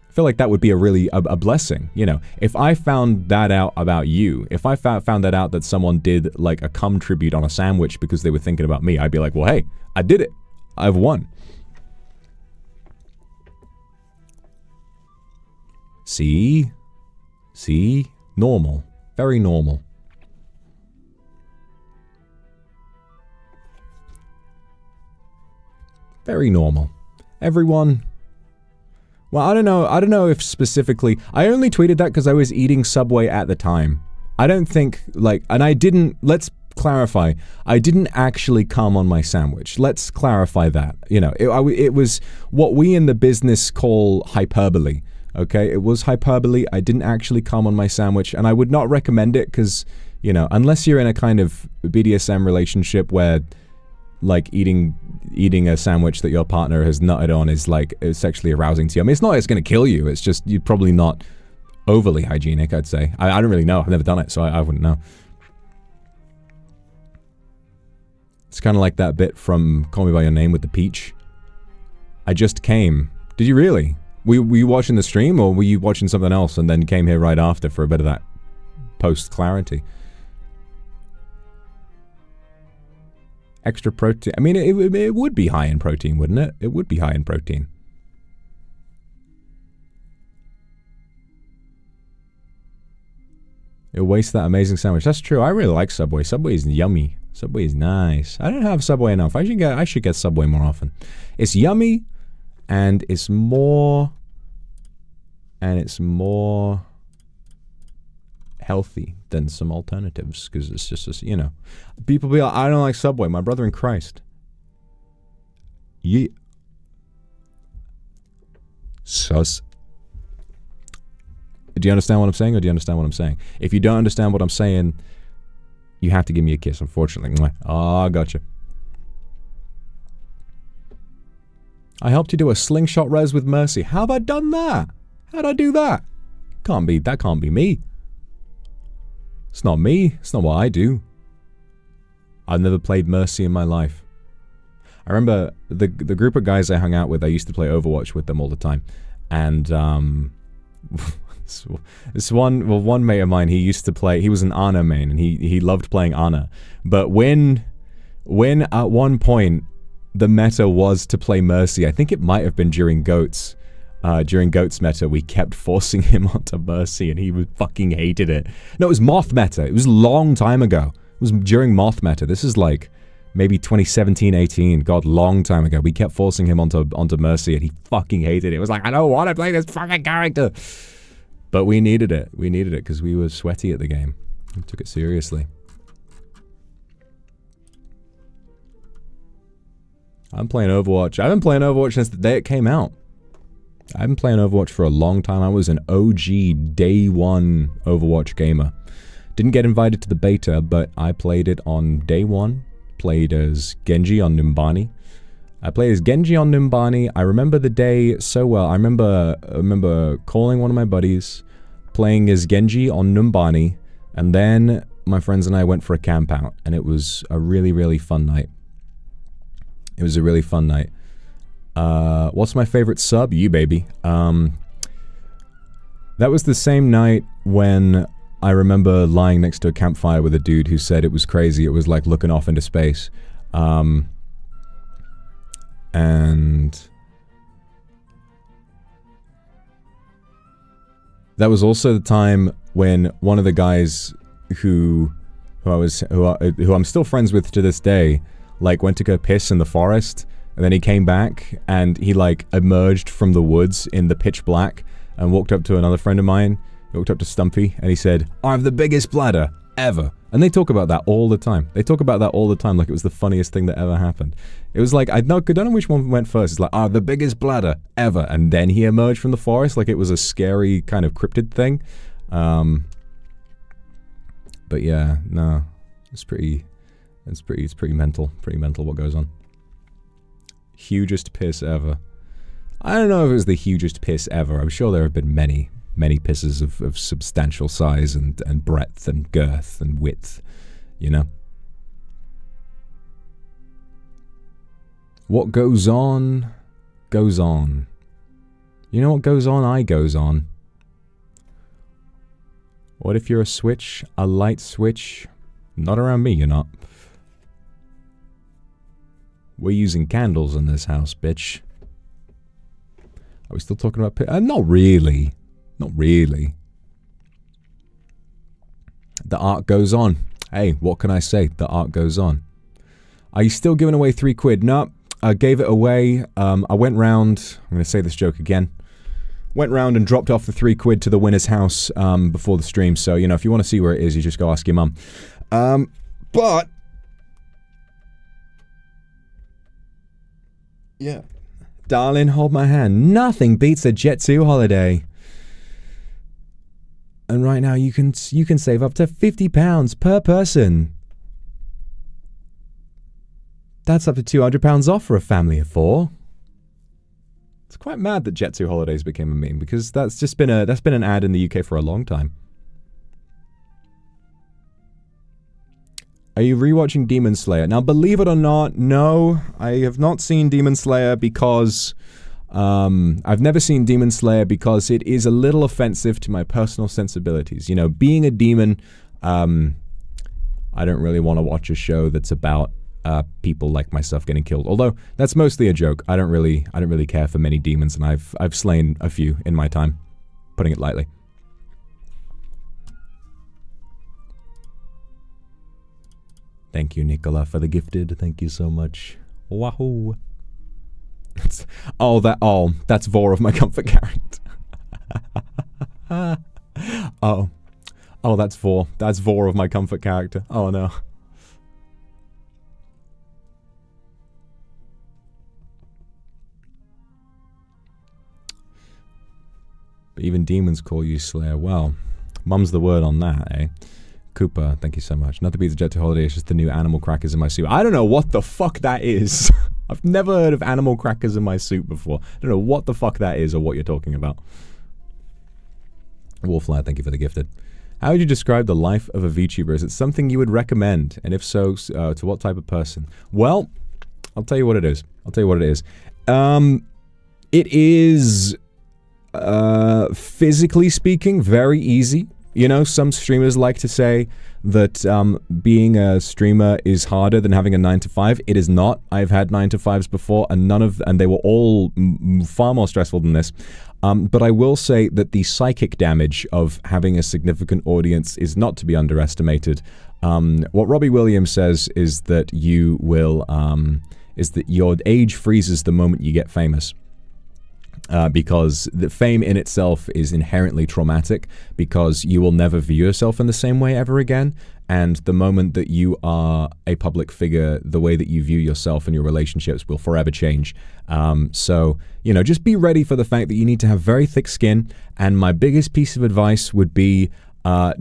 I feel like that would be a blessing, you know. If I found that out about you, if I found that out that someone did like a cum tribute on a sandwich because they were thinking about me, I'd be like, well, hey, I did it. I've won. See? See? Normal. Very normal. Very normal. Everyone... Well, I don't know if specifically... I only tweeted that because I was eating Subway at the time. I don't think, like... And I didn't... Let's clarify. I didn't actually cum on my sandwich. Let's clarify that. You know, it was what we in the business call hyperbole. Okay, it was hyperbole. I didn't actually cum on my sandwich, and I would not recommend it because, you know, unless you're in a kind of BDSM relationship where, like, eating a sandwich that your partner has nutted on is, like, sexually arousing to you. I mean, it's not it's going to kill you. It's just, you're probably not overly hygienic, I'd say. I don't really know. I've never done it, so I wouldn't know. It's kind of like that bit from Call Me By Your Name with the peach. I just came. Did you really? Were you watching the stream, or were you watching something else and then came here right after for a bit of that post-clarity? Extra protein. I mean, it would be high in protein, wouldn't it? It would be high in protein. It wastes that amazing sandwich. That's true. I really like Subway. Subway is yummy. Subway is nice. I don't have Subway enough. I should get Subway more often. It's yummy, and it's more healthy than some alternatives, because it's just, you know, people be like, I don't like Subway. My brother in Christ. Yeah. Sus. Do you understand what I'm saying, or do you understand what I'm saying? If you don't understand what I'm saying, you have to give me a kiss, unfortunately. Ah, gotcha. I helped you do a slingshot res with Mercy. How have I done that? How'd I do that? That can't be me. It's not me. It's not what I do. I've never played Mercy in my life. I remember the group of guys I hung out with, I used to play Overwatch with them all the time. And, this one mate of mine, he used to play, he was an Ana main, and he loved playing Ana. But when at one point the meta was to play Mercy, I think it might have been during GOATs, during Goats meta, we kept forcing him onto Mercy, and he fucking hated it. No, it was Moth meta. It was a long time ago. It was during Moth meta. This is like maybe 2017, 18. God, long time ago. We kept forcing him onto Mercy, and he fucking hated it. It was like, I don't want to play this fucking character. But we needed it. We needed it because we were sweaty at the game. We took it seriously. I'm playing Overwatch. I've been playing Overwatch since the day it came out. I've been playing Overwatch for a long time. I was an OG day one Overwatch gamer. Didn't get invited to the beta, but I played it on day one. Played as Genji on Numbani. I played as Genji on Numbani. I remember the day so well. I remember calling one of my buddies, playing as Genji on Numbani, and then my friends and I went for a camp out, and it was a really, really fun night. It was a really fun night. What's my favorite sub? You, baby. That was the same night when I remember lying next to a campfire with a dude who said it was crazy. It was like looking off into space. And that was also the time when one of the guys who I'm still friends with to this day, like, went to go piss in the forest, and then he came back, and he, like, emerged from the woods in the pitch black, and walked up to another friend of mine. He walked up to Stumpy, and he said, I have the biggest bladder ever. And they talk about that all the time. They talk about that all the time like it was the funniest thing that ever happened. It was like, I don't know which one went first. It's like, I have the biggest bladder ever. And then he emerged from the forest like it was a scary kind of cryptid thing. But yeah, no. It's pretty mental. Pretty mental what goes on. Hugest piss ever. I don't know if it was the hugest piss ever. I'm sure there have been many pisses of substantial size and breadth and girth and width, you know? What goes on, goes on. You know what goes on? I goes on. What if you're a switch? A light switch? Not around me, you're not. We're using candles in this house, bitch. Are we still talking about not really. Not really. The art goes on. Hey, what can I say? The art goes on. Are you still giving away £3? No, I gave it away. I went round. I'm going to say this joke again. Went round and dropped off the £3 to the winner's house before the stream. So, you know, if you want to see where it is, you just go ask your mum. But yeah. Darling, hold my hand. Nothing beats a Jet 2 holiday. And right now you can save up to £50 per person. That's up to £200 off for a family of 4. It's quite mad that Jet 2 holidays became a meme because that's been an ad in the UK for a long time. Are you rewatching Demon Slayer? Now, believe it or not, no, I have not seen Demon Slayer because I've never seen Demon Slayer because it is a little offensive to my personal sensibilities. You know, being a demon, I don't really want to watch a show that's about people like myself getting killed. Although that's mostly a joke. I don't really care for many demons, and I've slain a few in my time, putting it lightly. Thank you, Nicola, for the gifted. Thank you so much. Wahoo! That's Vor of my comfort character. Oh, that's Vor. That's Vor of my comfort character. Oh no. But even demons call you Slayer. Well, mum's the word on that, eh? Cooper, thank you so much. Not to be the Jet to Holiday, it's just the new animal crackers in my soup. I don't know what the fuck that is. I've never heard of animal crackers in my soup before. I don't know what the fuck that is or what you're talking about. Wolflad, thank you for the gifted. How would you describe the life of a VTuber? Is it something you would recommend? And if so, to what type of person? Well, I'll tell you what it is. It is, physically speaking, very easy. You know, some streamers like to say that being a streamer is harder than having a 9-to-5. It is not. I've had 9-to-5s before, and they were all far more stressful than this. But I will say that the psychic damage of having a significant audience is not to be underestimated. What Robbie Williams says is that you will, is that your age freezes the moment you get famous. Because the fame in itself is inherently traumatic, because you will never view yourself in the same way ever again. And the moment that you are a public figure, the way that you view yourself and your relationships will forever change. So, you know, just be ready for the fact that you need to have very thick skin. And my biggest piece of advice would be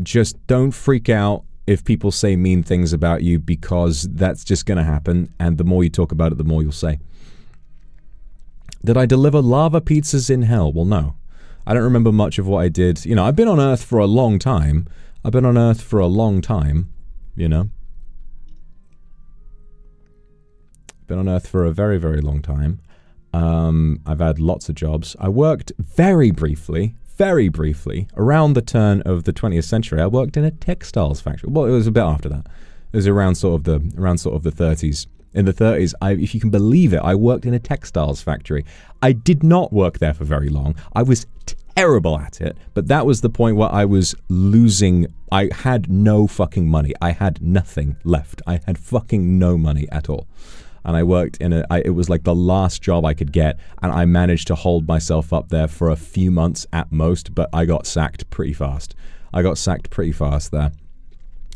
just don't freak out if people say mean things about you, because that's just going to happen. And the more you talk about it, the more you'll say. Did I deliver lava pizzas in hell? Well, no. I don't remember much of what I did. You know, I've been on Earth for a long time. I've been on Earth for a long time, you know. Been on Earth for a very, very long time. I've had lots of jobs. I worked very briefly, around the turn of the 20th century. I worked in a textiles factory. Well, it was a bit after that. It was around sort of the 30s. In the 30s, if you can believe it, I worked in a textiles factory. I did not work there for very long. I was terrible at it, but that was the point where I was losing. I had no fucking money. I had nothing left. I had fucking no money at all. And I worked in it was like the last job I could get, and I managed to hold myself up there for a few months at most, but I got sacked pretty fast. There.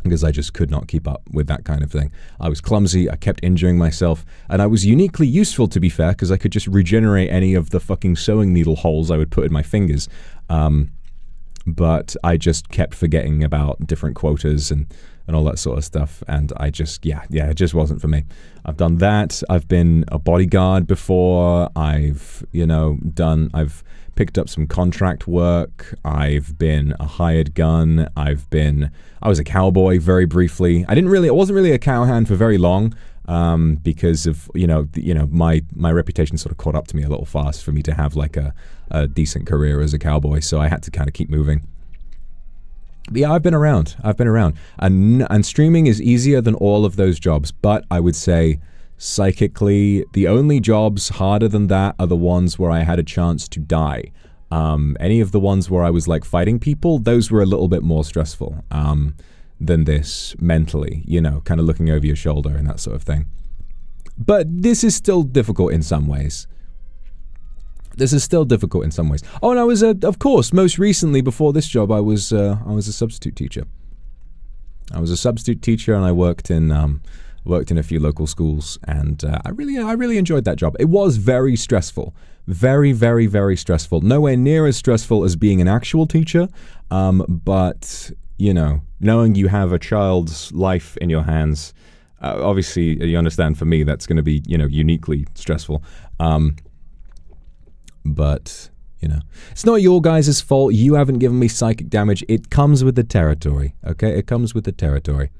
Because I just could not keep up with that kind of thing. I was clumsy, I kept injuring myself, and I was uniquely useful, to be fair, because I could just regenerate any of the fucking sewing needle holes I would put in my fingers. But I just kept forgetting about different quotas and all that sort of stuff, and I just, it just wasn't for me. I've done that. I've been a bodyguard before. I've picked up some contract work. I've been a hired gun. I was a cowboy very briefly. I wasn't really a cowhand for very long, because of, my reputation sort of caught up to me a little fast for me to have like a decent career as a cowboy. So I had to kind of keep moving. But yeah, I've been around. And streaming is easier than all of those jobs. But I would say, psychically, the only jobs harder than that are the ones where I had a chance to die. Any of the ones where I was like fighting people, those were a little bit more stressful than this mentally, kind of looking over your shoulder and that sort of thing. But this is still difficult in some ways. Oh, and I was, of course, most recently before this job, I was a substitute teacher. I was a substitute teacher, and I worked in a few local schools, and I really enjoyed that job. It was very stressful, very, very, very stressful. Nowhere near as stressful as being an actual teacher, but knowing you have a child's life in your hands, obviously, you understand. For me, that's going to be uniquely stressful. But it's not your guys' fault. You haven't given me psychic damage. It comes with the territory. Okay, it comes with the territory.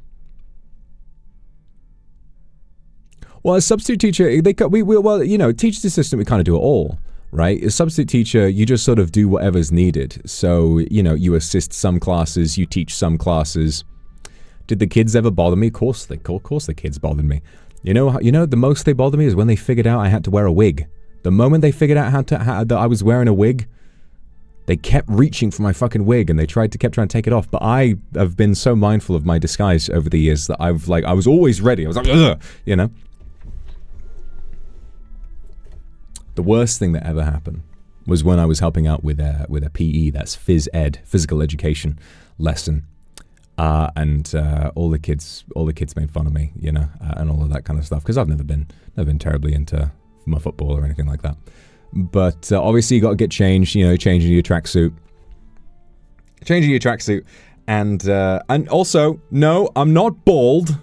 Well, as substitute teacher, teacher's assistant, we kind of do it all, right? As substitute teacher, you just sort of do whatever's needed. So, you assist some classes, you teach some classes. Did the kids ever bother me? Of course the kids bothered me. The most they bothered me is when they figured out I had to wear a wig. The moment they figured out that I was wearing a wig, they kept reaching for my fucking wig, and they kept trying to take it off. But I have been so mindful of my disguise over the years that I was always ready. I was like, ugh, The worst thing that ever happened was when I was helping out with a PE, that's phys ed, physical education lesson, and all the kids made fun of me, and all of that kind of stuff, because I've never been terribly into my football or anything like that. But obviously you got to get changed, changing your tracksuit, and also, no, I'm not bald.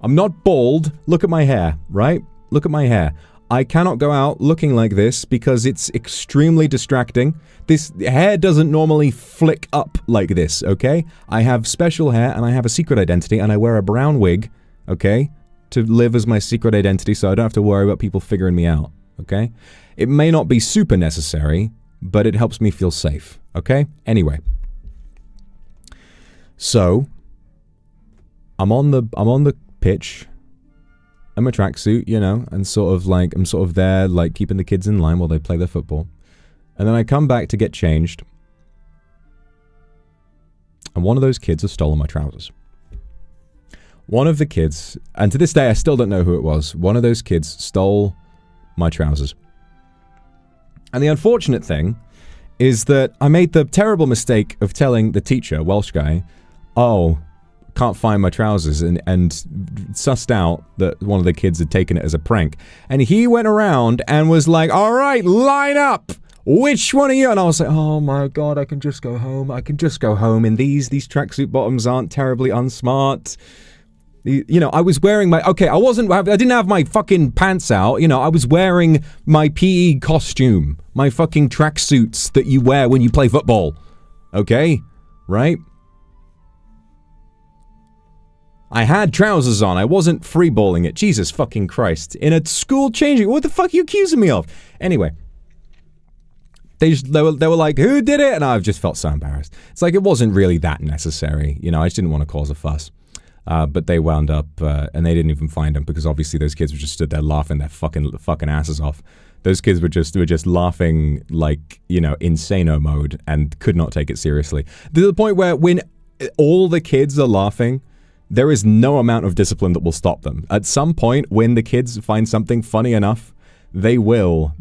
Look at my hair, right? Look at my hair. I cannot go out looking like this because it's extremely distracting. This hair doesn't normally flick up like this, okay? I have special hair, and I have a secret identity, and I wear a brown wig, okay, to live as my secret identity, so I don't have to worry about people figuring me out, okay? It may not be super necessary, but it helps me feel safe, okay? Anyway. So, I'm on the pitch. I'm a tracksuit, and I'm sort of there, like, keeping the kids in line while they play their football. And then I come back to get changed. And one of those kids has stolen my trousers. One of the kids, and to this day I still don't know who it was, one of those kids stole my trousers. And the unfortunate thing is that I made the terrible mistake of telling the teacher, Welsh guy, oh, can't find my trousers, and sussed out that one of the kids had taken it as a prank. And he went around and was like, all right, line up! Which one are you? And I was like, oh my god, I can just go home. I can just go home. And these tracksuit bottoms aren't terribly unsmart. You know, I was wearing my... Okay, I didn't have my fucking pants out. You know, I was wearing my PE costume. My fucking tracksuits that you wear when you play football. Okay? Right? I had trousers on. I wasn't freeballing it. Jesus fucking Christ. In a school changing... What the fuck are you accusing me of? Anyway. They were like, who did it? And I've just felt so embarrassed. It's like, it wasn't really that necessary. You know, I just didn't want to cause a fuss. But they wound up, and they didn't even find them because obviously those kids were just stood there laughing their fucking asses off. Those kids were just laughing like, you know, insano mode and could not take it seriously. To the point where when all the kids are laughing, there is no amount of discipline that will stop them. At some point, when the kids find something funny enough, they will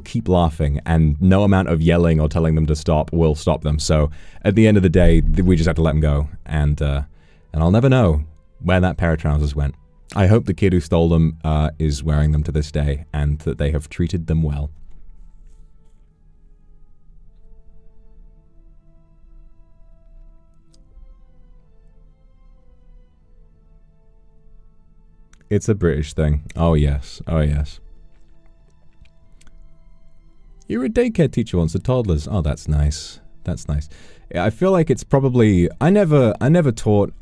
keep laughing, and no amount of yelling or telling them to stop will stop them. So at the end of the day, we just have to let them go, and I'll never know where that pair of trousers went. I hope the kid who stole them is wearing them to this day, and that they have treated them well. It's a British thing. Oh yes, oh yes. You were a daycare teacher once, at toddlers. Oh, that's nice. That's nice. I feel like it's probably... I never taught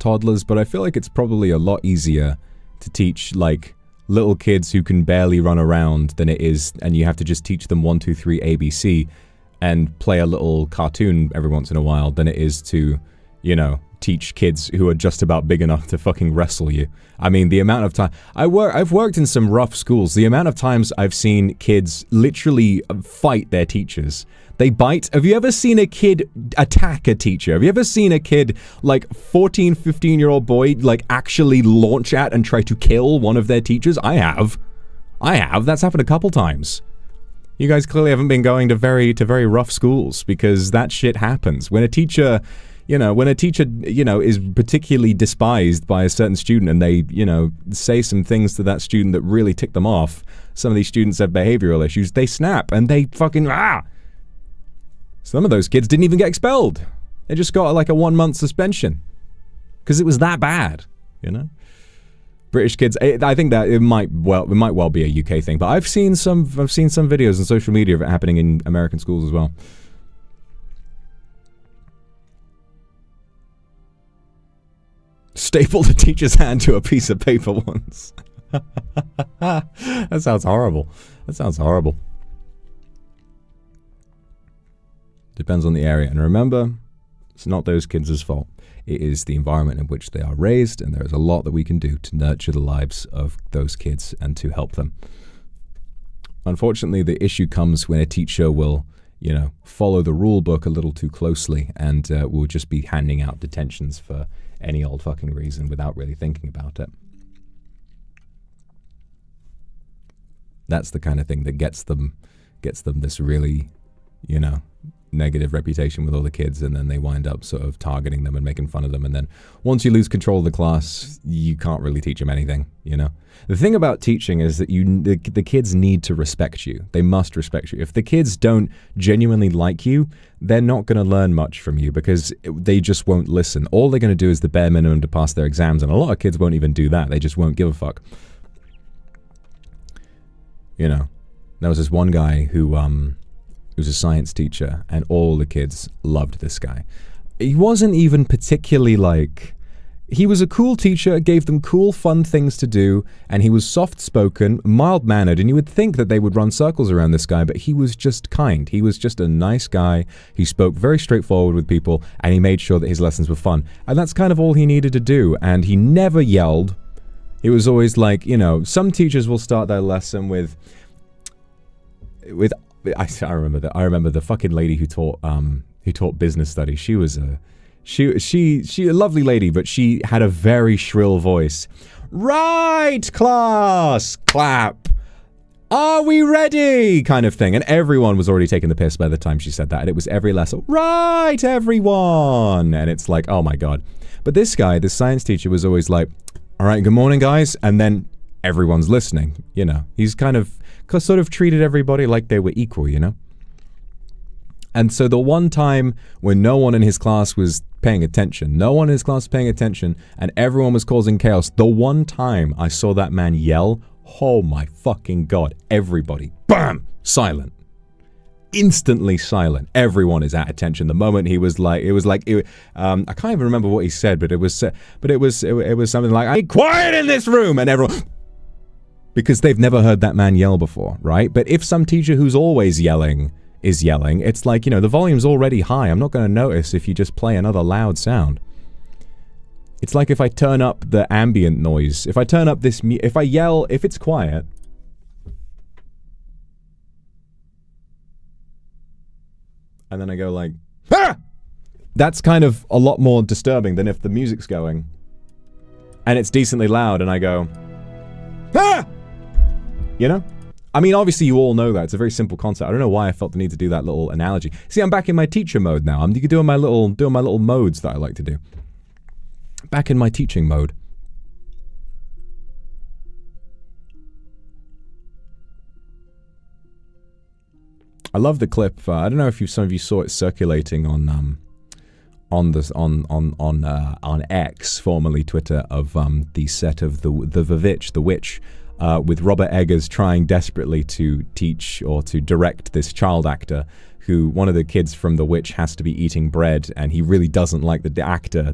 toddlers, but I feel like it's probably a lot easier to teach, like, little kids who can barely run around than it is, and you have to just teach them 1, 2, 3, ABC, and play a little cartoon every once in a while, than it is to, you know, teach kids who are just about big enough to fucking wrestle you. I mean, the amount of time... I've worked in some rough schools. The amount of times I've seen kids literally fight their teachers. They bite. Have you ever seen a kid attack a teacher? Have you ever seen a kid, like 14, 15-year-old boy, like actually launch at and try to kill one of their teachers? I have. That's happened a couple times. You guys clearly haven't been going to very rough schools, because that shit happens. When a teacher... You know, when a teacher, you know, is particularly despised by a certain student and they, you know, say some things to that student that really tick them off, some of these students have behavioral issues, they snap and they fucking, Some of those kids didn't even get expelled. They just got like a 1-month suspension. Because it was that bad, you know? British kids, I think that it might well be a UK thing, but I've seen some videos on social media of it happening in American schools as well. Stapled a teacher's hand to a piece of paper once. That sounds horrible. Depends on the area. And remember, it's not those kids' fault. It is the environment in which they are raised, and there is a lot that we can do to nurture the lives of those kids and to help them. Unfortunately, the issue comes when a teacher will, you know, follow the rule book a little too closely and will just be handing out detentions for any old fucking reason without really thinking about it. That's the kind of thing that gets them this really, you know, negative reputation with all the kids, and then they wind up sort of targeting them and making fun of them, and then once you lose control of the class, you can't really teach them anything, you know? The thing about teaching is that the kids need to respect you. They must respect you. If the kids don't genuinely like you, they're not going to learn much from you because they just won't listen. All they're going to do is the bare minimum to pass their exams, and a lot of kids won't even do that. They just won't give a fuck. You know, there was this one guy who was a science teacher, and all the kids loved this guy. He wasn't even particularly like... He was a cool teacher, gave them cool, fun things to do, and he was soft-spoken, mild-mannered, and you would think that they would run circles around this guy, but he was just kind. He was just a nice guy. He spoke very straightforward with people, and he made sure that his lessons were fun. And that's kind of all he needed to do, and he never yelled. It was always like, you know, some teachers will start their lesson with I remember that. I remember the fucking lady who taught business studies. She was a lovely lady, but she had a very shrill voice. Right, class, clap. Are we ready? Kind of thing. And everyone was already taking the piss by the time she said that. And it was every lesson, right, everyone. And it's like, oh my God. But this guy, this science teacher, was always like, all right, good morning, guys. And then everyone's listening, you know. He's kind of sort of treated everybody like they were equal, you know. And so the one time when no one in his class was paying attention, and everyone was causing chaos, the one time I saw that man yell, oh my fucking God, everybody, bam, silent. Instantly silent. Everyone is at attention. The moment he was like, I can't even remember what he said, but it was something like, "Be quiet in this room," and everyone, because they've never heard that man yell before, right? But if some teacher who's always yelling is yelling, it's like, you know, the volume's already high. I'm not going to notice if you just play another loud sound. It's like if I turn up the ambient noise, if I turn up this, if I yell, if it's quiet, and then I go like, ah! That's kind of a lot more disturbing than if the music's going and it's decently loud and I go, ah! You know? I mean, obviously you all know that. It's a very simple concept. I don't know why I felt the need to do that little analogy. See, I'm back in my teacher mode now. I'm doing my little modes that I like to do. Back in my teaching mode. I love the clip. I don't know if some of you saw it circulating on X, formerly Twitter, of the set of the Witch, with Robert Eggers trying desperately to teach or to direct this child actor who, one of the kids from The Witch has to be eating bread, and he really doesn't like the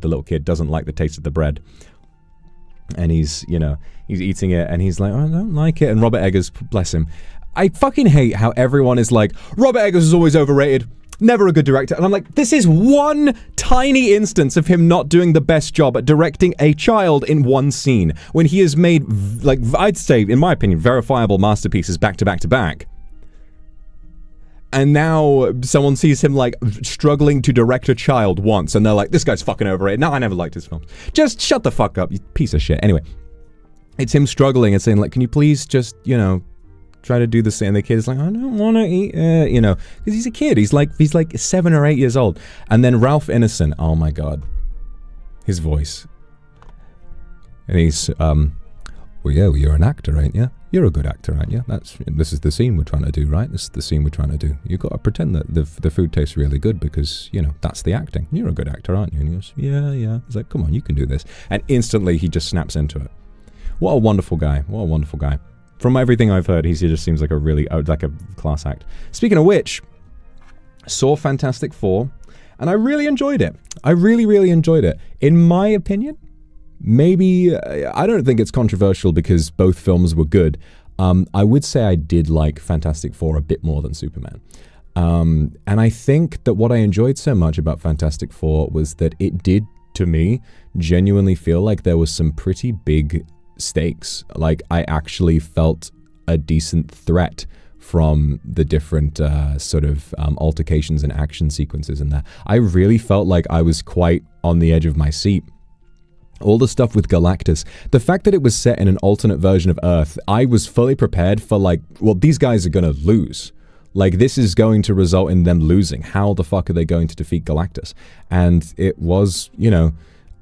little kid doesn't like the taste of the bread. And he's eating it, and he's like, oh, I don't like it. And Robert Eggers, bless him. I fucking hate how everyone is like, Robert Eggers is always overrated, never a good director. And I'm like, this is one tiny instance of him not doing the best job at directing a child in one scene, when he has made, like, I'd say, in my opinion, verifiable masterpieces back to back to back. And now someone sees him, like, struggling to direct a child once, and they're like, this guy's fucking overrated. No, I never liked his films. Just shut the fuck up, you piece of shit. Anyway, it's him struggling and saying, like, can you please just, you know, try to do the same. And the kid's like, I don't want to eat it, you know, because he's a kid. He's like 7 or 8 years old. And then Ralph Ineson, oh my God, his voice. And he's, well, yeah, well, you're an actor, ain't you? You're a good actor, aren't you? This is the scene we're trying to do, right? This is the scene we're trying to do. You've got to pretend that the food tastes really good because, you know, that's the acting. You're a good actor, aren't you? And he goes, yeah. He's like, come on, you can do this. And instantly he just snaps into it. What a wonderful guy. What a wonderful guy. From everything I've heard, he just seems like a really, like a class act. Speaking of which, saw Fantastic Four, and I really enjoyed it. I really, really enjoyed it. In my opinion, maybe, I don't think it's controversial because both films were good. I would say I did like Fantastic Four a bit more than Superman. And I think that what I enjoyed so much about Fantastic Four was that it did, to me, genuinely feel like there was some pretty big stakes. Like, I actually felt a decent threat from the different sort of altercations and action sequences in there. I really felt like I was quite on the edge of my seat. All the stuff with Galactus, the fact that it was set in an alternate version of Earth, I was fully prepared for, like, well, these guys are gonna lose. Like, this is going to result in them losing. How the fuck are they going to defeat Galactus? And it was, you know,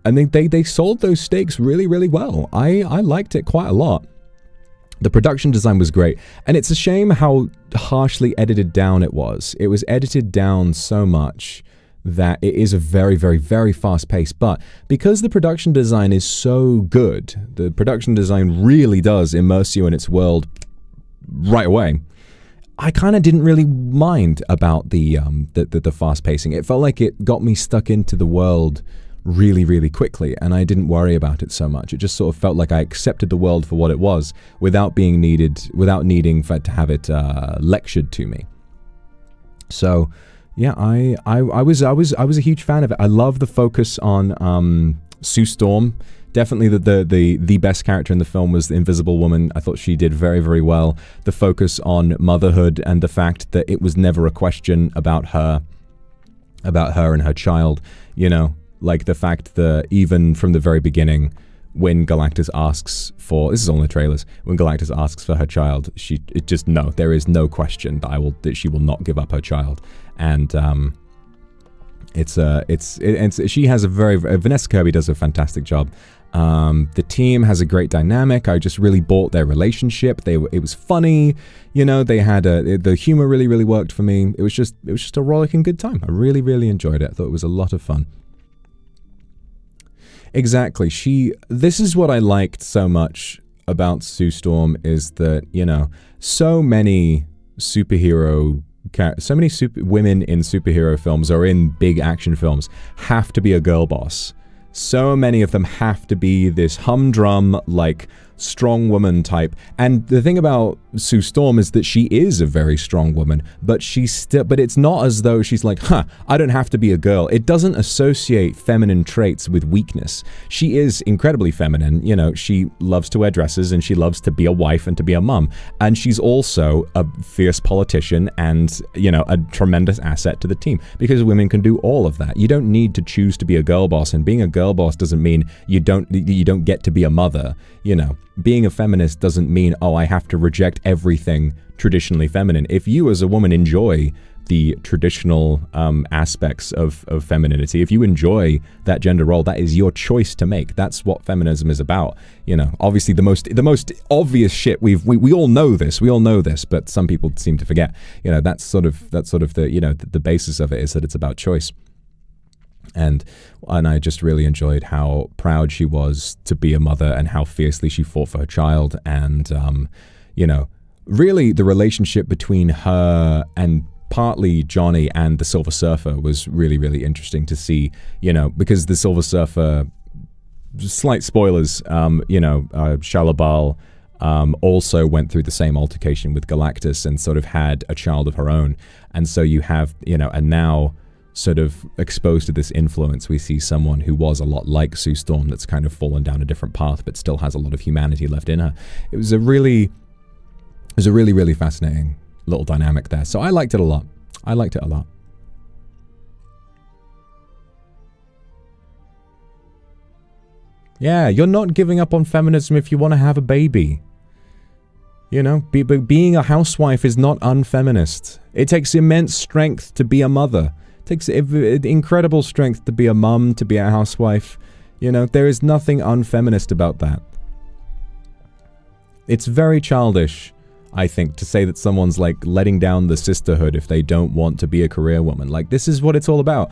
and they sold those stakes really, really well. I liked it quite a lot. The production design was great. And it's a shame how harshly edited down it was. It was edited down so much that it is a very, very, very fast pace. But because the production design is so good, the production design really does immerse you in its world right away. I kind of didn't really mind about the fast pacing. It felt like it got me stuck into the world really, really quickly, and I didn't worry about it so much. It just sort of felt like I accepted the world for what it was without needing to have it lectured to me. So, yeah, I was a huge fan of it. I love the focus on Sue Storm Definitely the best character in the film was the Invisible Woman. I thought she did very, very well. The focus on motherhood and the fact that it was never a question about her and her child, you know, like the fact that even from the very beginning, when Galactus asks for, this is all in the trailers, when Galactus asks for her child, there is no question that she will not give up her child. And she has Vanessa Kirby does a fantastic job. The team has a great dynamic. I just really bought their relationship. It was funny, you know. They had the humor really, really worked for me. It was just a rollicking good time. I really, really enjoyed it. I thought it was a lot of fun. Exactly. This is what I liked so much about Sue Storm, is that, you know, so many women in superhero films or in big action films have to be a girl boss. So many of them have to be this humdrum, like, strong woman type. And the thing about Sue Storm is that she is a very strong woman, but but it's not as though she's like, I don't have to be a girl. It doesn't associate feminine traits with weakness. She is incredibly feminine. You know, she loves to wear dresses and she loves to be a wife and to be a mum. And she's also a fierce politician and, you know, a tremendous asset to the team, because women can do all of that. You don't need to choose to be a girl boss, and being a girl boss doesn't mean you don't get to be a mother, you know. Being a feminist doesn't mean, oh, I have to reject everything traditionally feminine. If you as a woman enjoy the traditional aspects of femininity, if you enjoy that gender role, that is your choice to make. That's what feminism is about. You know, obviously the most obvious shit, we all know this, but some people seem to forget. You know, that's sort of the, you know, the basis of it is that it's about choice. And I just really enjoyed how proud she was to be a mother and how fiercely she fought for her child. And, you know, really the relationship between her and partly Johnny and the Silver Surfer was really, really interesting to see, you know, because the Silver Surfer, slight spoilers, you know, Shalabal also went through the same altercation with Galactus and sort of had a child of her own. And so you have, you know, and now sort of exposed to this influence, we see someone who was a lot like Sue Storm that's kind of fallen down a different path but still has a lot of humanity left in her. It was a really, really fascinating little dynamic there. So I liked it a lot. Yeah, you're not giving up on feminism if you want to have a baby. You know, being a housewife is not unfeminist. It takes immense strength to be a mother. Takes incredible strength to be a mum, to be a housewife. You know, there is nothing unfeminist about that. It's very childish, I think, to say that someone's like letting down the sisterhood if they don't want to be a career woman. Like, this is what it's all about.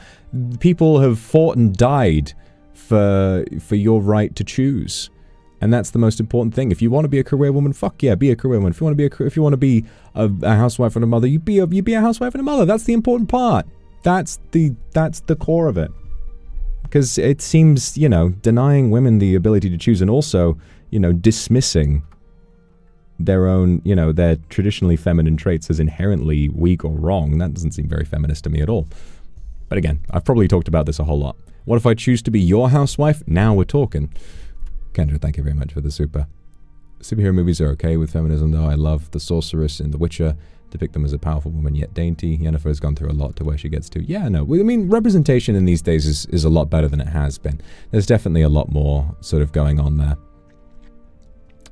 People have fought and died for your right to choose. And that's the most important thing. If you want to be a career woman, fuck yeah, be a career woman. If you want to be a housewife and a mother, you be a housewife and a mother. That's the important part. That's the core of it. Because it seems, you know, denying women the ability to choose and also, you know, dismissing their own, you know, their traditionally feminine traits as inherently weak or wrong, that doesn't seem very feminist to me at all. But again, I've probably talked about this a whole lot. What if I choose to be your housewife? Now we're talking. Kendra, thank you very much for the super. Superhero movies are okay with feminism, though. I love the sorceress in The Witcher. Depict them as a powerful woman yet dainty. Yennefer has gone through a lot to where she gets to. Yeah, no, I mean, representation in these days is a lot better than it has been. There's definitely a lot more sort of going on there.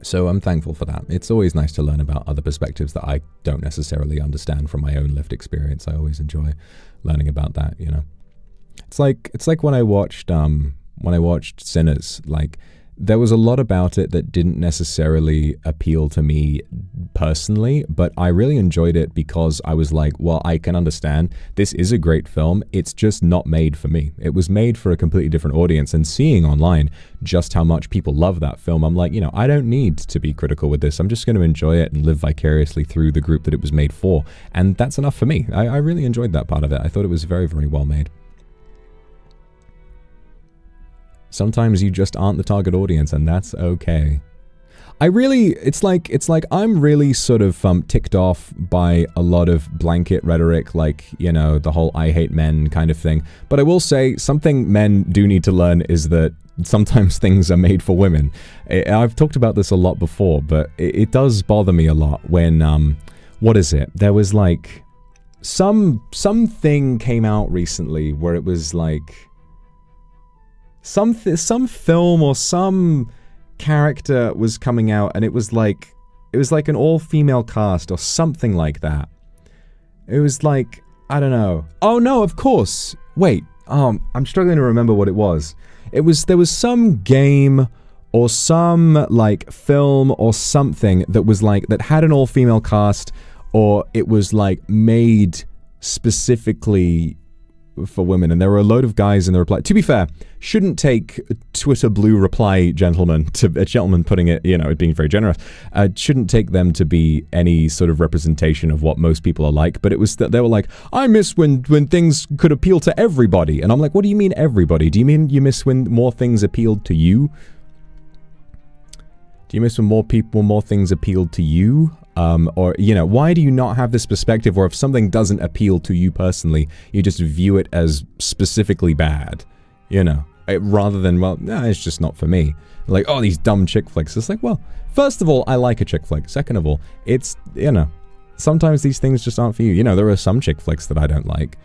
So I'm thankful for that. It's always nice to learn about other perspectives that I don't necessarily understand from my own lived experience. I always enjoy learning about that, you know. It's like when I watched Sinners, like, there was a lot about it that didn't necessarily appeal to me personally, but I really enjoyed it because I was like, well, I can understand this is a great film. It's just not made for me. It was made for a completely different audience, and seeing online just how much people love that film, I'm like, you know, I don't need to be critical with this. I'm just going to enjoy it and live vicariously through the group that it was made for. And that's enough for me. I really enjoyed that part of it. I thought it was very, very well made. Sometimes you just aren't the target audience, and that's okay. it's like I'm really sort of ticked off by a lot of blanket rhetoric, like, you know, the whole I hate men kind of thing. But I will say something men do need to learn is that sometimes things are made for women. I've talked about this a lot before, but it does bother me a lot when, what is it? There was like something came out recently where it was like some film or some character was coming out, and it was like an all-female cast or something like that. It was like, I don't know. Oh no, of course. Wait, I'm struggling to remember what it was. There was some game or some like film or something that was like, that had an all-female cast, or it was like made specifically for women, and there were a load of guys in the reply. To be fair, shouldn't take Twitter blue reply gentlemen to a gentleman putting it, you know, being very generous. Shouldn't take them to be any sort of representation of what most people are like. But it was that they were like, I miss when things could appeal to everybody, and I'm like, what do you mean everybody? Do you mean you miss when more things appealed to you? Do you miss when more things appealed to you? Or, you know, why do you not have this perspective where if something doesn't appeal to you personally, you just view it as specifically bad, you know, rather than, well, nah, it's just not for me. Like, oh, these dumb chick flicks. It's like, well, first of all, I like a chick flick. Second of all, it's, you know, sometimes these things just aren't for you. You know, there are some chick flicks that I don't like.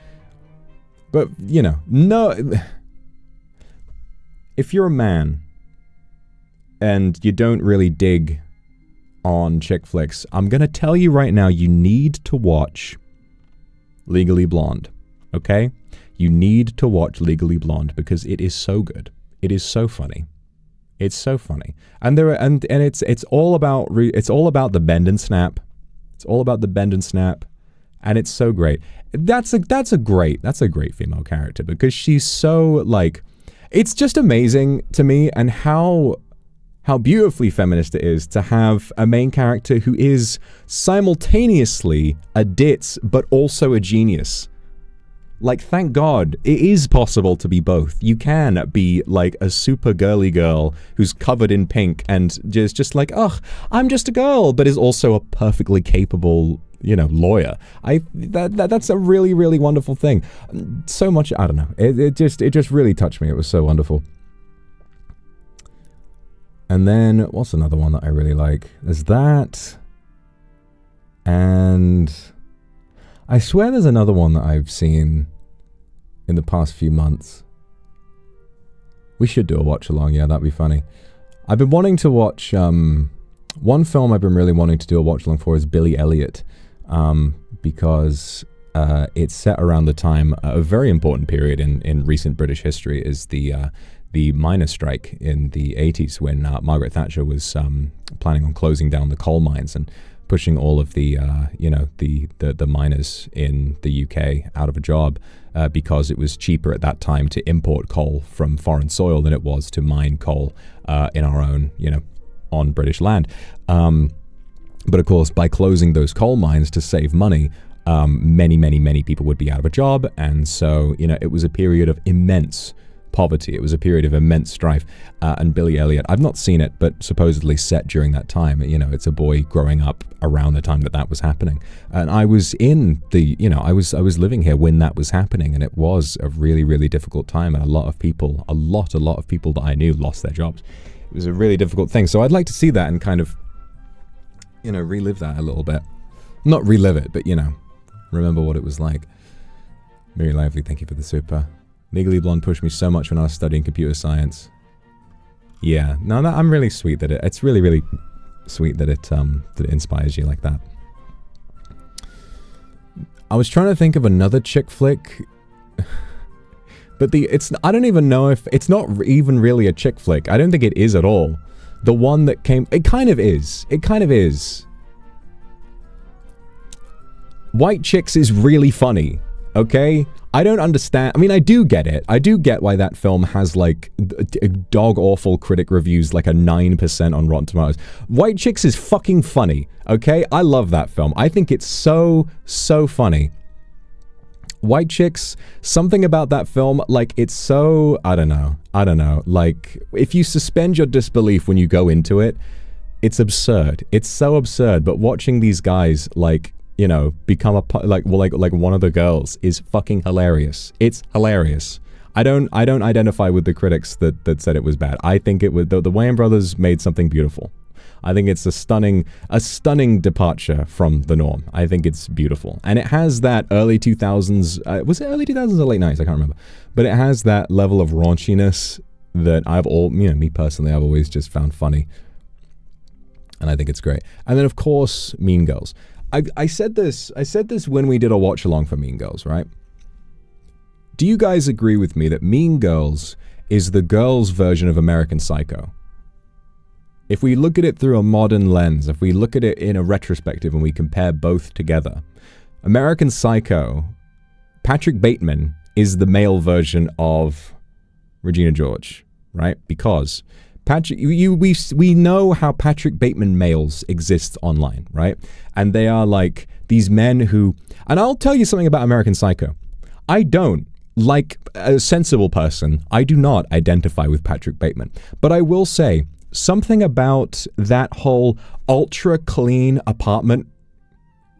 But, you know, no. If you're a man and you don't really dig on chick flicks, I'm gonna tell you right now, you need to watch Legally Blonde, okay? You need to watch Legally Blonde because it is so good. It is so funny. It's so funny. And it's all about the bend and snap. It's all about the bend and snap, and it's so great. That's a great female character because she's so like, it's just amazing to me, and how beautifully feminist it is to have a main character who is simultaneously a ditz but also a genius. Like, thank God, it is possible to be both. You can be like a super girly girl who's covered in pink and just like, ugh, I'm just a girl, but is also a perfectly capable, you know, lawyer. That's a really, really wonderful thing. So much, I don't know. It just really touched me. It was so wonderful. And then, what's another one that I really like? There's that. And I swear there's another one that I've seen in the past few months. We should do a watch along, yeah, that'd be funny. I've been wanting to watch, one film I've been really wanting to do a watch along for is Billy Elliot, because it's set around the time, a very important period in recent British history is the miners' strike in the 80s when Margaret Thatcher was planning on closing down the coal mines and pushing all of the, you know, the miners in the UK out of a job because it was cheaper at that time to import coal from foreign soil than it was to mine coal in our own, you know, on British land. But of course, by closing those coal mines to save money, many people would be out of a job. And so, you know, it was a period of immense poverty. It was a period of immense strife, and Billy Elliot, I've not seen it, but supposedly set during that time. You know, it's a boy growing up around the time that was happening, and I was in the, you know, I was living here when that was happening, and it was a really, really difficult time, and a lot of people that I knew lost their jobs. It was a really difficult thing, so I'd like to see that and kind of, you know, relive that a little bit. Not relive it, but, you know, remember what it was like. Very Lively, thank you for the super. Legally Blonde pushed me so much when I was studying computer science. Yeah, no, I'm really sweet that it's really, really sweet that it inspires you like that. I was trying to think of another chick flick, but I don't even know if it's not even really a chick flick. I don't think it is at all. The one that came, it kind of is. It kind of is. White Chicks is really funny. Okay? I don't understand. I mean, I do get it. I do get why that film has, like, dog-awful critic reviews, like a 9% on Rotten Tomatoes. White Chicks is fucking funny, okay? I love that film. I think it's so, so funny. White Chicks, something about that film, like, it's so, I don't know. Like, if you suspend your disbelief when you go into it, it's absurd. It's so absurd. But watching these guys, like, you know, become like one of the girls is fucking hilarious. It's hilarious. I don't identify with the critics that said it was bad. I think it was the Wayans brothers made something beautiful. I think it's a stunning departure from the norm. I think it's beautiful. And it has that early 2000s, was it early 2000s or late 90s? I can't remember. But it has that level of raunchiness that me personally, I've always just found funny. And I think it's great. And then, of course, Mean Girls. I said this when we did a watch along for Mean Girls, right? Do you guys agree with me that Mean Girls is the girls' version of American Psycho? If we look at it through a modern lens, if we look at it in a retrospective and we compare both together, American Psycho, Patrick Bateman is the male version of Regina George, right? Because we know how Patrick Bateman males exist online, right? And they are like these men who, and I'll tell you something about American Psycho. I don't, like a sensible person, I do not identify with Patrick Bateman. But I will say, something about that whole ultra clean apartment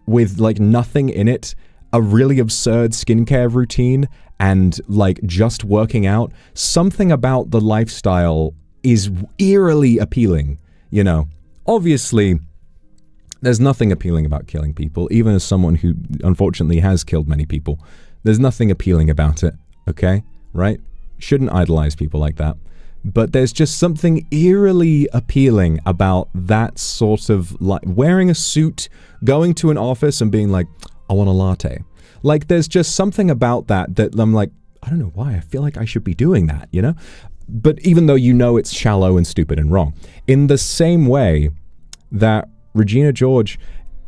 with like nothing in it, a really absurd skincare routine, and like just working out, something about the lifestyle is eerily appealing, you know. Obviously, there's nothing appealing about killing people, even as someone who unfortunately has killed many people. There's nothing appealing about it, okay? Right? Shouldn't idolize people like that. But there's just something eerily appealing about that sort of, like, wearing a suit, going to an office and being like, I want a latte. Like, there's just something about that I'm like, I don't know why, I feel like I should be doing that, you know? But even though you know it's shallow and stupid and wrong, in the same way that Regina George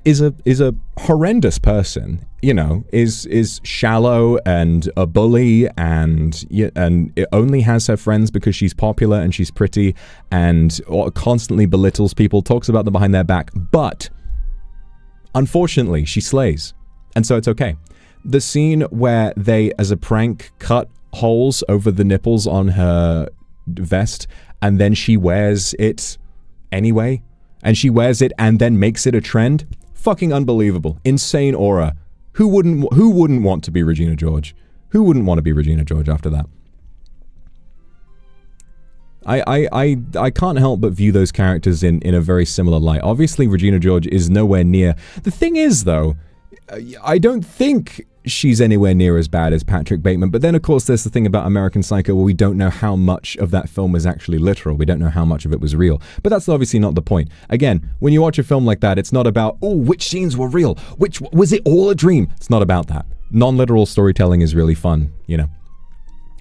is a horrendous person, you know, is shallow and a bully and it only has her friends because she's popular and she's pretty and constantly belittles people, talks about them behind their back, but unfortunately she slays, and so it's okay. The scene where they, as a prank, cut holes over the nipples on her vest and then she wears it anyway, and she wears it and then makes it a trend. Fucking unbelievable. Insane aura. Who wouldn't want to be Regina George? Who wouldn't want to be Regina George after that? I can't help but view those characters in a very similar light. Obviously, Regina George is nowhere near. The thing is, though, I don't think she's anywhere near as bad as Patrick Bateman. But then, of course, there's the thing about American Psycho where we don't know how much of that film was actually literal. We don't know how much of it was real. But that's obviously not the point. Again, when you watch a film like that, it's not about, oh, which scenes were real? Which was it all a dream? It's not about that. Non-literal storytelling is really fun, you know.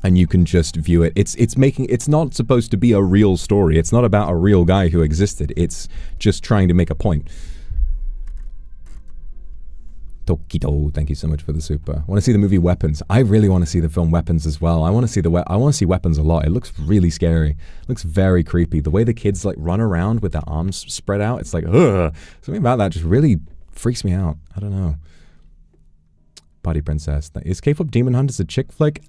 And you can just view it. It's not supposed to be a real story. It's not about a real guy who existed. It's just trying to make a point. Tokito, thank you so much for the super. I want to see the movie Weapons. I really want to see the film Weapons as well. I want to see Weapons a lot. It looks really scary. It looks very creepy. The way the kids like run around with their arms spread out, it's like, ugh. Something about that just really freaks me out. I don't know. Body Princess. Is K-pop Demon Hunters a chick flick?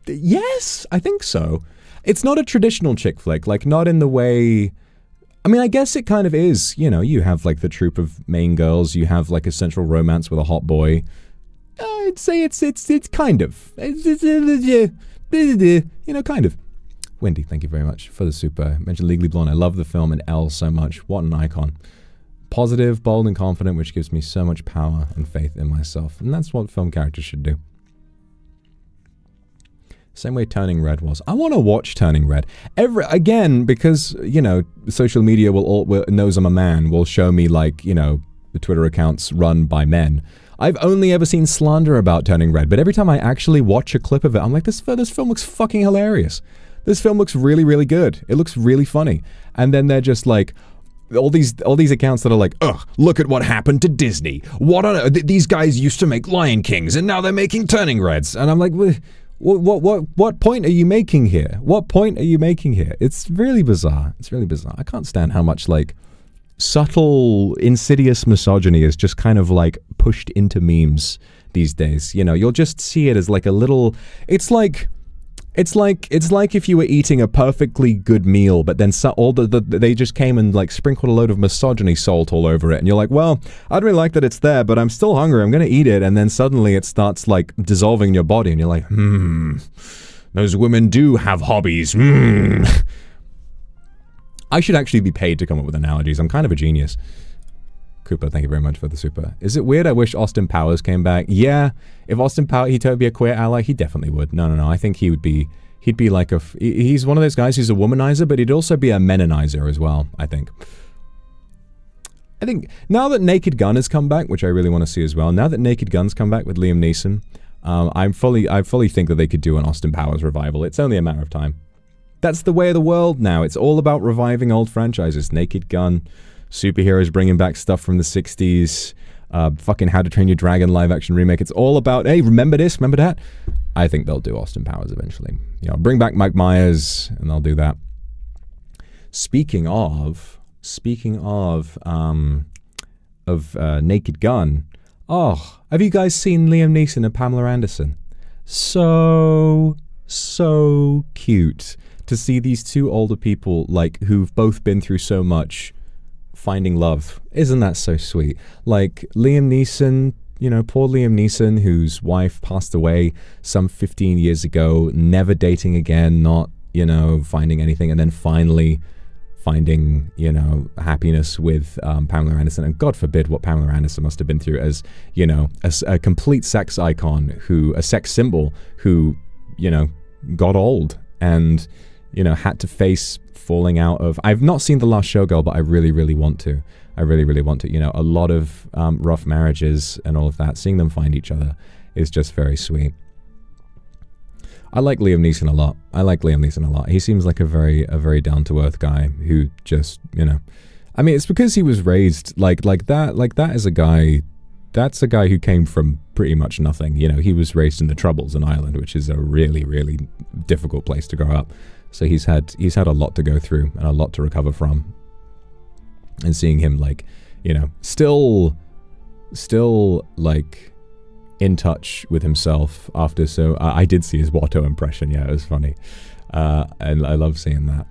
Yes, I think so. It's not a traditional chick flick, like not in the way. I mean, I guess it kind of is. You know, you have like the troop of main girls. You have like a central romance with a hot boy. I'd say it's kind of. You know, kind of. Wendy, thank you very much for the super. Mentioned Legally Blonde. I love the film and Elle so much. What an icon. Positive, bold, and confident, which gives me so much power and faith in myself. And that's what film characters should do. Same way Turning Red was. I want to watch Turning Red. Again, because, you know, social media knows I'm a man, will show me, like, you know, the Twitter accounts run by men. I've only ever seen slander about Turning Red, but every time I actually watch a clip of it, I'm like, this film looks fucking hilarious. This film looks really, really good. It looks really funny. And then they're just like, all these accounts that are like, ugh, look at what happened to Disney. These guys used to make Lion Kings, and now they're making Turning Reds. And I'm like, what point are you making here? What point are you making here? It's really bizarre. It's really bizarre. I can't stand how much like subtle, insidious misogyny is just kind of like pushed into memes these days. You know, you'll just see it as like a little. It's like It's like if you were eating a perfectly good meal, but then they just came and like sprinkled a load of misogyny salt all over it, and you're like, well, I'd really like that it's there, but I'm still hungry. I'm gonna eat it, and then suddenly it starts like dissolving in your body, and you're like, those women do have hobbies. I should actually be paid to come up with analogies. I'm kind of a genius. Cooper, thank you very much for the super. Is it weird I wish Austin Powers came back? Yeah, if Austin Powers, he'd be a queer ally, he definitely would. No, I think he'd be like he's one of those guys who's a womanizer, but he'd also be a menonizer as well, I think. I think now that Naked Gun has come back, which I really want to see as well, now that Naked Gun's come back with Liam Neeson, I fully think that they could do an Austin Powers revival. It's only a matter of time. That's the way of the world now. It's all about reviving old franchises. Naked Gun, superheroes bringing back stuff from the 60s, fucking How to Train Your Dragon live action remake. It's all about, hey, remember this, remember that? I think they'll do Austin Powers eventually. You know, bring back Mike Myers, and they'll do that. Speaking of Naked Gun, have you guys seen Liam Neeson and Pamela Anderson? So cute to see these two older people, like, who've both been through so much, finding love. Isn't that so sweet? Like Liam Neeson, you know, poor Liam Neeson, whose wife passed away some 15 years ago, never dating again, not, you know, finding anything, and then finally finding, you know, happiness with Pamela Anderson. And God forbid what Pamela Anderson must have been through as, you know, a complete sex icon, a sex symbol who, you know, got old and, you know, had to face falling out of... I've not seen The Last Showgirl, but I really, really want to. I really, really want to. You know, a lot of rough marriages and all of that. Seeing them find each other is just very sweet. I like Liam Neeson a lot. He seems like a very down-to-earth guy who just, you know... I mean, it's because he was raised like that. Like, that is a guy... That's a guy who came from pretty much nothing. You know, he was raised in the Troubles in Ireland, which is a really, really difficult place to grow up. So he's had a lot to go through and a lot to recover from. And seeing him, like, you know, still like in touch with himself after. So I did see his Watto impression. Yeah, it was funny, and I love seeing that.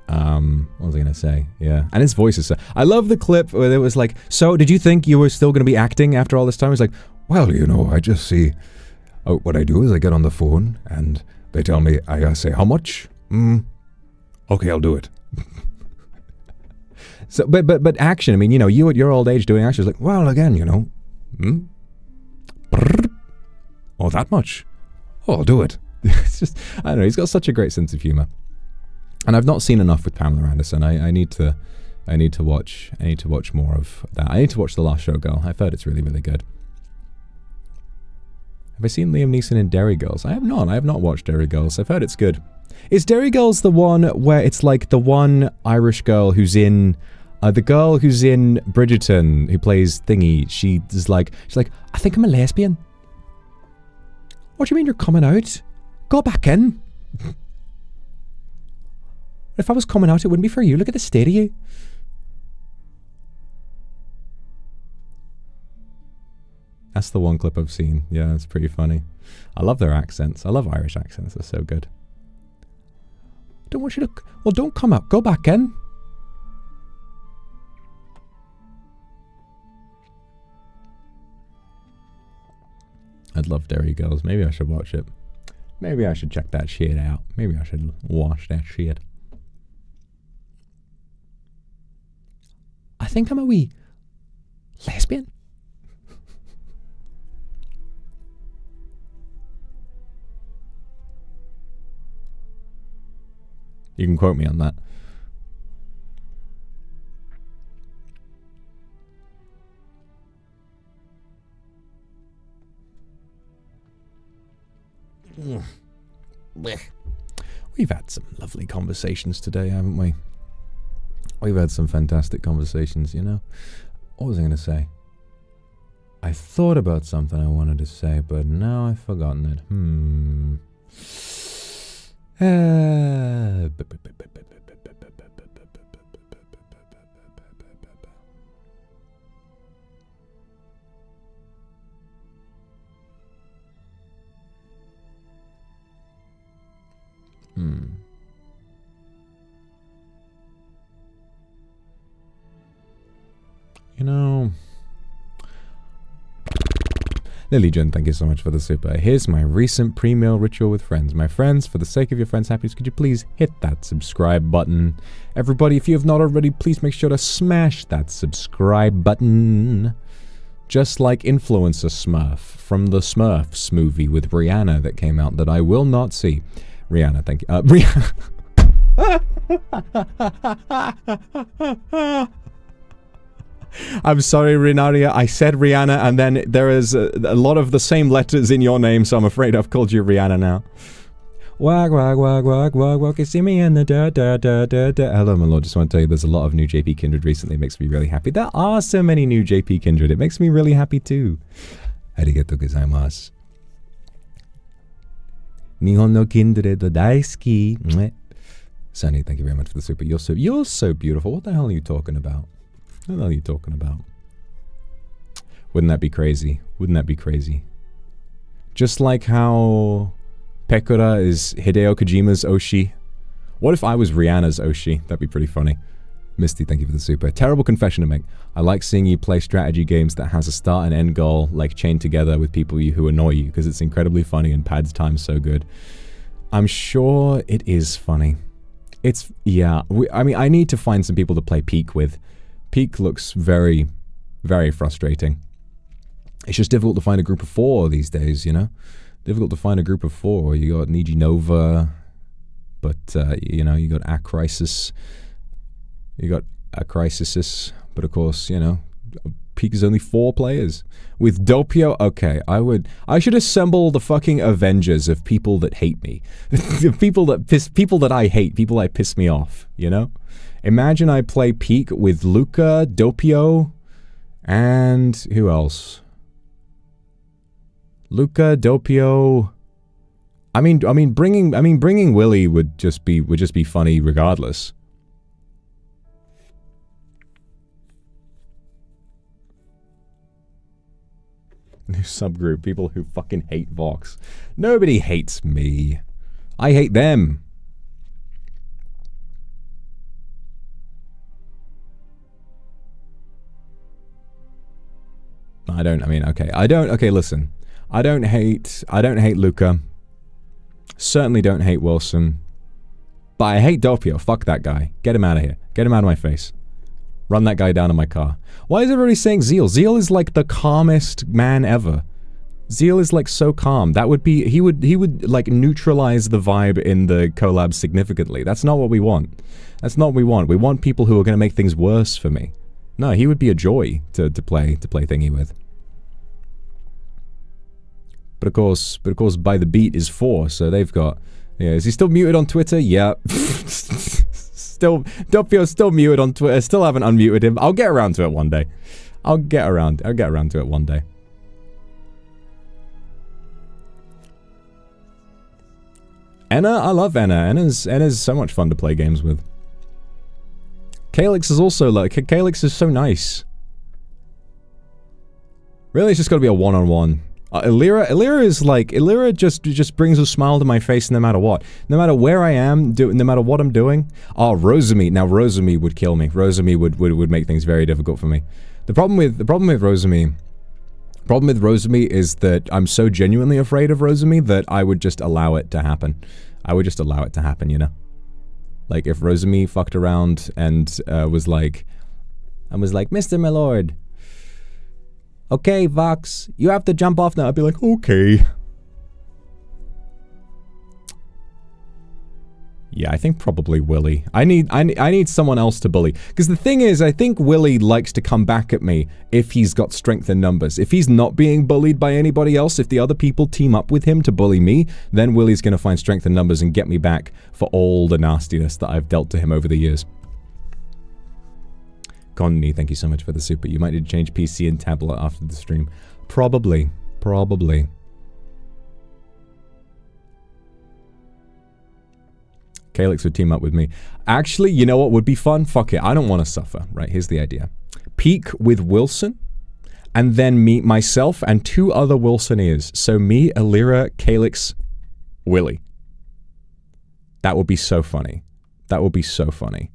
What was I gonna say? Yeah, and his voice is so... I love the clip where it was like, so did you think you were still gonna be acting after all this time? It's like, well, you know, I just see... what I do is I get on the phone and they tell me, I say, how much? Okay, I'll do it. So, but action, I mean, you know, you at your old age doing action is like, well, again, you know, oh, that much? Oh, I'll do it. It's just, I don't know, he's got such a great sense of humor. And I've not seen enough with Pamela Anderson. I need to watch more of that. I need to watch The Last Showgirl. I've heard it's really, really good. Have I seen Liam Neeson in Derry Girls? I have not. I have not watched Derry Girls. I've heard it's good. Is Derry Girls the one where it's like the one Irish girl who's in... the girl who's in Bridgerton, who plays Thingy, she's like, I think I'm a lesbian. What do you mean you're coming out? Go back in. If I was coming out, it wouldn't be for you. Look at the state of you. That's the one clip I've seen. Yeah, it's pretty funny. I love their accents. I love Irish accents. They're so good. Don't want you to... Well, don't come out. Go back in. I'd love Derry Girls. Maybe I should watch it. Maybe I should check that shit out. Maybe I should watch that shit. I think I'm a wee lesbian. You can quote me on that. We've had some lovely conversations today, haven't we? We've had some fantastic conversations, you know. What was I going to say? I thought about something I wanted to say, but now I've forgotten it. You know... Lilyjan, thank you so much for the super. Here's my recent pre-meal ritual with friends. My friends, for the sake of your friends' happiness, could you please hit that subscribe button? Everybody, if you have not already, please make sure to smash that subscribe button. Just like Influencer Smurf from the Smurfs movie with Rihanna that came out that I will not see. Rihanna, thank you. I'm sorry, Rinaria. I said Rihanna, and then there is a lot of the same letters in your name, so I'm afraid I've called you Rihanna now. Wag, wag, wag, wag, wag, wag, you see me in the da da da da da. Hello, my lord. Just want to tell you there's a lot of new JP Kindred recently. It makes me really happy. There are so many new JP Kindred. It makes me really happy too. Arigatou gozaimasu. Nihon no Kindred daisuki. Sunny, thank you very much for the super. You're so beautiful. What the hell are you talking about? What the hell are you talking about? Wouldn't that be crazy? Wouldn't that be crazy? Just like how Pekora is Hideo Kojima's Oshi. What if I was Rihanna's Oshi? That'd be pretty funny. Misty, thank you for the super. Terrible confession to make. I like seeing you play strategy games that has a start and end goal, like chained together with people who annoy you, because it's incredibly funny and pads time so good. I'm sure it is funny. It's, yeah, I mean, I need to find some people to play Peak with. Peak looks very, very frustrating. It's just difficult to find a group of 4 these days, you know? Difficult to find a group of 4. You got Niji Nova, but, you know, you got Acrisis. You got Acrisis, but of course, you know, Peak is only 4 players. With Doppio, okay, I should assemble the fucking Avengers of people that hate me. people that I hate, people that piss me off, you know? Imagine I play Peak with Luca, Doppio, and who else? Luca, Doppio. I mean, bringing Willy would just be funny regardless. New subgroup, people who fucking hate Vox. Nobody hates me. I hate them. Okay, listen. I don't hate Luca. Certainly don't hate Wilson. But I hate Doppio. Fuck that guy. Get him out of here. Get him out of my face. Run that guy down in my car. Why is everybody saying Zeal? Zeal is like the calmest man ever. Zeal is like so calm. That would be, he would like neutralize the vibe in the collab significantly. That's not what we want. That's not what we want. We want people who are going to make things worse for me. No, he would be a joy to play thingy with. But of course, by the beat is 4, so they've got, yeah, is he still muted on Twitter? Yeah. Doppio's still muted on Twitter. Still haven't unmuted him. I'll get around to it one day. I'll get around to it one day. Enna, I love Enna. Enna's so much fun to play games with. Calyx is also like, Calyx is so nice. Really, it's just gotta be a one-on-one. Illyra is like, Illyra just brings a smile to my face no matter what. No matter where I am, no matter what I'm doing. Oh, Rosemi. Now, Rosemi would kill me. Rosemi would make things very difficult for me. The problem with Rosemi is that I'm so genuinely afraid of Rosemi that I would just allow it to happen. I would just allow it to happen, you know? Like, if Rosemi fucked around and was like, Mr. Milord, okay, Vox, you have to jump off now. I'd be like, okay. Yeah, I think probably Willy. I need someone else to bully. Because the thing is, I think Willy likes to come back at me if he's got strength in numbers. If he's not being bullied by anybody else, if the other people team up with him to bully me, then Willy's going to find strength in numbers and get me back for all the nastiness that I've dealt to him over the years. Connie, thank you so much for the super. You might need to change PC and tablet after the stream. Probably. Calyx would team up with me. Actually, you know what would be fun? Fuck it, I don't want to suffer. Right, here's the idea. Peak with Wilson, and then myself, and 2 other Wilsoneers. So me, Illyra, Calyx, Willy. That would be so funny. That would be so funny.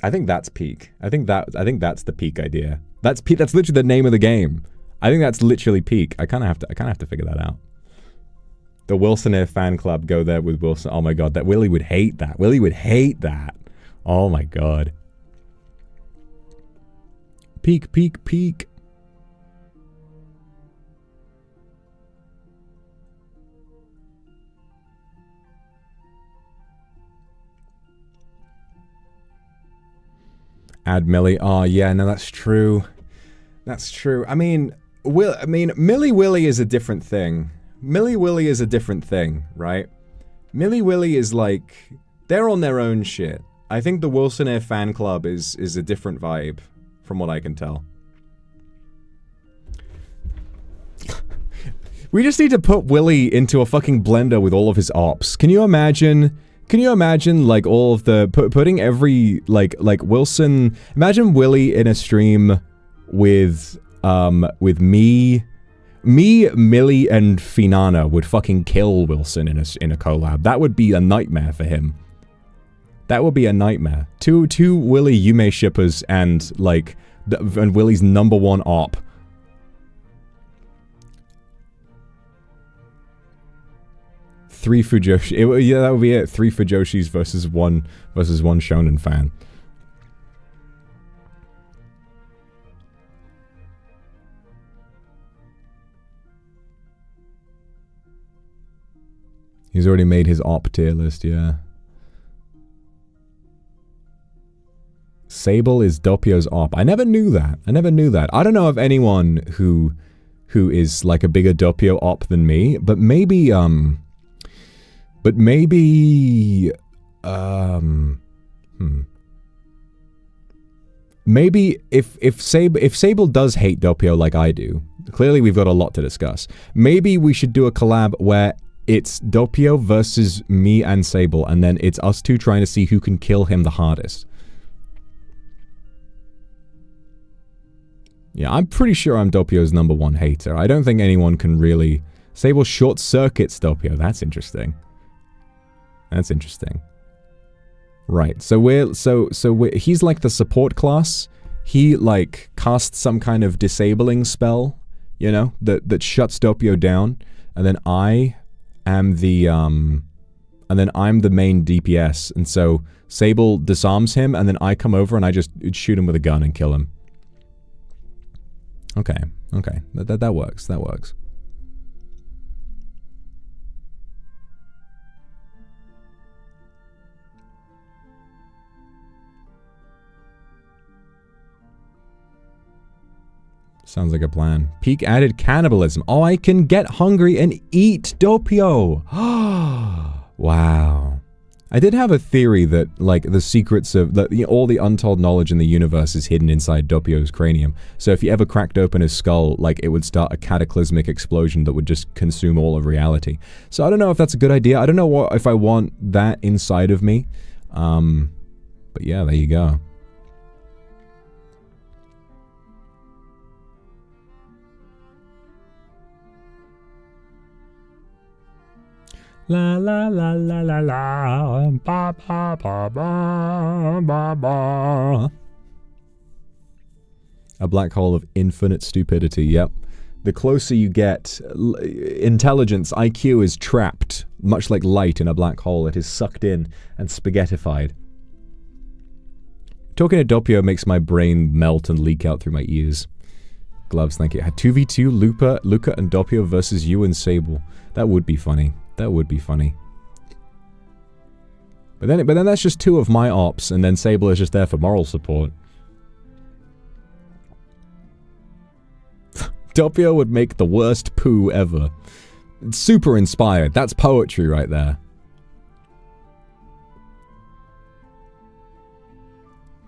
I think that's peak. I think that's the peak idea. That's literally the name of the game. I think that's literally peak. I kind of have to figure that out. The Wilsonair fan club, go there with Wilson. Oh my god, that Willie would hate that. Willie would hate that. Oh my god. Peak, peak, peak. Add Millie. Oh yeah, no, that's true. That's true. I mean, Millie Willie is a different thing. Millie Willie is a different thing, right? Millie Willie is like, they're on their own shit. I think the Wilsonair fan club is a different vibe, from what I can tell. We just need to put Willie into a fucking blender with all of his ops. Can you imagine? Can you imagine, like, all of the... putting every, like Wilson... Imagine Willie in a stream with me... Millie, and Finana would fucking kill Wilson in a collab. That would be a nightmare for him. That would be a nightmare. Two Willie Yume shippers and, like... and Willie's #1 op. Three Fujoshi. Yeah, that would be it. 3 Fujoshis versus one Shonen fan. He's already made his op tier list, yeah. Sable is Doppio's op. I never knew that. I never knew that. I don't know of anyone who is like a bigger Doppio op than me, but maybe maybe if Sable does hate Doppio like I do, clearly we've got a lot to discuss. Maybe we should do a collab where it's Doppio versus me and Sable, and then it's us two trying to see who can kill him the hardest. Yeah, I'm pretty sure I'm Doppio's #1 hater. I don't think anyone can really... Sable short circuits Doppio. That's interesting. That's interesting. Right, so he's like the support class. He like casts some kind of disabling spell, you know, that shuts Doppio down, and then I am the I'm the main DPS, and so Sable disarms him, and then I come over and I just shoot him with a gun and kill him. Okay, okay, that works. That works. Sounds like a plan. Peak added cannibalism. Oh, I can get hungry and eat Doppio. Wow. I did have a theory that, like, the secrets of... all the untold knowledge in the universe is hidden inside Doppio's cranium. So if you ever cracked open his skull, like, it would start a cataclysmic explosion that would just consume all of reality. So I don't know if that's a good idea. I don't know if I want that inside of me. But yeah, there you go. La la la la la la ba ba ba ba ba ba. A black hole of infinite stupidity, yep. The closer you get, intelligence, IQ is trapped, much like light in a black hole. It is sucked in and spaghettified. Talking to Doppio makes my brain melt and leak out through my ears. Gloves, thank you. 2v2, Luca and Doppio versus you and Sable. That would be funny. That would be funny. But then that's just 2 of my ops, and then Sable is just there for moral support. Doppio would make the worst poo ever. It's super inspired. That's poetry right there.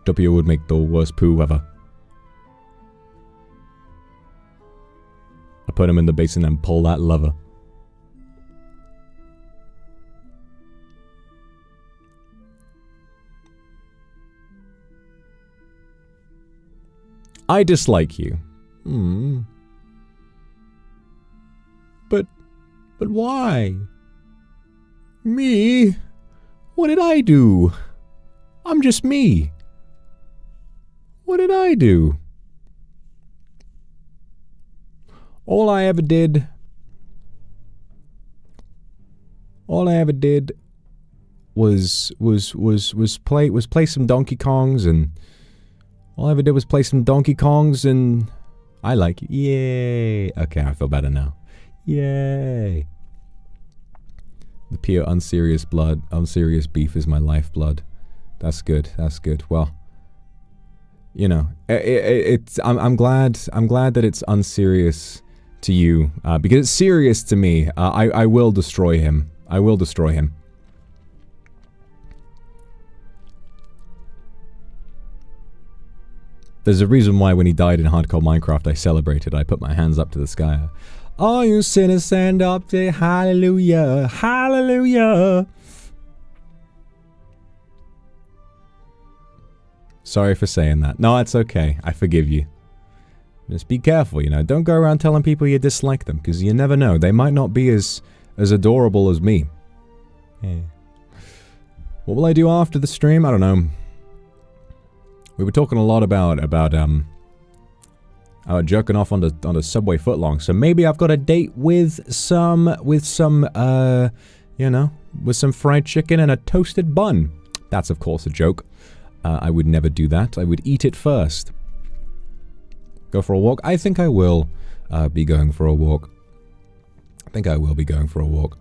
Doppio would make the worst poo ever. I put him in the basin and pull that lever. I dislike you. But why? Me? What did I do? I'm just me. What did I do? All I ever did was play some Donkey Kongs, and all I ever did was play some Donkey Kongs, and I like it. Yay. Okay, I feel better now. Yay. The pure unserious beef is my lifeblood. That's good. That's good. Well, you know, I'm glad that it's unserious to you, because it's serious to me. I will destroy him. I will destroy him. There's a reason why when he died in Hardcore Minecraft, I celebrated. I put my hands up to the sky. All you sinners stand up to hallelujah, hallelujah. Sorry for saying that. No, it's okay. I forgive you. Just be careful, you know. Don't go around telling people you dislike them, because you never know. They might not be as adorable as me. Yeah. What will I do after the stream? I don't know. We were talking a lot about jerking off on the Subway footlong, so maybe I've got a date with some you know, with some fried chicken and a toasted bun. That's of course a joke. I would never do that. I would eat it first. Go for a walk? I think I will be going for a walk. I think I will be going for a walk.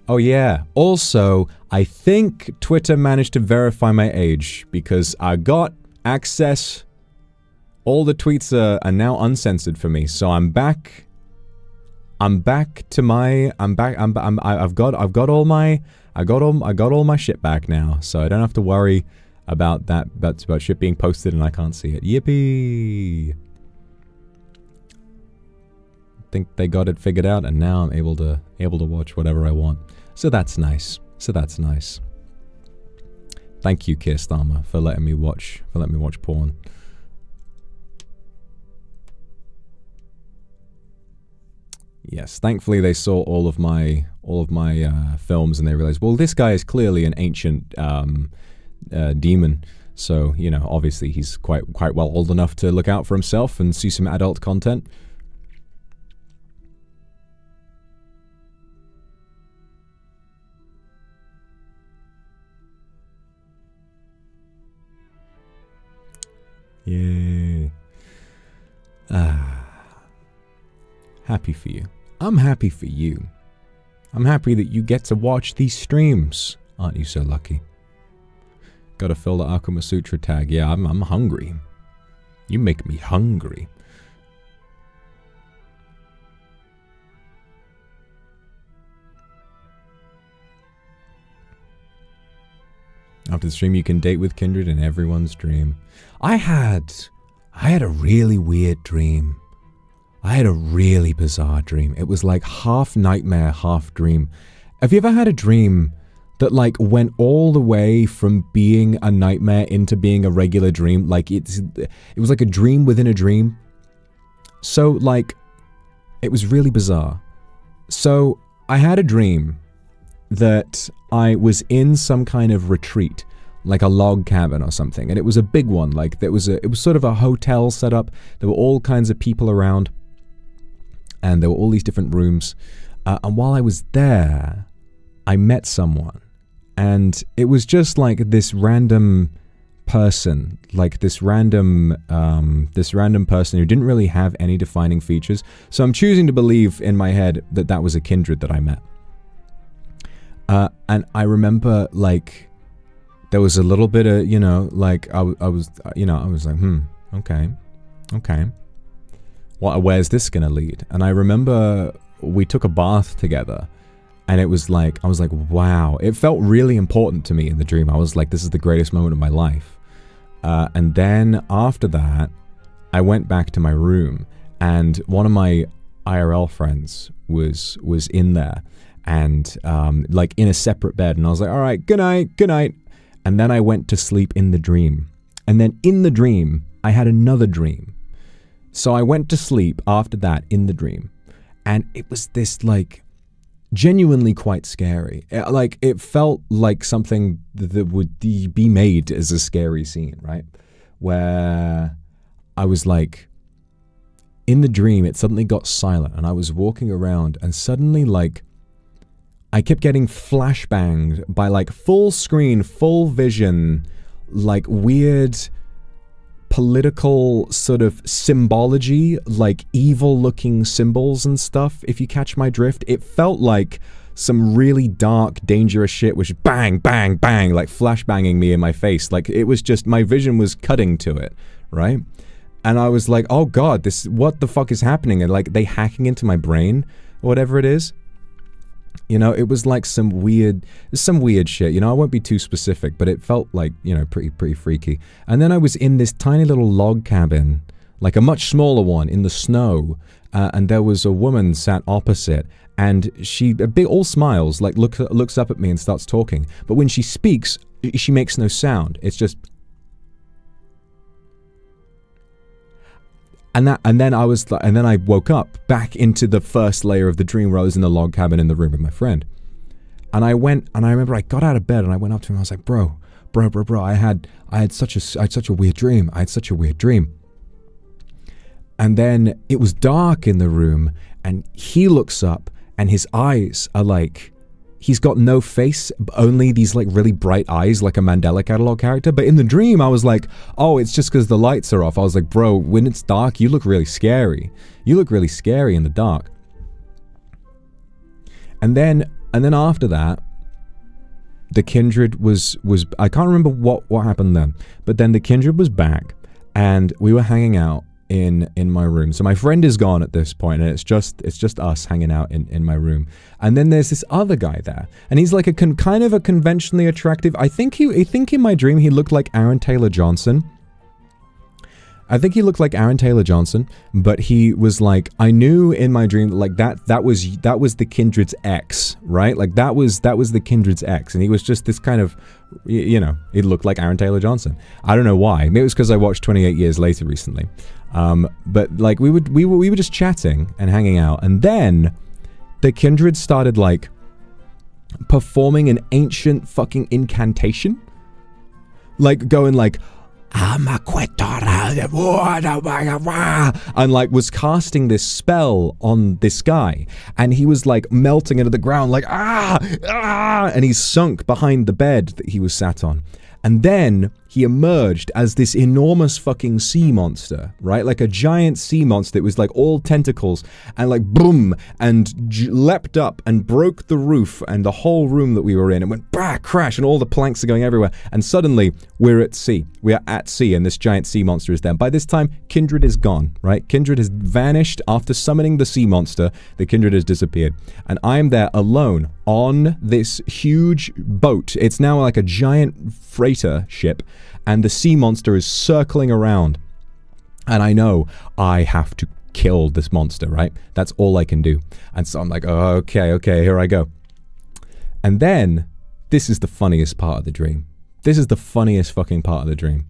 Oh yeah, also, I think Twitter managed to verify my age, because I got access. All the tweets are now uncensored for me, so I'm back. I've got all my shit back now, so I don't have to worry about that. That's about shit being posted and I can't see it. Yippee! I think they got it figured out, and now I'm able to watch whatever I want. So that's nice. Thank you, Keir Starmer, for letting me watch porn. Yes, thankfully they saw all of my films, and they realized, well, this guy is clearly an ancient demon. So, you know, obviously he's quite well old enough to look out for himself and see some adult content. Yay. Happy for you. I'm happy for you. I'm happy that you get to watch these streams. Aren't you so lucky? Gotta fill the Akuma Sutra tag. Yeah, I'm hungry. You make me hungry. After the stream, you can date with Kindred in everyone's dream. I had a really weird dream. I had a really bizarre dream. It was like half nightmare, half dream. Have you ever had a dream that like went all the way from being a nightmare into being a regular dream? Like it was like a dream within a dream. So like, it was really bizarre. So I had a dream that I was in some kind of retreat, like a log cabin or something, and it was a big one. Like it was sort of a hotel setup. There were all kinds of people around, and there were all these different rooms. And while I was there, I met someone, and it was just like this random person, like this random person who didn't really have any defining features. So I'm choosing to believe in my head that that was a kindred that I met. And I remember, like, there was a little bit of, you know, like, I was like, okay. Where's this gonna lead? And I remember we took a bath together, and it was like, I was like, wow. It felt really important to me in the dream. I was like, this is the greatest moment of my life. And then after that, I went back to my room, and one of my IRL friends was in there. And like in a separate bed, and I was like, all right, good night. And then I went to sleep in the dream. And then in the dream, I had another dream. So I went to sleep after that in the dream. And it was this like genuinely quite scary. It felt like something that would be made as a scary scene, right? where I was like, in the dream, it suddenly got silent, and I was walking around, and suddenly, like, I kept getting flashbanged by, like, full screen, full vision, like, weird political sort of symbology, like evil-looking symbols and stuff, if you catch my drift. It felt like some really dark, dangerous shit, which bang, bang, bang, like flashbanging me in my face. Like, it was just, my vision was cutting to it, right? And I was like, oh god, what the fuck is happening? And like, they hacking into my brain, or whatever it is. You know, it was like some weird shit. You know, I won't be too specific, but it felt like, you know, pretty freaky. And then I was in this tiny little log cabin, like a much smaller one, in the snow, and there was a woman sat opposite, and she, a bit all smiles, like looks up at me and starts talking. But when she speaks, she makes no sound. It's just... And then I woke up back into the first layer of the dream where I was in the log cabin in the room with my friend. And I went, and I remember I got out of bed and I went up to him. I was like, bro, I had such a weird dream. I had such a weird dream. And then it was dark in the room, and he looks up, and his eyes are like, he's got no face, only these like really bright eyes, like a Mandela catalog character. But in the dream, I was like, oh, it's just because the lights are off. I was like, bro, when it's dark, you look really scary. You look really scary in the dark. And then after that, the kindred was I can't remember what happened then, but then the kindred was back, and we were hanging out in my room. So my friend is gone at this point, and it's just us hanging out in my room. And then there's this other guy there, and he's like a kind of a conventionally attractive. I think in my dream he looked like Aaron Taylor Johnson. I think he looked like Aaron Taylor Johnson, but he was like, I knew in my dream like that was the kindred's ex, right? Like that was the kindred's ex, and he was just this kind of, you know, he looked like Aaron Taylor Johnson. I don't know why. Maybe it was because I watched 28 Years Later recently. But like we were just chatting and hanging out, and then the kindred started like performing an ancient fucking incantation, like going like, and like was casting this spell on this guy, and he was like melting into the ground like and he's sunk behind the bed that he was sat on. And then he emerged as this enormous fucking sea monster, right? Like a giant sea monster. It was like all tentacles, and like boom, and leapt up and broke the roof and the whole room that we were in, and went bah, crash, and all the planks are going everywhere. And suddenly we're at sea. We are at sea, and this giant sea monster is there. By this time, Kindred is gone, right? Kindred has vanished after summoning the sea monster. The Kindred has disappeared. And I'm there alone on this huge boat. It's now like a giant freighter ship, and the sea monster is circling around. And I know I have to kill this monster, right? That's all I can do. And so I'm like, oh, okay, here I go. And then, this is the funniest part of the dream. This is the funniest fucking part of the dream.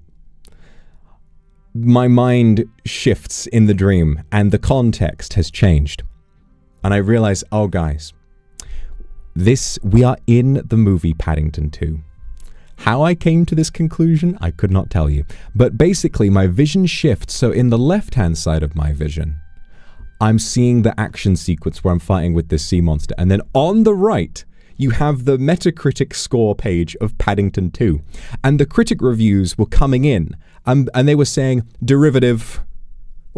My mind shifts in the dream, and the context has changed. And I realize, oh guys, we are in the movie Paddington 2. How I came to this conclusion, I could not tell you. But basically, my vision shifts. So in the left-hand side of my vision, I'm seeing the action sequence where I'm fighting with this sea monster. And then on the right, you have the Metacritic score page of Paddington 2. And the critic reviews were coming in, and they were saying, derivative,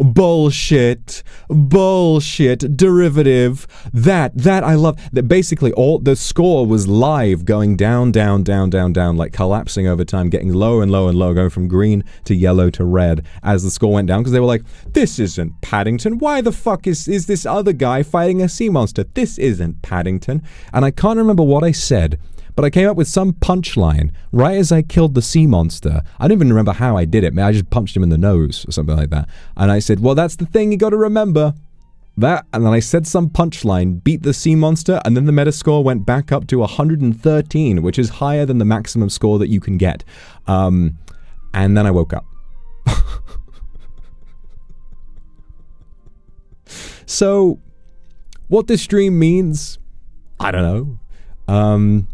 bullshit, derivative, that I love. That basically all the score was live, going down, like collapsing over time, getting lower and lower and lower, going from green to yellow to red as the score went down, because they were like, this isn't Paddington. Why the fuck is this other guy fighting a sea monster? This isn't Paddington. And I can't remember what I said, but I came up with some punchline right as I killed the sea monster. I don't even remember how I did it. I just punched him in the nose or something like that. And I said, well, that's the thing you got to remember. That, and then I said some punchline, beat the sea monster, and then the Metascore went back up to 113, which is higher than the maximum score that you can get. And then I woke up. So, what this dream means, I don't know.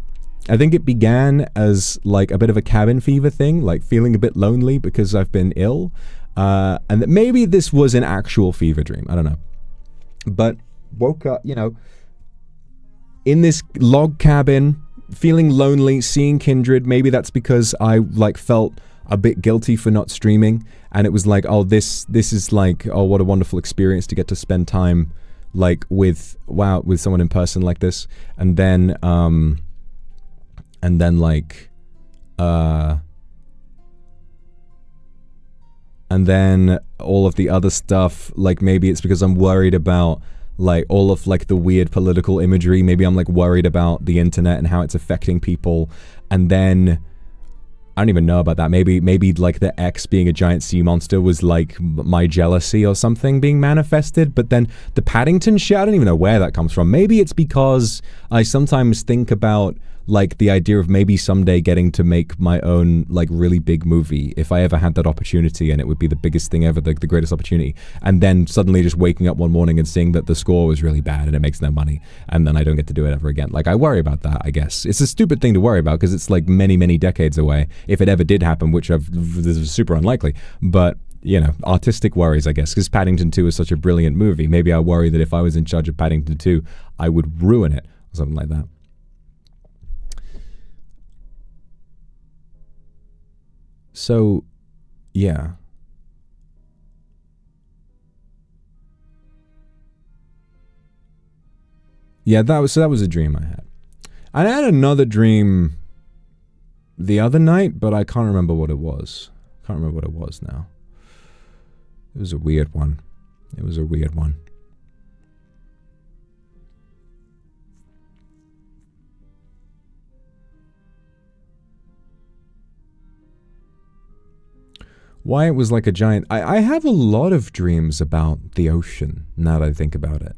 I think it began as like a bit of a cabin fever thing, like feeling a bit lonely because I've been ill. And that maybe this was an actual fever dream. I don't know. But woke up, you know, in this log cabin, feeling lonely, seeing kindred. Maybe that's because I like felt a bit guilty for not streaming. And it was like, oh, this is like, oh, what a wonderful experience to get to spend time like with someone in person like this. And then like and then all of the other stuff, like maybe it's because I'm worried about like all of like the weird political imagery. Maybe I'm like worried about the internet and how it's affecting people. And then I don't even know about that. Maybe like the X being a giant sea monster was like my jealousy or something being manifested. But then the Paddington shit, I don't even know where that comes from. Maybe it's because I sometimes think about like the idea of maybe someday getting to make my own like really big movie if I ever had that opportunity, and it would be the biggest thing ever, the greatest opportunity. And then suddenly just waking up one morning and seeing that the score was really bad and it makes no money, and then I don't get to do it ever again. Like, I worry about that, I guess. It's a stupid thing to worry about because it's like many, many decades away. If it ever did happen, which this is super unlikely, but you know, artistic worries, I guess, because Paddington 2 is such a brilliant movie. Maybe I worry that if I was in charge of Paddington 2, I would ruin it or something like that. So, yeah. Yeah, that was a dream I had. And I had another dream the other night, but I can't remember what it was. Can't remember what it was now. It was a weird one. It was a weird one. Why it was like a giant... I have a lot of dreams about the ocean, now that I think about it.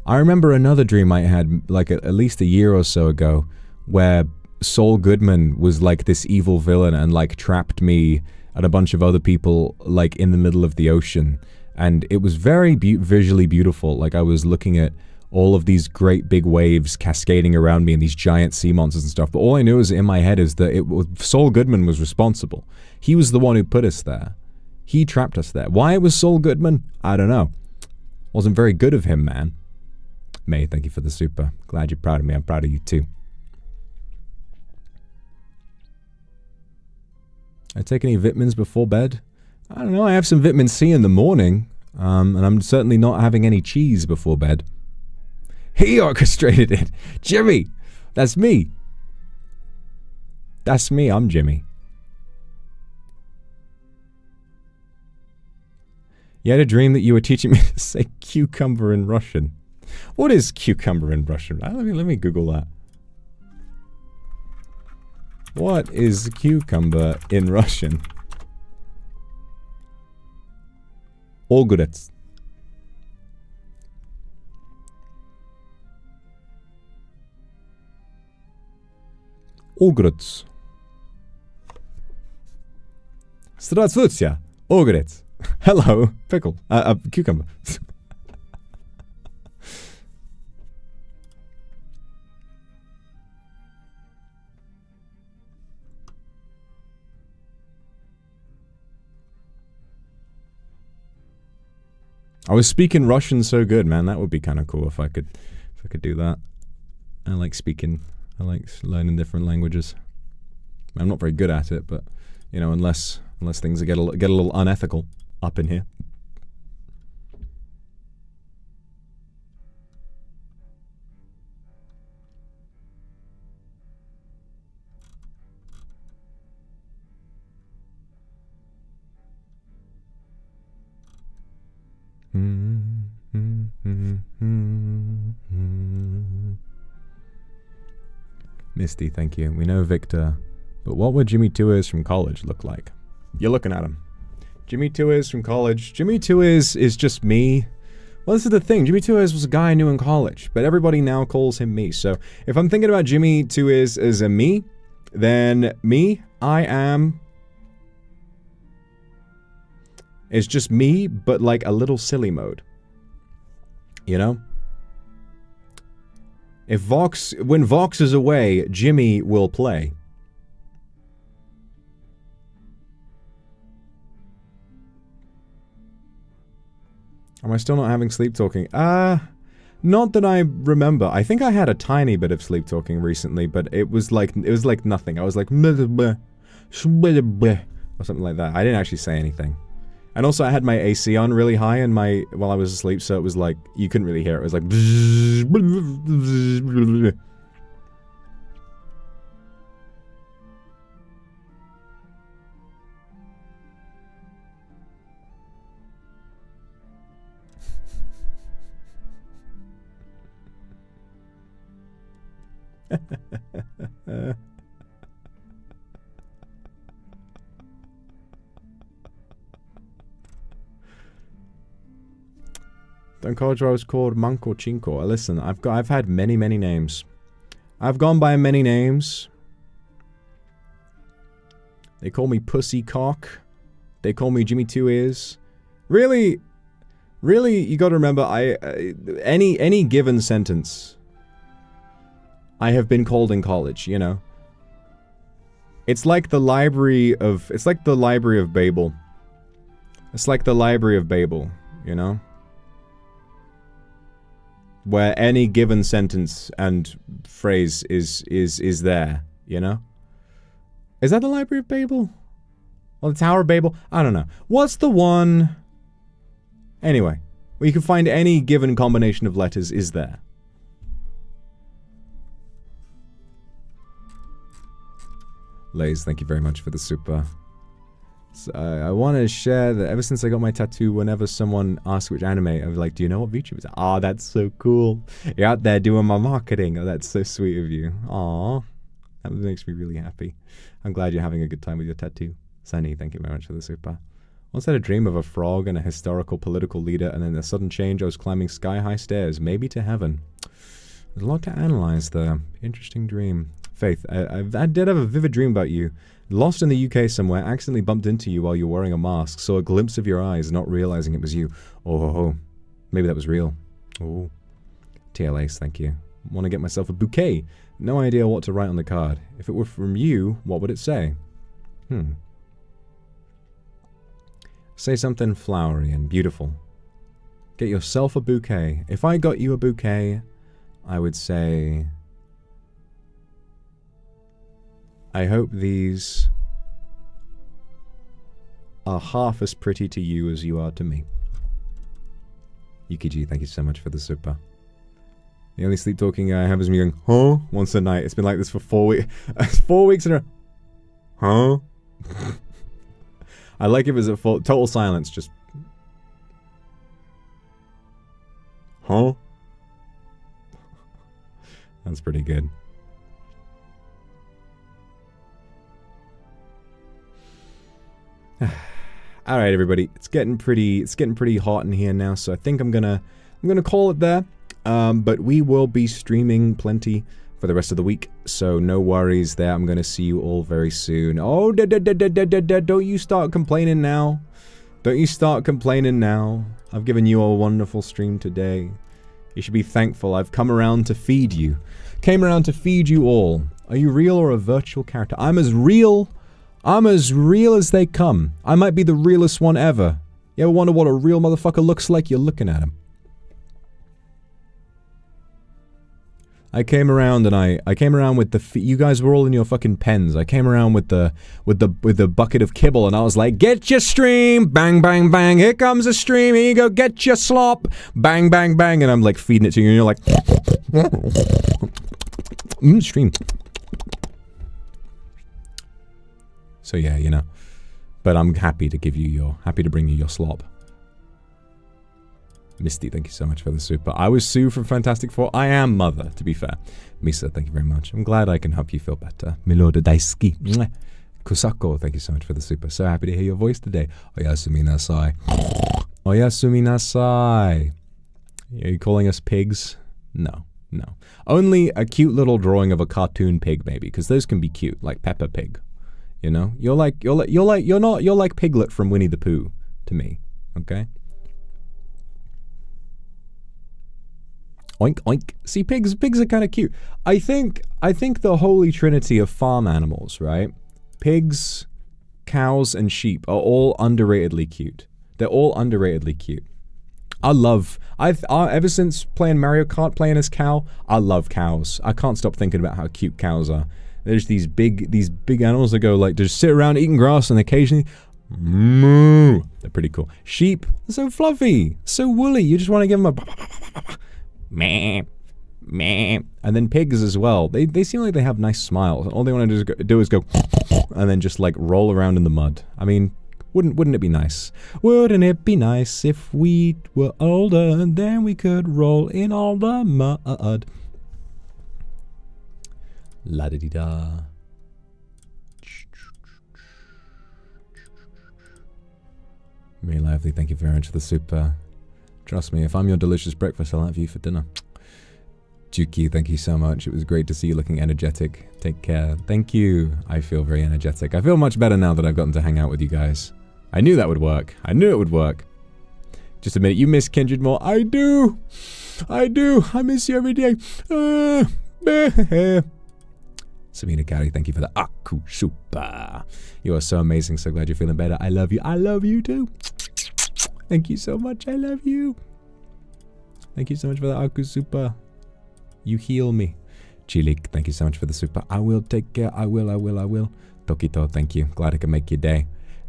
I remember another dream I had, like, at least a year or so ago, where Saul Goodman was, like, this evil villain and, like, trapped me and a bunch of other people, like, in the middle of the ocean. And it was very visually beautiful. Like, I was looking at all of these great big waves cascading around me and these giant sea monsters and stuff. But all I knew is in my head is that Saul Goodman was responsible. He was the one who put us there. He trapped us there. Why it was Saul Goodman? I don't know. Wasn't very good of him, man. May, thank you for the super. Glad you're proud of me. I'm proud of you too. I take any vitamins before bed? I don't know. I have some vitamin C in the morning. And I'm certainly not having any cheese before bed. He orchestrated it. Jimmy! That's me. That's me. I'm Jimmy. You had a dream that you were teaching me to say cucumber in Russian. What is cucumber in Russian? Let me Google that. What is cucumber in Russian? Ogorets. Ogorets. Здравствуйте, ogorets. Hello, pickle. Cucumber. I was speaking Russian so good, man. That would be kind of cool if I could do that. I like learning different languages. I'm not very good at it, but you know, unless things get a little unethical up in here. Misty, thank you. We know Victor, but what would Jimmy Tours from college look like? You're looking at him. Jimmy Tours from college. Jimmy Tours is just me. Well, this is the thing. Jimmy Tours was a guy I knew in college, but everybody now calls him me. So if I'm thinking about Jimmy Tours as a me, then me, I am... It's just me, but like a little silly mode. You know? When Vox is away, Jimmy will play. Am I still not having sleep talking? Not that I remember. I think I had a tiny bit of sleep talking recently, but it was like nothing. I was like or something like that. I didn't actually say anything. And also I had my AC on really high in while I was asleep, so it was like you couldn't really hear it. It was like Don't college where I was called Monk or Chinko. Listen, I've had many names. I've gone by many names. They call me Pussy Cock. They call me Jimmy Two Ears. Really, you gotta remember, any given sentence I have been called in college, you know. It's like the library of Babel. It's like the library of Babel, you know? Where any given sentence and phrase is there, you know? Is that the Library of Babel? Or the Tower of Babel? I don't know. What's the one? Anyway, where you can find any given combination of letters is there. Lays, thank you very much for the super. So, I want to share that ever since I got my tattoo, whenever someone asks which anime, I'm like, do you know what VTuber is? Ah, that's so cool. You're out there doing my marketing. Oh, that's so sweet of you. Aw. That makes me really happy. I'm glad you're having a good time with your tattoo. Sunny, thank you very much for the super. Once had a dream of a frog and a historical political leader, and then a sudden change, I was climbing sky-high stairs, maybe to heaven. There's a lot to analyze there. Interesting dream. Faith, I did have a vivid dream about you. Lost in the UK somewhere, accidentally bumped into you while you were wearing a mask, saw a glimpse of your eyes, not realizing it was you. Oh, maybe that was real. Oh. TLAs, thank you. Want to get myself a bouquet. No idea what to write on the card. If it were from you, what would it say? Say something flowery and beautiful. Get yourself a bouquet. If I got you a bouquet, I would say, I hope these are half as pretty to you as you are to me. Yukiji, thank you so much for the super. The only sleep talking I have is me going, huh? Once a night. It's been like this for 4 weeks. 4 weeks in a huh? I like if it's a full total silence, just huh? That's pretty good. All right, everybody. It's getting pretty hot in here now, so I think I'm gonna call it there. But we will be streaming plenty for the rest of the week, so no worries there. I'm gonna see you all very soon. Oh, don't you start complaining now. Don't you start complaining now. I've given you a wonderful stream today. You should be thankful. I've come around to feed you. Came around to feed you all. Are you real or a virtual character? I'm as real as they come. I might be the realest one ever. You ever wonder what a real motherfucker looks like? You're looking at him. I came around and I came around with the you guys were all in your fucking pens. I came around with the bucket of kibble and I was like, get your stream, bang bang bang. Here comes a stream. Here you go, get your slop, bang bang bang. And I'm like feeding it to you, and you're like, stream. So yeah, you know, but I'm happy to bring you your slop. Misty, thank you so much for the super. I was Sue from Fantastic Four. I am Mother, to be fair. Misa, thank you very much. I'm glad I can help you feel better. Milord Daisuki. Kusako, thank you so much for the super. So happy to hear your voice today. Oyasumi nasai. Oyasumi nasai. Are you calling us pigs? No. Only a cute little drawing of a cartoon pig, maybe, because those can be cute, like Peppa Pig. You know, you're like Piglet from Winnie the Pooh to me. Okay. Oink, oink. See, pigs are kind of cute. I think the holy trinity of farm animals, right? Pigs, cows, and sheep are all underratedly cute. They're all underratedly cute. Ever since playing Mario Kart, playing as cow, I love cows. I can't stop thinking about how cute cows are. There's these big animals that go like, just sit around eating grass and occasionally moo. They're pretty cool. Sheep, they're so fluffy, so woolly. You just want to give them a meh, meh. And then pigs as well. They seem like they have nice smiles. And all they want to do is go and then just like roll around in the mud. I mean, wouldn't it be nice? Wouldn't it be nice if we were older and then we could roll in all the mud? La-da-dee-da. Very lively, thank you very much for the super. Trust me, if I'm your delicious breakfast, I'll have you for dinner. Juki, thank you so much. It was great to see you looking energetic. Take care. Thank you. I feel very energetic. I feel much better now that I've gotten to hang out with you guys. I knew that would work. I knew it would work. Just a minute, you miss Kindred more? I do. I miss you every day. Sabina Gary, thank you for the Aku Super. You are so amazing. So glad you're feeling better. I love you. I love you too. Thank you so much. I love you. Thank you so much for the Aku Super. You heal me. Chilik, thank you so much for the super. I will take care. I will. Tokito, thank you. Glad I can make your day.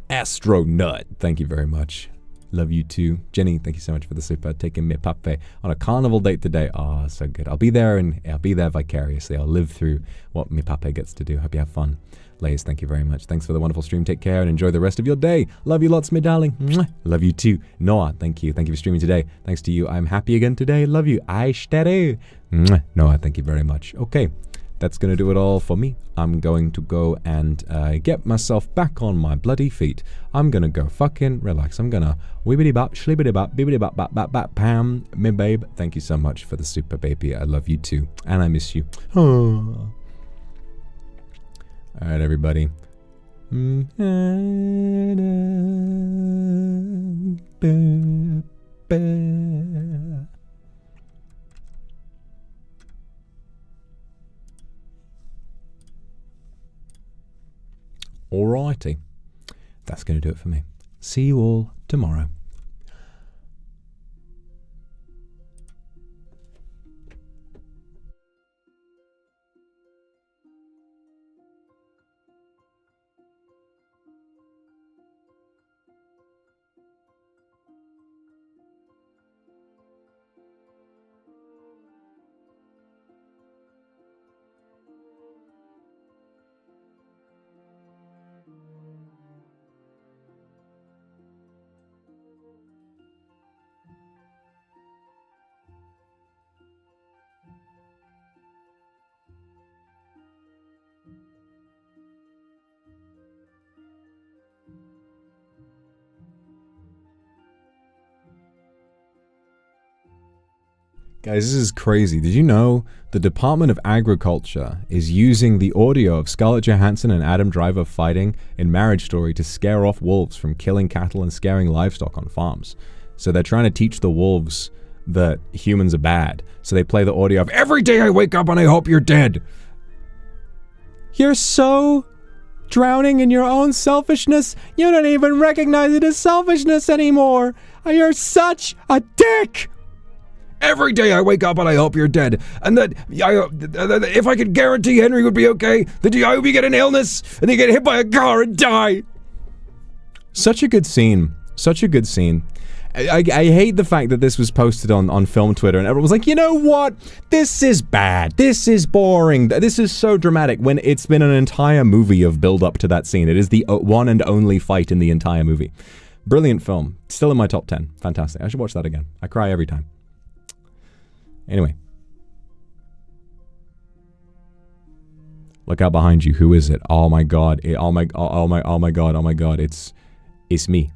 Astronut, thank you very much. Love you too. Jenny, thank you so much for the super. Taking me pape on a carnival date today. Oh, so good. I'll be there vicariously. I'll live through what me pape gets to do. Hope you have fun. Lays, thank you very much. Thanks for the wonderful stream. Take care and enjoy the rest of your day. Love you lots, my darling. Mwah. Love you too. Noah, thank you. Thank you for streaming today. Thanks to you, I'm happy again today. Love you. Aishtere. Noah, thank you very much. Okay. That's going to do it all for me. I'm going to go and get myself back on my bloody feet. I'm going to go fucking relax. I'm going to wibbity bop, shlibbity bop, bibbity bop, bop, bop, bop, pam, me babe. Thank you so much for the super baby. I love you too. And I miss you. All right, everybody. Alrighty, that's going to do it for me. See you all tomorrow. Guys, this is crazy. Did you know the Department of Agriculture is using the audio of Scarlett Johansson and Adam Driver fighting in Marriage Story to scare off wolves from killing cattle and scaring livestock on farms? So they're trying to teach the wolves that humans are bad. So they play the audio of, every day I wake up and I hope you're dead. You're so drowning in your own selfishness, you don't even recognize it as selfishness anymore. You're such a dick. Every day I wake up and I hope you're dead. And that if I could guarantee Henry would be okay, that I hope you get an illness and you get hit by a car and die. Such a good scene. Such a good scene. I hate the fact that this was posted on film Twitter and everyone was like, you know what? This is bad. This is boring. This is so dramatic when it's been an entire movie of build up to that scene. It is the one and only fight in the entire movie. Brilliant film. Still in my top 10. Fantastic. I should watch that again. I cry every time. Anyway. Look out behind you. Who is it? Oh my god. Oh my god. It's me.